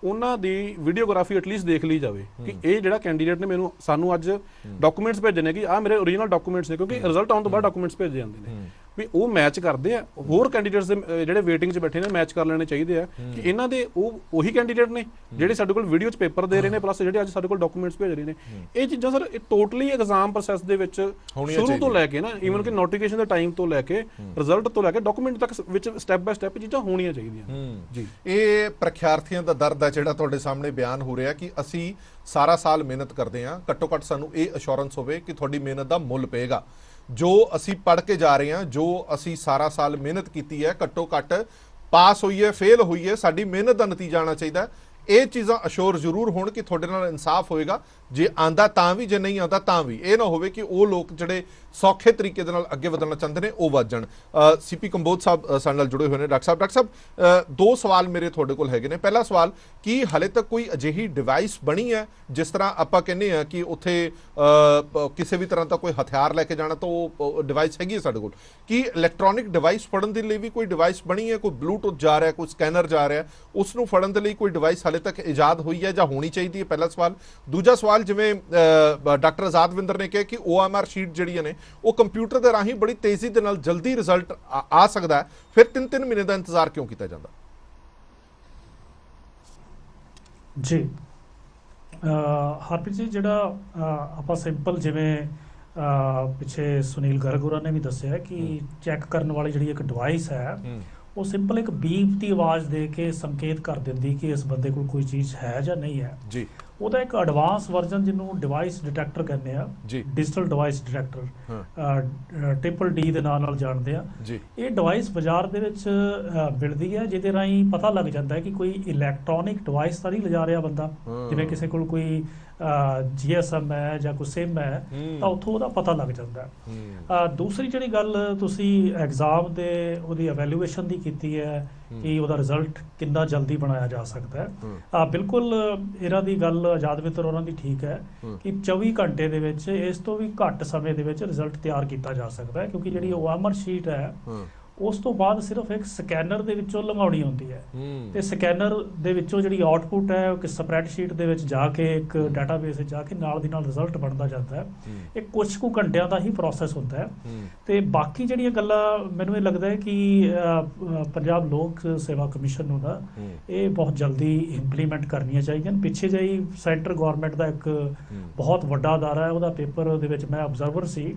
ਉਹਨਾਂ ਦੀ ਵੀਡੀਓਗ੍ਰਾਫੀ ਐਟਲੀਸਟ ਦੇਖ ਲਈ ਜਾਵੇ ਕਿ ਇਹ ਜਿਹੜਾ ਕੈਂਡੀਡੇਟ ਨੇ ਸਾਨੂੰ ਅੱਜ ਡਾਕੂਮੈਂਟਸ ਭੇਜੇ ਨੇ ਕਿ ਆਹ ਮੇਰੇ ਓਰੀਜਨਲ ਡਾਕੂਮੈਂਟਸ ਨੇ, ਕਿਉਂਕਿ ਰਿਜ਼ਲਟ ਆਉਣ ਤੋਂ ਬਾਅਦ ਡਾਕੂਮੈਂਟਸ ਭੇਜੇ ਜਾਂਦੇ ਨੇ, ਵੀ ਉਹ ਮੈਚ ਕਰਦੇ ਆ ਹੋਰ ਕੈਂਡੀਡੇਟਸ ਦੇ ਜਿਹੜੇ ਵੇਟਿੰਗ 'ਚ ਬੈਠੇ ਨੇ ਮੈਚ ਕਰ ਲੈਣੇ ਚਾਹੀਦੇ ਆ ਕਿ ਇਹਨਾਂ ਦੇ ਉਹੀ ਕੈਂਡੀਡੇਟ ਨੇ ਜਿਹੜੇ ਸਾਡੇ ਕੋਲ ਵੀਡੀਓ 'ਚ ਪੇਪਰ ਦੇ ਰਹੇ ਨੇ ਪਲੱਸ ਜਿਹੜੇ ਅੱਜ ਸਾਡੇ ਕੋਲ ਡਾਕੂਮੈਂਟਸ ਭੇਜ ਰਹੇ ਨੇ। ਇਹ ਚੀਜ਼ਾਂ ਸਰ ਟੋਟਲੀ ਐਗਜ਼ਾਮ ਪ੍ਰੋਸੈਸ ਦੇ ਵਿੱਚ ਸ਼ੁਰੂ ਤੋਂ ਲੈ ਕੇ ਨਾ ਈਵਨ ਕਿ ਨੋਟੀਫਿਕੇਸ਼ਨ ਦੇ ਟਾਈਮ ਤੋਂ ਲੈ ਕੇ ਰਿਜ਼ਲਟ ਤੋਂ ਲੈ ਕੇ ਡਾਕੂਮੈਂਟ ਤੱਕ ਵਿੱਚ ਸਟੈਪ ਬਾय ਸਟੈਪ ਚੀਜ਼ਾਂ ਹੋਣੀਆਂ ਚਾਹੀਦੀਆਂ ਜੀ। ਇਹ ਪ੍ਰੀਖਿਆਰਥੀਆਂ ਦਾ ਦਰਦ ਹੈ ਜਿਹੜਾ ਤੁਹਾਡੇ ਸਾਹਮਣੇ ਬਿਆਨ ਹੋ ਰਿਹਾ ਕਿ ਅਸੀਂ ਸਾਰਾ ਸਾਲ ਮਿਹਨਤ ਕਰਦੇ ਹਾਂ, ਘੱਟੋ ਘੱਟ ਸਾਨੂੰ ਇਹ ਅਸ਼ੋਰੈਂਸ ਹੋਵੇ ਕਿ ਤੁਹਾਡੀ ਮਿਹਨਤ ਦਾ ਮੁੱਲ ਪਏਗਾ। ਜੋ ਅਸੀਂ ਪੜ੍ਹ ਕੇ ਜਾ ਰਹੇ ਹਾਂ, ਜੋ ਅਸੀਂ ਸਾਰਾ ਸਾਲ ਮਿਹਨਤ ਕੀਤੀ ਹੈ, ਘੱਟੋ ਘੱਟ ਪਾਸ ਹੋਈ ਹੈ ਫੇਲ ਹੋਈ ਹੈ, ਸਾਡੀ ਮਿਹਨਤ ਦਾ ਨਤੀਜਾ ਆਉਣਾ ਚਾਹੀਦਾ। ਇਹ ਚੀਜ਼ਾਂ ਅਸ਼ੋਰ ਜ਼ਰੂਰ ਹੋਣ ਕਿ ਤੁਹਾਡੇ ਨਾਲ ਇਨਸਾਫ ਹੋਏਗਾ, ਜੇ ਆਂਦਾ ਤਾਂ ਵੀ ਜੇ ਨਹੀਂ ਆਂਦਾ ਤਾਂ ਵੀ। ਇਹ ਨਾ ਹੋਵੇ ਕਿ ਉਹ ਲੋਕ ਜਿਹੜੇ ਸੌਖੇ ਤਰੀਕੇ ਦੇ ਨਾਲ ਅੱਗੇ ਵਧਣਾ ਚਾਹੁੰਦੇ ਨੇ ਉਹ ਵੱਧ ਜਾਣ। CP ਕੰਬੋਜ ਸਾਹਿਬ ਸਾਡੇ ਨਾਲ ਜੁੜੇ ਹੋਏ ਨੇ। ਡਾਕਟਰ ਸਾਹਿਬ ਦੋ ਸਵਾਲ ਮੇਰੇ ਤੁਹਾਡੇ ਕੋਲ ਹੈਗੇ ਨੇ। ਪਹਿਲਾ ਸਵਾਲ, ਕੀ ਹਾਲੇ ਤੱਕ ਕੋਈ ਅਜਿਹੀ ਡਿਵਾਈਸ ਬਣੀ ਹੈ ਜਿਸ ਤਰ੍ਹਾਂ ਆਪਾਂ ਕਹਿੰਦੇ ਆ ਕਿ ਉੱਥੇ ਕਿਸੇ ਵੀ ਤਰ੍ਹਾਂ ਦਾ ਕੋਈ ਹਥਿਆਰ ਲੈ ਕੇ ਜਾਣਾ ਤਾਂ ਉਹ ਡਿਵਾਈਸ ਹੈਗੀ ਹੈ ਸਾਡੇ ਕੋਲ? ਕੀ ਇਲੈਕਟ੍ਰੋਨਿਕ ਡਿਵਾਈਸ ਫੜਨ ਦੇ ਲਈ ਵੀ ਕੋਈ ਡਿਵਾਈਸ ਬਣੀ ਹੈ? ਕੋਈ ਬਲੂਟੁੱਥ ਜਾ ਰਿਹਾ, ਕੋਈ ਸਕੈਨਰ ਜਾ ਰਿਹਾ, ਉਸ ਨੂੰ ਫੜਨ ਦੇ ਲਈ ਕੋਈ ਡਿਵਾਈਸ ਹਾਲੇ ਤੱਕ ਇਜਾਦ ਹੋਈ ਹੈ ਜਾਂ ਹੋਣੀ ਚਾਹੀਦੀ ਹੈ? ਪਹਿਲਾ ਸਵਾਲ। ਦੂਜਾ ਸਵਾਲ, ਜਿਵੇਂ ਡਾਕਟਰ ਆਜ਼ਾਦਵਿੰਦਰ ਨੇ ਕਿਹਾ ਕਿ OMR ਸ਼ੀਟ ਜਿਹੜੀਆਂ ਨੇ ਉਹ ਕੰਪਿਊਟਰ ਦੇ ਰਾਹੀਂ ਬੜੀ ਤੇਜ਼ੀ ਦੇ ਨਾਲ ਜਲਦੀ ਰਿਜ਼ਲਟ ਆ ਸਕਦਾ ਹੈ, ਫਿਰ 3-3 ਮਹੀਨੇ ਦਾ ਇੰਤਜ਼ਾਰ ਕਿਉਂ ਕੀਤਾ ਜਾਂਦਾ? ਜੀ ਹਰਪ੍ਰੀਤ ਜੀ, ਜਿਹੜਾ ਆਪਾਂ ਸਿੰਪਲ ਜਿਵੇਂ ਪਿੱਛੇ ਸੁਨੀਲ ਗਰਗ ਹੋਰਾਂ ਨੇ ਵੀ ਦੱਸਿਆ ਕਿ ਚੈੱਕ ਕਰਨ ਵਾਲੀ ਜਿਹੜੀ ਇੱਕ ਡਿਵਾਈਸ ਹੈ ਉਹ ਸਿੰਪਲ ਇੱਕ ਬੀਪ ਦੀ ਆਵਾਜ਼ ਦੇ ਕੇ ਸੰਕੇਤ ਕਰ ਦਿੰਦੀ ਕਿ ਇਸ ਬੰਦੇ ਕੋਲ ਕੋਈ ਚੀਜ਼ ਹੈ ਜਾਂ ਨਹੀਂ ਹੈ ਜੀ। ਉਹਦਾ ਇੱਕ ਐਡਵਾਂਸ ਵਰਜ਼ਨ ਜਿਹਨੂੰ ਡਿਵਾਈਸ ਡਿਟੈਕਟਰ ਕਹਿੰਦੇ ਆ, ਡਿਜੀਟਲ ਡਿਵਾਈਸ ਡਿਟੈਕਟਰ DDD ਦੇ ਨਾਲ ਜਾਣਦੇ ਆ। ਇਹ ਡਿਵਾਈਸ ਬਾਜ਼ਾਰ ਦੇ ਵਿੱਚ ਮਿਲਦੀ ਹੈ ਜਿਹਦੇ ਰਾਹੀਂ ਪਤਾ ਲੱਗ ਜਾਂਦਾ ਹੈ ਕਿ ਕੋਈ ਇਲੈਕਟ੍ਰੋਨਿਕ ਡਿਵਾਈਸ ਤਾਂ ਨਹੀਂ ਲਿਜਾ ਰਿਹਾ ਬੰਦਾ, ਜਿਵੇਂ ਕਿਸੇ ਕੋਲ ਕੋਈ GSM ਹੈ ਜਾਂ ਕੋਈ SIM ਹੈ ਤਾਂ ਉੱਥੋਂ ਉਹਦਾ ਪਤਾ ਲੱਗ ਜਾਂਦਾ ਹੈ। ਦੂਸਰੀ ਜਿਹੜੀ ਗੱਲ ਤੁਸੀਂ ਐਗਜ਼ਾਮ ਦੇ ਉਹਦੀ ਐਵੈਲੂਏਸ਼ਨ ਦੀ ਕੀਤੀ ਹੈ ਕਿ ਉਹਦਾ ਰਿਜ਼ਲਟ ਕਿੰਨਾ ਜਲਦੀ ਬਣਾਇਆ ਜਾ ਸਕਦਾ ਹੈ, ਬਿਲਕੁਲ ਇਹਨਾਂ ਦੀ ਗੱਲ ਆਜ਼ਾਦਵਿੰਦਰ ਉਹਨਾਂ ਦੀ ਠੀਕ ਹੈ ਕਿ 24 ਘੰਟੇ ਦੇ ਵਿੱਚ, ਇਸ ਤੋਂ ਵੀ ਘੱਟ ਸਮੇਂ ਦੇ ਵਿੱਚ ਰਿਜ਼ਲਟ ਤਿਆਰ ਕੀਤਾ ਜਾ ਸਕਦਾ ਹੈ, ਕਿਉਂਕਿ ਜਿਹੜੀ OMR ਸ਼ੀਟ ਹੈ ਉਸ ਤੋਂ ਬਾਅਦ ਸਿਰਫ ਇੱਕ ਸਕੈਨਰ ਦੇ ਵਿੱਚੋਂ ਲੰਘਾਉਣੀ ਹੁੰਦੀ ਹੈ ਤੇ ਸਕੈਨਰ ਦੇ ਵਿੱਚੋਂ ਜਿਹੜੀ ਆਊਟਪੁੱਟ ਹੈ ਉਹ ਸਪਰੈਡਸ਼ੀਟ ਦੇ ਵਿੱਚ ਜਾ ਕੇ ਇੱਕ ਡਾਟਾਬੇਸ ਵਿੱਚ ਜਾ ਕੇ ਨਾਲ ਦੀ ਨਾਲ ਰਿਜ਼ਲਟ ਬਣਦਾ ਜਾਂਦਾ ਹੈ। ਇਹ ਕੁਝ ਕੁ ਘੰਟਿਆਂ ਦਾ ਹੀ ਪ੍ਰੋਸੈਸ ਹੁੰਦਾ ਹੈ। ਤੇ ਬਾਕੀ ਜਿਹੜੀਆਂ ਗੱਲਾਂ ਮੈਨੂੰ ਇਹ ਲੱਗਦਾ ਹੈ ਕਿ ਪੰਜਾਬ ਲੋਕ ਸੇਵਾ ਕਮਿਸ਼ਨ ਨੂੰ ਨਾ ਇਹ ਬਹੁਤ ਜਲਦੀ ਇੰਪਲੀਮੈਂਟ ਕਰਨੀਆਂ ਚਾਹੀਦੀਆਂ। ਪਿੱਛੇ ਜਿਹੀ ਸੈਂਟਰ ਗਵਰਨਮੈਂਟ ਦਾ ਇੱਕ ਬਹੁਤ ਵੱਡਾ ਅਦਾਰਾ ਹੈ, ਉਹਦਾ ਪੇਪਰ ਦੇ ਵਿੱਚ ਮੈਂ ਆਬਜ਼ਰਵਰ ਸੀ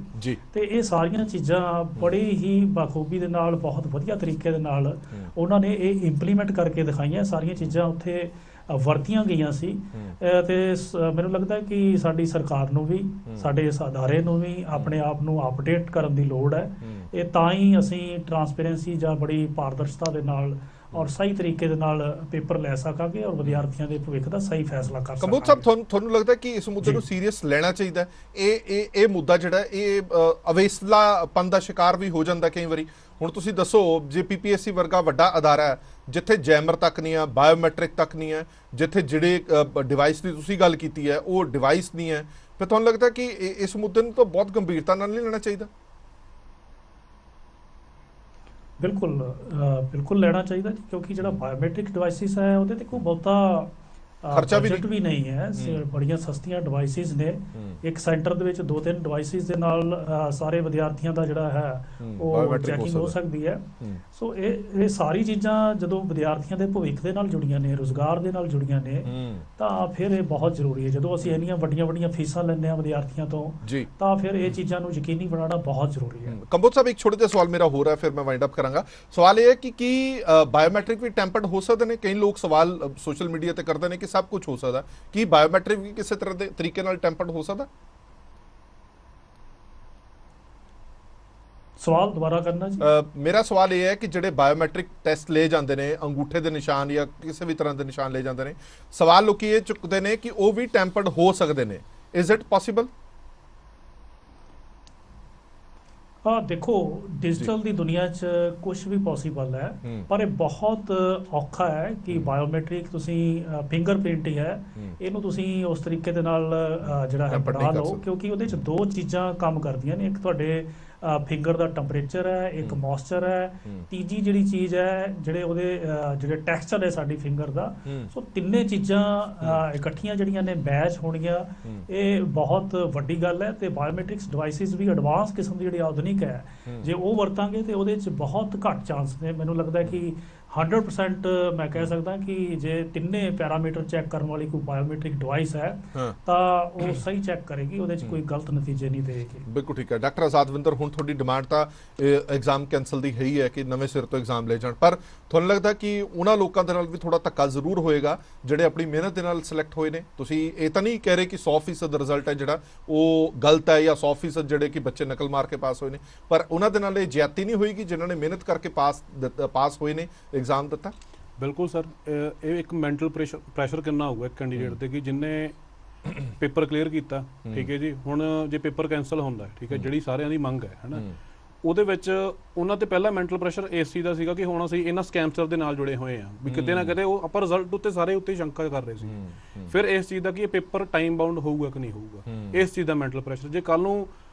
ਤੇ ਇਹ ਸਾਰੀਆਂ ਚੀਜ਼ਾਂ ਬੜੀ ਹੀ ਬਾਖੂਬੀ ਦੇ ਨਾਲ ਬਹੁਤ ਵਧੀਆ ਤਰੀਕੇ ਦੇ ਨਾਲ ਉਹਨਾਂ ਨੇ ਇਹ ਇੰਪਲੀਮੈਂਟ ਕਰਕੇ ਦਿਖਾਈਆਂ। ਸਾਰੀਆਂ ਚੀਜ਼ਾਂ ਉੱਥੇ ਵਰਤੀਆਂ ਗਈਆਂ ਸੀ ਤੇ ਮੈਨੂੰ ਲੱਗਦਾ ਕਿ ਸਾਡੀ ਸਰਕਾਰ ਨੂੰ ਵੀ, ਸਾਡੇ ਇਸ ਅਦਾਰੇ ਨੂੰ ਵੀ ਆਪਣੇ ਆਪ ਨੂੰ ਅਪਡੇਟ ਕਰਨ ਦੀ ਲੋੜ ਹੈ। ਇਹ ਤਾਂ ਹੀ ਅਸੀਂ ਟਰਾਂਸਪੇਰੈਂਸੀ ਜਾਂ ਬੜੀ ਪਾਰਦਰਸ਼ਤਾ ਦੇ ਨਾਲ ਔਰ ਸਹੀ ਤਰੀਕੇ ਦੇ ਨਾਲ ਪੇਪਰ ਲੈ ਸਕਾਂਗੇ ਔਰ ਵਿਦਿਆਰਥੀਆਂ ਦੇ ਭਵਿੱਖ ਦਾ ਸਹੀ ਫੈਸਲਾ ਕਰ ਸਕਾਂਗੇ। ਕੰਬੋਜ ਸਾਹਿਬ, ਤੁਹਾਨੂੰ ਲੱਗਦਾ ਕਿ ਇਸ ਮੁੱਦੇ ਨੂੰ ਸੀਰੀਅਸ ਲੈਣਾ ਚਾਹੀਦਾ? ਇਹ ਮੁੱਦਾ ਜਿਹੜਾ ਇਹ ਅਵੇਸਲਾਪਨ ਦਾ ਸ਼ਿਕਾਰ ਵੀ ਹੋ ਜਾਂਦਾ ਕਈ ਵਾਰੀ। ਹੁਣ ਤੁਸੀਂ ਦੱਸੋ, ਜੇ PPSC ਵਰਗਾ ਵੱਡਾ ਅਦਾਰਾ ਹੈ ਜਿੱਥੇ ਜੈਮਰ ਤੱਕ ਨਹੀਂ ਹੈ, ਬਾਇਓਮੈਟ੍ਰਿਕ ਤੱਕ ਨਹੀਂ ਹੈ, ਜਿੱਥੇ ਜਿਹੜੇ ਡਿਵਾਈਸ ਦੀ ਤੁਸੀਂ ਗੱਲ ਕੀਤੀ ਹੈ ਉਹ ਡਿਵਾਈਸ ਨਹੀਂ ਹੈ, ਫਿਰ ਤੁਹਾਨੂੰ ਲੱਗਦਾ ਕਿ ਇਸ ਮੁੱਦੇ ਨੂੰ ਤਾਂ ਬਹੁਤ ਗੰਭੀਰਤਾ ਨਾਲ ਨਹੀਂ ਲੈਣਾ ਚਾਹੀਦਾ? ਬਿਲਕੁਲ ਲੈਣਾ ਚਾਹੀਦਾ, ਕਿਉਂਕਿ ਜਿਹੜਾ ਬਾਇਓਮੈਟ੍ਰਿਕ ਡਿਵਾਈਸਿਸ ਹੈ ਉਹਦੇ ਤੇ ਕੋਈ ਬਹੁਤਾ ਖਰਚਾ ਵੀ ਬਜਟ ਵੀ ਨਹੀਂ ਹੈ, ਬੜੀਆਂ ਸਸਤੀਆਂ ਡਿਵਾਈਸਿਸ ਨੇ। ਇੱਕ ਸੈਂਟਰ ਦੇ ਵਿੱਚ 2-3 ਡਿਵਾਈਸਿਸ ਦੇ ਨਾਲ ਸਾਰੇ ਵਿਦਿਆਰਥੀਆਂ ਦਾ ਜਿਹੜਾ ਹੈ ਉਹ ਚੈਕਿੰਗ ਹੋ ਸਕਦੀ ਹੈ। ਸੋ ਇਹ ਸਾਰੀ ਚੀਜ਼ਾਂ ਜਦੋਂ ਵਿਦਿਆਰਥੀਆਂ ਦੇ ਭਵਿੱਖ ਦੇ ਨਾਲ ਜੁੜੀਆਂ ਨੇ, ਰੁਜ਼ਗਾਰ ਦੇ ਨਾਲ ਜੁੜੀਆਂ ਨੇ, ਤਾਂ ਫਿਰ ਇਹ ਬਹੁਤ ਜ਼ਰੂਰੀ ਹੈ। ਜਦੋਂ ਅਸੀਂ ਇੰਨੀਆਂ ਵੱਡੀਆਂ ਫੀਸਾਂ ਲੈਂਦੇ ਹਾਂ ਵਿਦਿਆਰਥੀਆਂ ਤੋਂ, ਤਾਂ ਫਿਰ ਇਹ ਚੀਜ਼ਾਂ ਨੂੰ ਯਕੀਨੀ ਬਣਾਉਣਾ ਬਹੁਤ ਜ਼ਰੂਰੀ ਹੈ। ਕੰਬੋਜ ਸਾਹਿਬ, ਇੱਕ ਛੋਟਾ ਜਿਹਾ ਸਵਾਲ ਮੇਰਾ ਹੋ ਰਿਹਾ, ਫਿਰ ਮੈਂ ਵਾਈਂਡ ਅਪ ਕਰਾਂਗਾ। ਸਵਾਲ ਇਹ ਹੈ ਕਿ ਕੀ ਬਾਇਓਮੈਟ੍ਰਿਕ ਵੀ ਟੈਂਪਰਡ ਹੋ ਸਕਦੇ ਨੇ? ਕਈ ਲੋਕ ਸਵਾਲ ਸੋਸ਼ਲ ਮੀਡੀਆ ਤੇ ਕਰਦੇ ਨੇ ਕਿ ਸਭ ਕੁਝ ਹੋ ਸਕਦਾ, ਕੀ ਬਾਇਓਮੈਟ੍ਰਿਕ ਵੀ ਕਿਸੇ ਤਰ੍ਹਾਂ ਦੇ ਤਰੀਕੇ ਨਾਲ ਟੈਂਪਰਡ ਹੋ ਸਕਦਾ? ਸਵਾਲ ਦੁਬਾਰਾ ਕਰਨਾ ਜੀ। ਮੇਰਾ ਸਵਾਲ ਇਹ ਹੈ ਕਿ ਜਿਹੜੇ ਬਾਇਓਮੈਟ੍ਰਿਕ ਟੈਸਟ ਲਏ ਜਾਂਦੇ ਨੇ, ਅੰਗੂਠੇ ਦੇ ਨਿਸ਼ਾਨ ਜਾਂ ਕਿਸੇ ਵੀ ਤਰ੍ਹਾਂ ਦੇ ਨਿਸ਼ਾਨ ਲਏ ਜਾਂਦੇ ਨੇ, ਸਵਾਲ ਲੋਕੀ ਇਹ ਚੁੱਕਦੇ ਨੇ ਕਿ ਉਹ ਵੀ ਟੈਂਪਰਡ ਹੋ ਸਕਦੇ ਨੇ। Is it possible? ਹਾਂ, ਦੇਖੋ, ਡਿਜੀਟਲ ਦੀ ਦੁਨੀਆ 'ਚ ਕੁਝ ਵੀ ਪੋਸੀਬਲ ਹੈ, ਪਰ ਇਹ ਬਹੁਤ ਔਖਾ ਹੈ ਕਿ ਬਾਇਓਮੈਟ੍ਰਿਕ ਤੁਸੀਂ ਫਿੰਗਰਪ੍ਰਿੰਟ ਹੀ ਹੈ, ਇਹਨੂੰ ਤੁਸੀਂ ਉਸ ਤਰੀਕੇ ਦੇ ਨਾਲ ਜਿਹੜਾ ਹੈ ਬਣਾ ਲਓ, ਕਿਉਂਕਿ ਉਹਦੇ 'ਚ ਦੋ ਚੀਜ਼ਾਂ ਕੰਮ ਕਰਦੀਆਂ ਨੇ। ਇੱਕ ਤੁਹਾਡੇ ਫਿੰਗਰ ਦਾ ਟੈਂਪਰੇਚਰ ਹੈ, ਇੱਕ ਮੌਇਸਚਰ ਹੈ, ਤੀਜੀ ਜਿਹੜੀ ਚੀਜ਼ ਹੈ ਜਿਹੜੇ ਉਹਦੇ ਜਿਹੜੇ ਟੈਕਸਚਰ ਹੈ ਸਾਡੀ ਫਿੰਗਰ ਦਾ। ਸੋ ਤਿੰਨੇ ਚੀਜ਼ਾਂ ਇਕੱਠੀਆਂ ਜਿਹੜੀਆਂ ਨੇ ਮੈਚ ਹੋਣਗੀਆਂ, ਇਹ ਬਹੁਤ ਵੱਡੀ ਗੱਲ ਹੈ। ਤੇ ਬਾਇਓਮੈਟ੍ਰਿਕਸ ਡਿਵਾਈਸਿਸ ਵੀ ਐਡਵਾਂਸ ਕਿਸਮ ਦੀ ਜਿਹੜੀ ਆਧੁਨਿਕ ਹੈ, ਜੇ ਉਹ ਵਰਤਾਂਗੇ ਤੇ ਉਹਦੇ 'ਚ ਬਹੁਤ ਘੱਟ ਚਾਂਸ ਨੇ। ਮੈਨੂੰ ਲੱਗਦਾ ਕਿ 100% ਮੈਂ ਕਹਿ ਸਕਦਾ ਕਿ ਜੇ ਤਿੰਨੇ ਪੈਰਾਮੀਟਰ ਚੈੱਕ ਕਰਨ ਵਾਲੀ ਕੋਈ ਬਾਇਓਮੈਟ੍ਰਿਕ ਡਿਵਾਈਸ ਹੈ ਤਾਂ ਉਹ ਸਹੀ ਚੈੱਕ ਕਰੇਗੀ, ਉਹਦੇ 'ਚ ਕੋਈ ਗਲਤ ਨਤੀਜੇ ਨਹੀਂ ਦੇਗੀ। ਬਿਲਕੁਲ ਠੀਕ ਹੈ। ਡਾਕਟਰ ਆਜ਼ਾਦਵਿੰਦਰ, ਹੁਣ ਤੁਹਾਡੀ ਡਿਮਾਂਡ ਤਾਂ ਐਗਜ਼ਾਮ ਕੈਂਸਲ ਦੀ ਹੈ ਹੀ ਹੈ ਕਿ ਨਵੇਂ ਸਿਰ ਤੋਂ ਐਗਜ਼ਾਮ ਲੈ ਜਾਣ, ਪਰ ਤੁਹਾਨੂੰ ਲੱਗਦਾ ਕਿ ਉਹਨਾਂ ਲੋਕਾਂ ਦੇ ਨਾਲ ਵੀ ਥੋੜਾ ਧੱਕਾ ਜ਼ਰੂਰ ਹੋਏਗਾ ਜਿਹੜੇ ਆਪਣੀ ਮਿਹਨਤ ਦੇ ਨਾਲ ਸਿਲੈਕਟ ਹੋਏ ਨੇ? ਤੁਸੀਂ ਇਹ ਤਾਂ ਨਹੀਂ ਕਹਿ ਰਹੇ ਕਿ 100% ਰਿਜ਼ਲਟ ਹੈ ਜਿਹੜਾ ਉਹ ਗਲਤ ਹੈ, ਜਾਂ 100% ਜਿਹੜੇ ਕਿ ਬੱਚੇ ਨਕਲ ਮਾਰ ਕੇ ਪਾਸ ਹੋਏ ਨੇ, ਪਰ ਉਹਨਾਂ ਦੇ ਨਾਲ ਇਹ ਜ਼ਿਆਦਤੀ ਨਹੀਂ ਹੋਏਗੀ ਜਿਨ੍ਹਾਂ ਨੇ ਮਿਹਨਤ ਕਰਕੇ ਪਾਸ ਹੋਏ ਨੇ, ਐਗਜ਼ਾਮ ਦਿੱਤਾ? ਬਿਲਕੁਲ ਸਰ, ਇਹ ਇੱਕ ਮੈਂਟਲ ਪ੍ਰੈਸ਼ਰ ਕਿੰਨਾ ਹੋਊਗਾ ਇੱਕ ਕੈਂਡੀਡੇਟ ਤੇ ਕਿ ਜਿੰਨੇ ਪੇਪਰ ਕਲੀਅਰ ਕੀਤਾ, ਠੀਕ ਹੈ ਜੀ। ਹੁਣ ਜੇ ਪੇਪਰ ਕੈਂਸਲ ਹੁੰਦਾ, ਠੀਕ ਹੈ, ਜਿਹੜੀ ਸਾਰਿਆਂ ਦੀ ਮੰਗ ਹੈ ਨਾ, ਉਹਦੇ ਵਿੱਚ ਉਹਨਾਂ ਤੇ ਪਹਿਲਾ ਮੈਂਟਲ ਪ੍ਰੈਸ਼ਰ ਇਸ ਚੀਜ਼ ਦਾ ਸੀਗਾ ਕਿ ਹੁਣ ਅਸੀਂ ਇਹਨਾਂ ਸਕੈਮਸਟਰ ਦੇ ਨਾਲ ਜੁੜੇ ਹੋਏ ਆ, ਵੀ ਕਿਤੇ ਨਾ ਕਿਤੇ ਉਹ ਆਪਾਂ ਰਿਜ਼ਲਟ ਉੱਤੇ ਸਾਰੇ ਉੱਤੇ ਸ਼ੰਕਾ ਕਰ ਰਹੇ ਸੀ। ਫਿਰ ਇਸ ਚੀਜ਼ ਦਾ ਕਿ ਇਹ ਪੇਪਰ ਟਾਈਮ ਬਾਉਂਡ ਹੋਊਗਾ ਕਿ ਨਹੀਂ ਹੋਊਗਾ, ਇਸ ਚੀਜ਼ ਦਾ ਮੈਂਟਲ ਪ੍ਰੈਸ਼ਰ। ਜੇ ਕੱਲ ਨੂੰ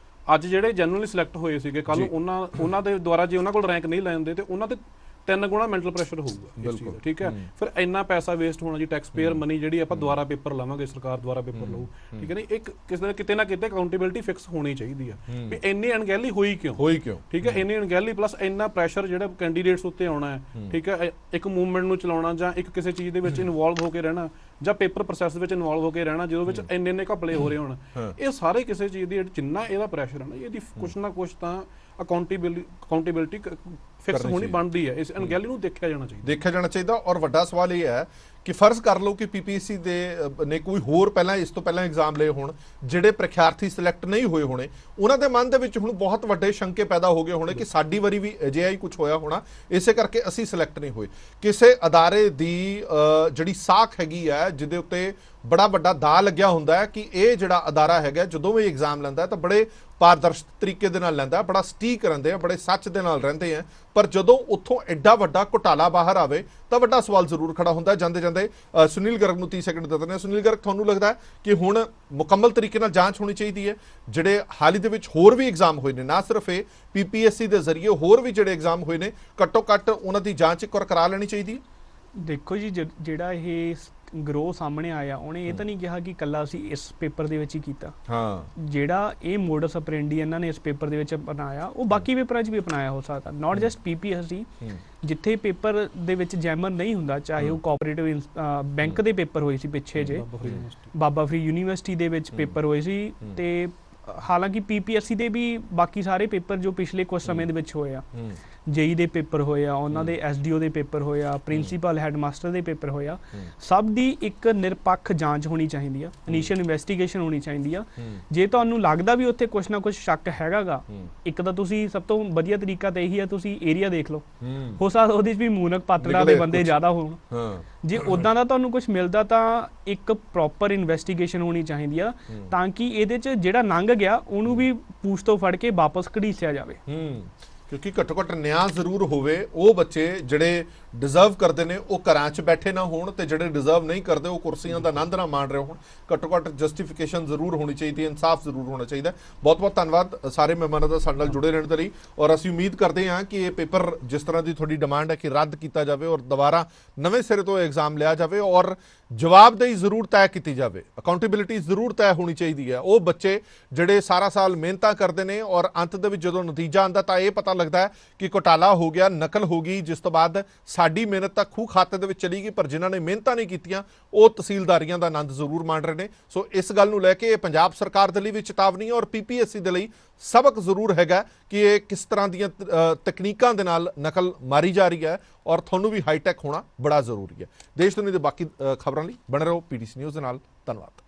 ਅੱਜ ਜਿਹੜੇ ਜਨਰਲੀ ਸਿਲੈਕਟ ਹੋਏ ਸੀਗੇ, ਕੱਲ ਨੂੰ ਉਹਨਾਂ ਦੇ ਦੁਆਰਾ ਜੇ ਉਹਨਾਂ ਕੋਲ ਰੈਂਕ ਨਹੀਂ ਲੈਂਦੇ ਤੇ ਉਹਨਾਂ ਤੇ 3 ਗੁਣਾ ਮੈਂਟਲ ਪ੍ਰੈਸ਼ਰ ਹੋਊਗਾ ਇਸ ਚੀਜ਼ ਦਾ, ਠੀਕ ਹੈ। ਫਿਰ ਇੰਨਾ ਪੈਸਾ ਵੇਸਟ ਹੋਣਾ ਜੀ, ਟੈਕਸ ਪੇਅਰ ਮਨੀ ਜਿਹੜੀ ਆਪਾਂ ਦੁਬਾਰਾ ਪੇਪਰ ਲਾਵਾਂਗੇ, ਸਰਕਾਰ ਦੁਆਰਾ ਪੇਪਰ ਲਊ, ਠੀਕ ਹੈ। ਨਹੀਂ, ਇੱਕ ਕਿਤੇ ਨਾ ਕਿਤੇ ਅਕਾਊਂਟੇਬਿਲਿਟੀ ਫਿਕਸ ਹੋਣੀ ਚਾਹੀਦੀ ਆ ਵੀ ਇੰਨੀ ਅਣਗਹਿਲੀ ਹੋਈ ਕਿਉਂ, ਠੀਕ ਹੈ। ਇੰਨੀ ਅਣਗਹਿਲੀ ਪਲੱਸ ਇੰਨਾ ਪ੍ਰੈਸ਼ਰ ਜਿਹੜਾ ਕੈਂਡੀਡੇਟਸ ਉੱਤੇ ਆਉਣਾ ਹੈ, ਠੀਕ ਹੈ, ਇੱਕ ਮੂਵਮੈਂਟ ਨੂੰ ਚਲਾਉਣਾ ਜਾਂ ਇੱਕ ਕਿਸੇ ਚੀਜ਼ ਦੇ ਵਿੱਚ ਇਨਵੋਲਵ ਹੋ ਕੇ ਰਹਿਣਾ ਜਾਂ ਪੇਪਰ ਪ੍ਰੋਸੈਸ ਵਿੱਚ ਇਨਵੋਲਵ ਹੋ ਕੇ ਰਹਿਣਾ, ਜਿਹਦੇ ਵਿੱਚ ਇੰਨੇ ਘਪਲੇ ਹੋ ਰਹੇ ਹੋਣ, ਇਹ ਸਾਰੇ ਕਿਸੇ ਚੀਜ਼ ਦੀ ਜਿੰਨਾ ਇਹਦਾ ਪ੍ਰੈਸ਼ਰ ਹੈ ਨਾ, ਇਹਦੀ ਕੁਛ ਨਾ ਕੁਛ ਤਾਂ ਅਕਾਊਂਟੇਬਿਲਿਟੀ ਫਿਕਸ ਹੋਣੀ ਬਣਦੀ ਹੈ। ਇਸ ਅਣਗਹਿਲੀ ਨੂੰ ਦੇਖਿਆ ਜਾਣਾ ਚਾਹੀਦਾ। ਔਰ ਵੱਡਾ ਸਵਾਲ ਇਹ ਹੈ ਕਿ ਫਰਜ਼ ਕਰ ਲਓ ਕਿ ਪੀਪੀਐਸਸੀ ਦੇ ਨੇ ਕੋਈ ਹੋਰ ਪਹਿਲਾਂ ਇਸ ਤੋਂ ਪਹਿਲਾਂ ਐਗਜ਼ਾਮ ਲਏ ਹੋਣ, ਜਿਹੜੇ ਪ੍ਰੀਖਿਆਰਥੀ ਸਿਲੈਕਟ ਨਹੀਂ ਹੋਏ ਹੋਣੇ, ਉਹਨਾਂ ਦੇ ਮਨ ਦੇ ਵਿੱਚ ਹੁਣ ਬਹੁਤ ਵੱਡੇ ਸ਼ੰਕੇ ਪੈਦਾ ਹੋ ਗਏ ਹੋਣੇ ਕਿ ਸਾਡੀ ਵਾਰੀ ਵੀ ਅਜਿਹਾ ਹੀ ਕੁਝ ਹੋਇਆ ਹੋਣਾ, ਇਸੇ ਕਰਕੇ ਅਸੀਂ ਸਿਲੈਕਟ ਨਹੀਂ ਹੋਏ। ਕਿਸੇ ਅਦਾਰੇ ਦੀ ਜਿਹੜੀ ਸਾਖ ਹੈਗੀ ਹੈ ਜਿਹਦੇ ਉੱਤੇ ਬੜਾ ਵੱਡਾ ਦਾਅ ਲੱਗਿਆ ਹੁੰਦਾ ਹੈ ਕਿ ਇਹ ਜਿਹੜਾ ਅਦਾਰਾ ਹੈਗਾ ਜਦੋਂ ਵੀ ਐਗਜ਼ਾਮ ਲੈਂਦਾ ਤਾਂ ਬੜੇ ਪਾਰਦਰਸ਼ਕ ਤਰੀਕੇ ਦੇ ਨਾਲ ਲੈਂਦਾ, ਬੜਾ ਸਟੀਕ ਰਹਿੰਦੇ ਆ, ਬੜੇ ਸੱਚ ਦੇ ਨਾਲ ਰਹਿੰਦੇ ਆ, ਪਰ ਜਦੋਂ ਉੱਥੋਂ ਐਡਾ ਵੱਡਾ ਘੁਟਾਲਾ ਬਾਹਰ ਆਵੇ ਤਾਂ ਵੱਡਾ ਸਵਾਲ ਜ਼ਰੂਰ ਖੜਾ ਹੁੰਦਾ। ਜਾਂਦੇ ਜਾਂਦੇ ਸੁਨੀਲ ਗਰਗ ਨੂੰ 30 ਸੈਕਿੰਡ ਦੇ ਦਿੰਦੇ। ਸੁਨੀਲ ਗਰਗ, ਤੁਹਾਨੂੰ ਲੱਗਦਾ ਕਿ ਹੁਣ ਮੁਕੰਮਲ ਤਰੀਕੇ ਨਾਲ ਜਾਂਚ ਹੋਣੀ ਚਾਹੀਦੀ ਹੈ? ਜਿਹੜੇ ਹਾਲ ਹੀ ਦੇ ਵਿੱਚ ਹੋਰ ਵੀ ਐਗਜ਼ਾਮ ਹੋਏ ਨੇ, ਨਾ ਸਿਰਫ ਇਹ ਪੀਪੀਐਸਸੀ ਦੇ ਜ਼ਰੀਏ ਹੋਰ ਵੀ ਜਿਹੜੇ ਐਗਜ਼ਾਮ ਹੋਏ ਨੇ, ਘੱਟੋ ਘੱਟ ਉਹਨਾਂ ਦੀ ਜਾਂਚ ਇੱਕ ਵਾਰ ਕਰਾ ਲੈਣੀ ਚਾਹੀਦੀ ਹੈ? ਦੇਖੋ ਜੀ, ਜਿਹੜਾ ਇਹ ਗਰੋਹ ਸਾਹਮਣੇ ਆਇਆ, ਉਹਨੇ ਇਹ ਤਾਂ ਨਹੀਂ ਕਿਹਾ ਕਿ ਕੱਲਾ ਅਸੀਂ ਇਸ ਪੇਪਰ ਦੇ ਵਿੱਚ ਹੀ ਕੀਤਾ। ਜਿਹੜਾ ਇਹ ਮੋਡਸ ਆਪਰੈਂਡੀ ਇਹਨਾਂ ਨੇ ਇਸ ਪੇਪਰ ਦੇ ਵਿੱਚ ਅਪਣਾਇਆ, ਉਹ ਬਾਕੀ ਪੇਪਰਾਂ 'ਚ ਵੀ ਅਪਣਾਇਆ ਹੋ ਸਕਦਾ। ਨਾਟ ਜਸਟ ਪੀਪੀਐਸਸੀ, ਜਿੱਥੇ ਪੇਪਰ ਦੇ ਵਿੱਚ ਜੈਮਰ ਨਹੀਂ ਹੁੰਦਾ, ਚਾਹੇ ਉਹ ਕੋਆਪਰੇਟਿਵ ਬੈਂਕ ਦੇ ਪੇਪਰ ਹੋਏ ਸੀ ਪਿੱਛੇ ਜੇ, ਬਾਬਾ ਫਰੀਦ ਯੂਨੀਵਰਸਿਟੀ ਦੇ ਵਿੱਚ ਪੇਪਰ ਹੋਏ ਸੀ, ਤੇ ਹਾਲਾਂਕਿ ਪੀਪੀਐਸਸੀ ਦੇ ਵੀ ਬਾਕੀ ਸਾਰੇ ਪੇਪਰ ਜੋ ਪਿਛਲੇ ਕੁਝ ਸਮੇਂ ਦੇ ਵਿੱਚ ਹੋਏ ਆ, ਜੇਈ ਦੇ ਪੇਪਰ ਹੋਏ ਆ, ਉਹਨਾਂ ਦੇ ਐਸਡੀਓ ਦੇ ਪੇਪਰ ਹੋਏ ਆ, ਪ੍ਰਿੰਸੀਪਲ ਹੈਡਮਾਸਟਰ ਦੇ ਪੇਪਰ ਹੋਏ ਆ, ਸਭ ਦੀ ਇੱਕ ਨਿਰਪੱਖ ਜਾਂਚ ਹੋਣੀ ਚਾਹੀਦੀ ਆ, ਇਨੀਸ਼ੀਅਲ ਇਨਵੈਸਟੀਗੇਸ਼ਨ ਹੋਣੀ ਚਾਹੀਦੀ ਆ। ਜੇ ਤੁਹਾਨੂੰ ਲੱਗਦਾ ਵੀ ਉੱਥੇ ਕੁਛ ਨਾ ਕੁਛ ਸ਼ੱਕ ਹੈਗਾਗਾ, ਇੱਕ ਤਾਂ ਤੁਸੀਂ ਸਭ ਤੋਂ ਵਧੀਆ ਤਰੀਕਾ ਤਾਂ ਇਹੀ ਆ, ਤੁਸੀਂ ਏਰੀਆ ਦੇਖ ਲਓ, ਹੋ ਸਕਦਾ ਉਹਦੇ 'ਚ ਵੀ ਮੂਨਕ ਪਾਤੜਾ ਦੇ ਬੰਦੇ ਜ਼ਿਆਦਾ ਹੋਣ। ਜੇ ਉਦਾਂ ਦਾ ਤੁਹਾਨੂੰ ਕੁਛ ਮਿਲਦਾ ਤਾਂ ਇੱਕ ਪ੍ਰੋਪਰ ਇਨਵੈਸਟੀਗੇਸ਼ਨ ਹੋਣੀ ਚਾਹੀਦੀ ਆ, ਤਾਂ ਕਿ ਇਹਦੇ 'ਚ ਜਿਹੜਾ ਲੰਘ ਗਿਆ ਉਹਨੂੰ ਵੀ ਪੂਛ ਤੋਂ ਫੜ ਕੇ ਵਾਪਸ ਘੜੀਸਿਆ ਜਾਵੇ। ਕਿਉਂਕਿ ਘੱਟੋ ਘੱਟ ਨਿਆਂ ਜ਼ਰੂਰ ਹੋਵੇ। ਉਹ ਬੱਚੇ ਜਿਹੜੇ ਡਿਜ਼ਰਵ ਕਰਦੇ ਨੇ ਉਹ ਘਰਾਂ 'ਚ ਬੈਠੇ ਨਾ ਹੋਣ ਤੇ ਜਿਹੜੇ ਡਿਜ਼ਰਵ ਨਹੀਂ ਕਰਦੇ ਉਹ ਕੁਰਸੀਆਂ ਦਾ ਆਨੰਦ ਨਾ ਮਾਣ ਰਹੇ ਹੋਣ। ਘੱਟੋ ਘੱਟ ਜਸਟੀਫਿਕੇਸ਼ਨ ਜ਼ਰੂਰ ਹੋਣੀ ਚਾਹੀਦੀ ਹੈ, ਇਨਸਾਫ ਜ਼ਰੂਰ ਹੋਣਾ ਚਾਹੀਦਾ। ਬਹੁਤ ਬਹੁਤ ਧੰਨਵਾਦ ਸਾਰੇ ਮਹਿਮਾਨਾਂ ਦਾ ਸਾਡੇ ਨਾਲ ਜੁੜੇ ਰਹਿਣ ਦੇ ਲਈ, ਔਰ ਅਸੀਂ ਉਮੀਦ ਕਰਦੇ ਹਾਂ ਕਿ ਇਹ ਪੇਪਰ ਜਿਸ ਤਰ੍ਹਾਂ ਦੀ ਤੁਹਾਡੀ ਡਿਮਾਂਡ ਹੈ ਕਿ ਰੱਦ ਕੀਤਾ ਜਾਵੇ ਔਰ ਦੁਬਾਰਾ ਨਵੇਂ ਸਿਰੇ ਤੋਂ ਐਗਜ਼ਾਮ ਲਿਆ ਜਾਵੇ ਔਰ ਜਵਾਬਦੇਹੀ ਜ਼ਰੂਰ ਤੈਅ ਕੀਤੀ ਜਾਵੇ, ਅਕਾਊਂਟੇਬਿਲਿਟੀ ਜ਼ਰੂਰ ਤੈਅ ਹੋਣੀ ਚਾਹੀਦੀ ਹੈ। ਉਹ ਬੱਚੇ ਜਿਹੜੇ ਸਾਰਾ ਸਾਲ ਮਿਹਨਤਾਂ ਕਰਦੇ ਨੇ ਔਰ ਅੰਤ ਦੇ ਵਿੱਚ ਜਦੋਂ ਨਤੀਜਾ ਆਉਂਦਾ ਤਾਂ ਇਹ ਪਤਾ ਲੱਗਦਾ ਹੈ ਕਿ ਘੁਟਾਲਾ ਹੋ ਗਿਆ, ਨਕਲ ਹੋ ਗਈ, ਜਿਸ ਤੋਂ ਬਾਅਦ ਸਾਡੀ ਮਿਹਨਤ ਤਾਂ ਖੂਹ ਖਾਤੇ ਦੇ ਵਿੱਚ ਚਲੀ ਗਈ, ਪਰ ਜਿਨ੍ਹਾਂ ਨੇ ਮਿਹਨਤਾਂ ਨਹੀਂ ਕੀਤੀਆਂ ਉਹ ਤਹਿਸੀਲਦਾਰੀਆਂ ਦਾ ਆਨੰਦ ਜ਼ਰੂਰ ਮਾਣ ਰਹੇ ਨੇ। ਸੋ ਇਸ ਗੱਲ ਨੂੰ ਲੈ ਕੇ ਇਹ ਪੰਜਾਬ ਸਰਕਾਰ ਦੇ ਲਈ ਵੀ ਚੇਤਾਵਨੀ ਹੈ ਔਰ PPSC ਦੇ ਲਈ ਸਬਕ ਜ਼ਰੂਰ ਹੈਗਾ ਕਿ ਇਹ ਕਿਸ ਤਰ੍ਹਾਂ ਦੀਆਂ ਤਕਨੀਕਾਂ ਦੇ ਨਾਲ ਨਕਲ ਮਾਰੀ ਜਾ ਰਹੀ ਹੈ ਔਰ ਤੁਹਾਨੂੰ ਵੀ ਹਾਈਟੈਕ ਹੋਣਾ ਬੜਾ ਜ਼ਰੂਰੀ ਹੈ। ਦੇਸ਼ ਦੁਨੀਆ ਦੇ ਬਾਕੀ ਖਬਰਾਂ ਲਈ ਬਣੇ ਰਹੋ PTC ਨਿਊਜ਼ ਦੇ ਨਾਲ। ਧੰਨਵਾਦ।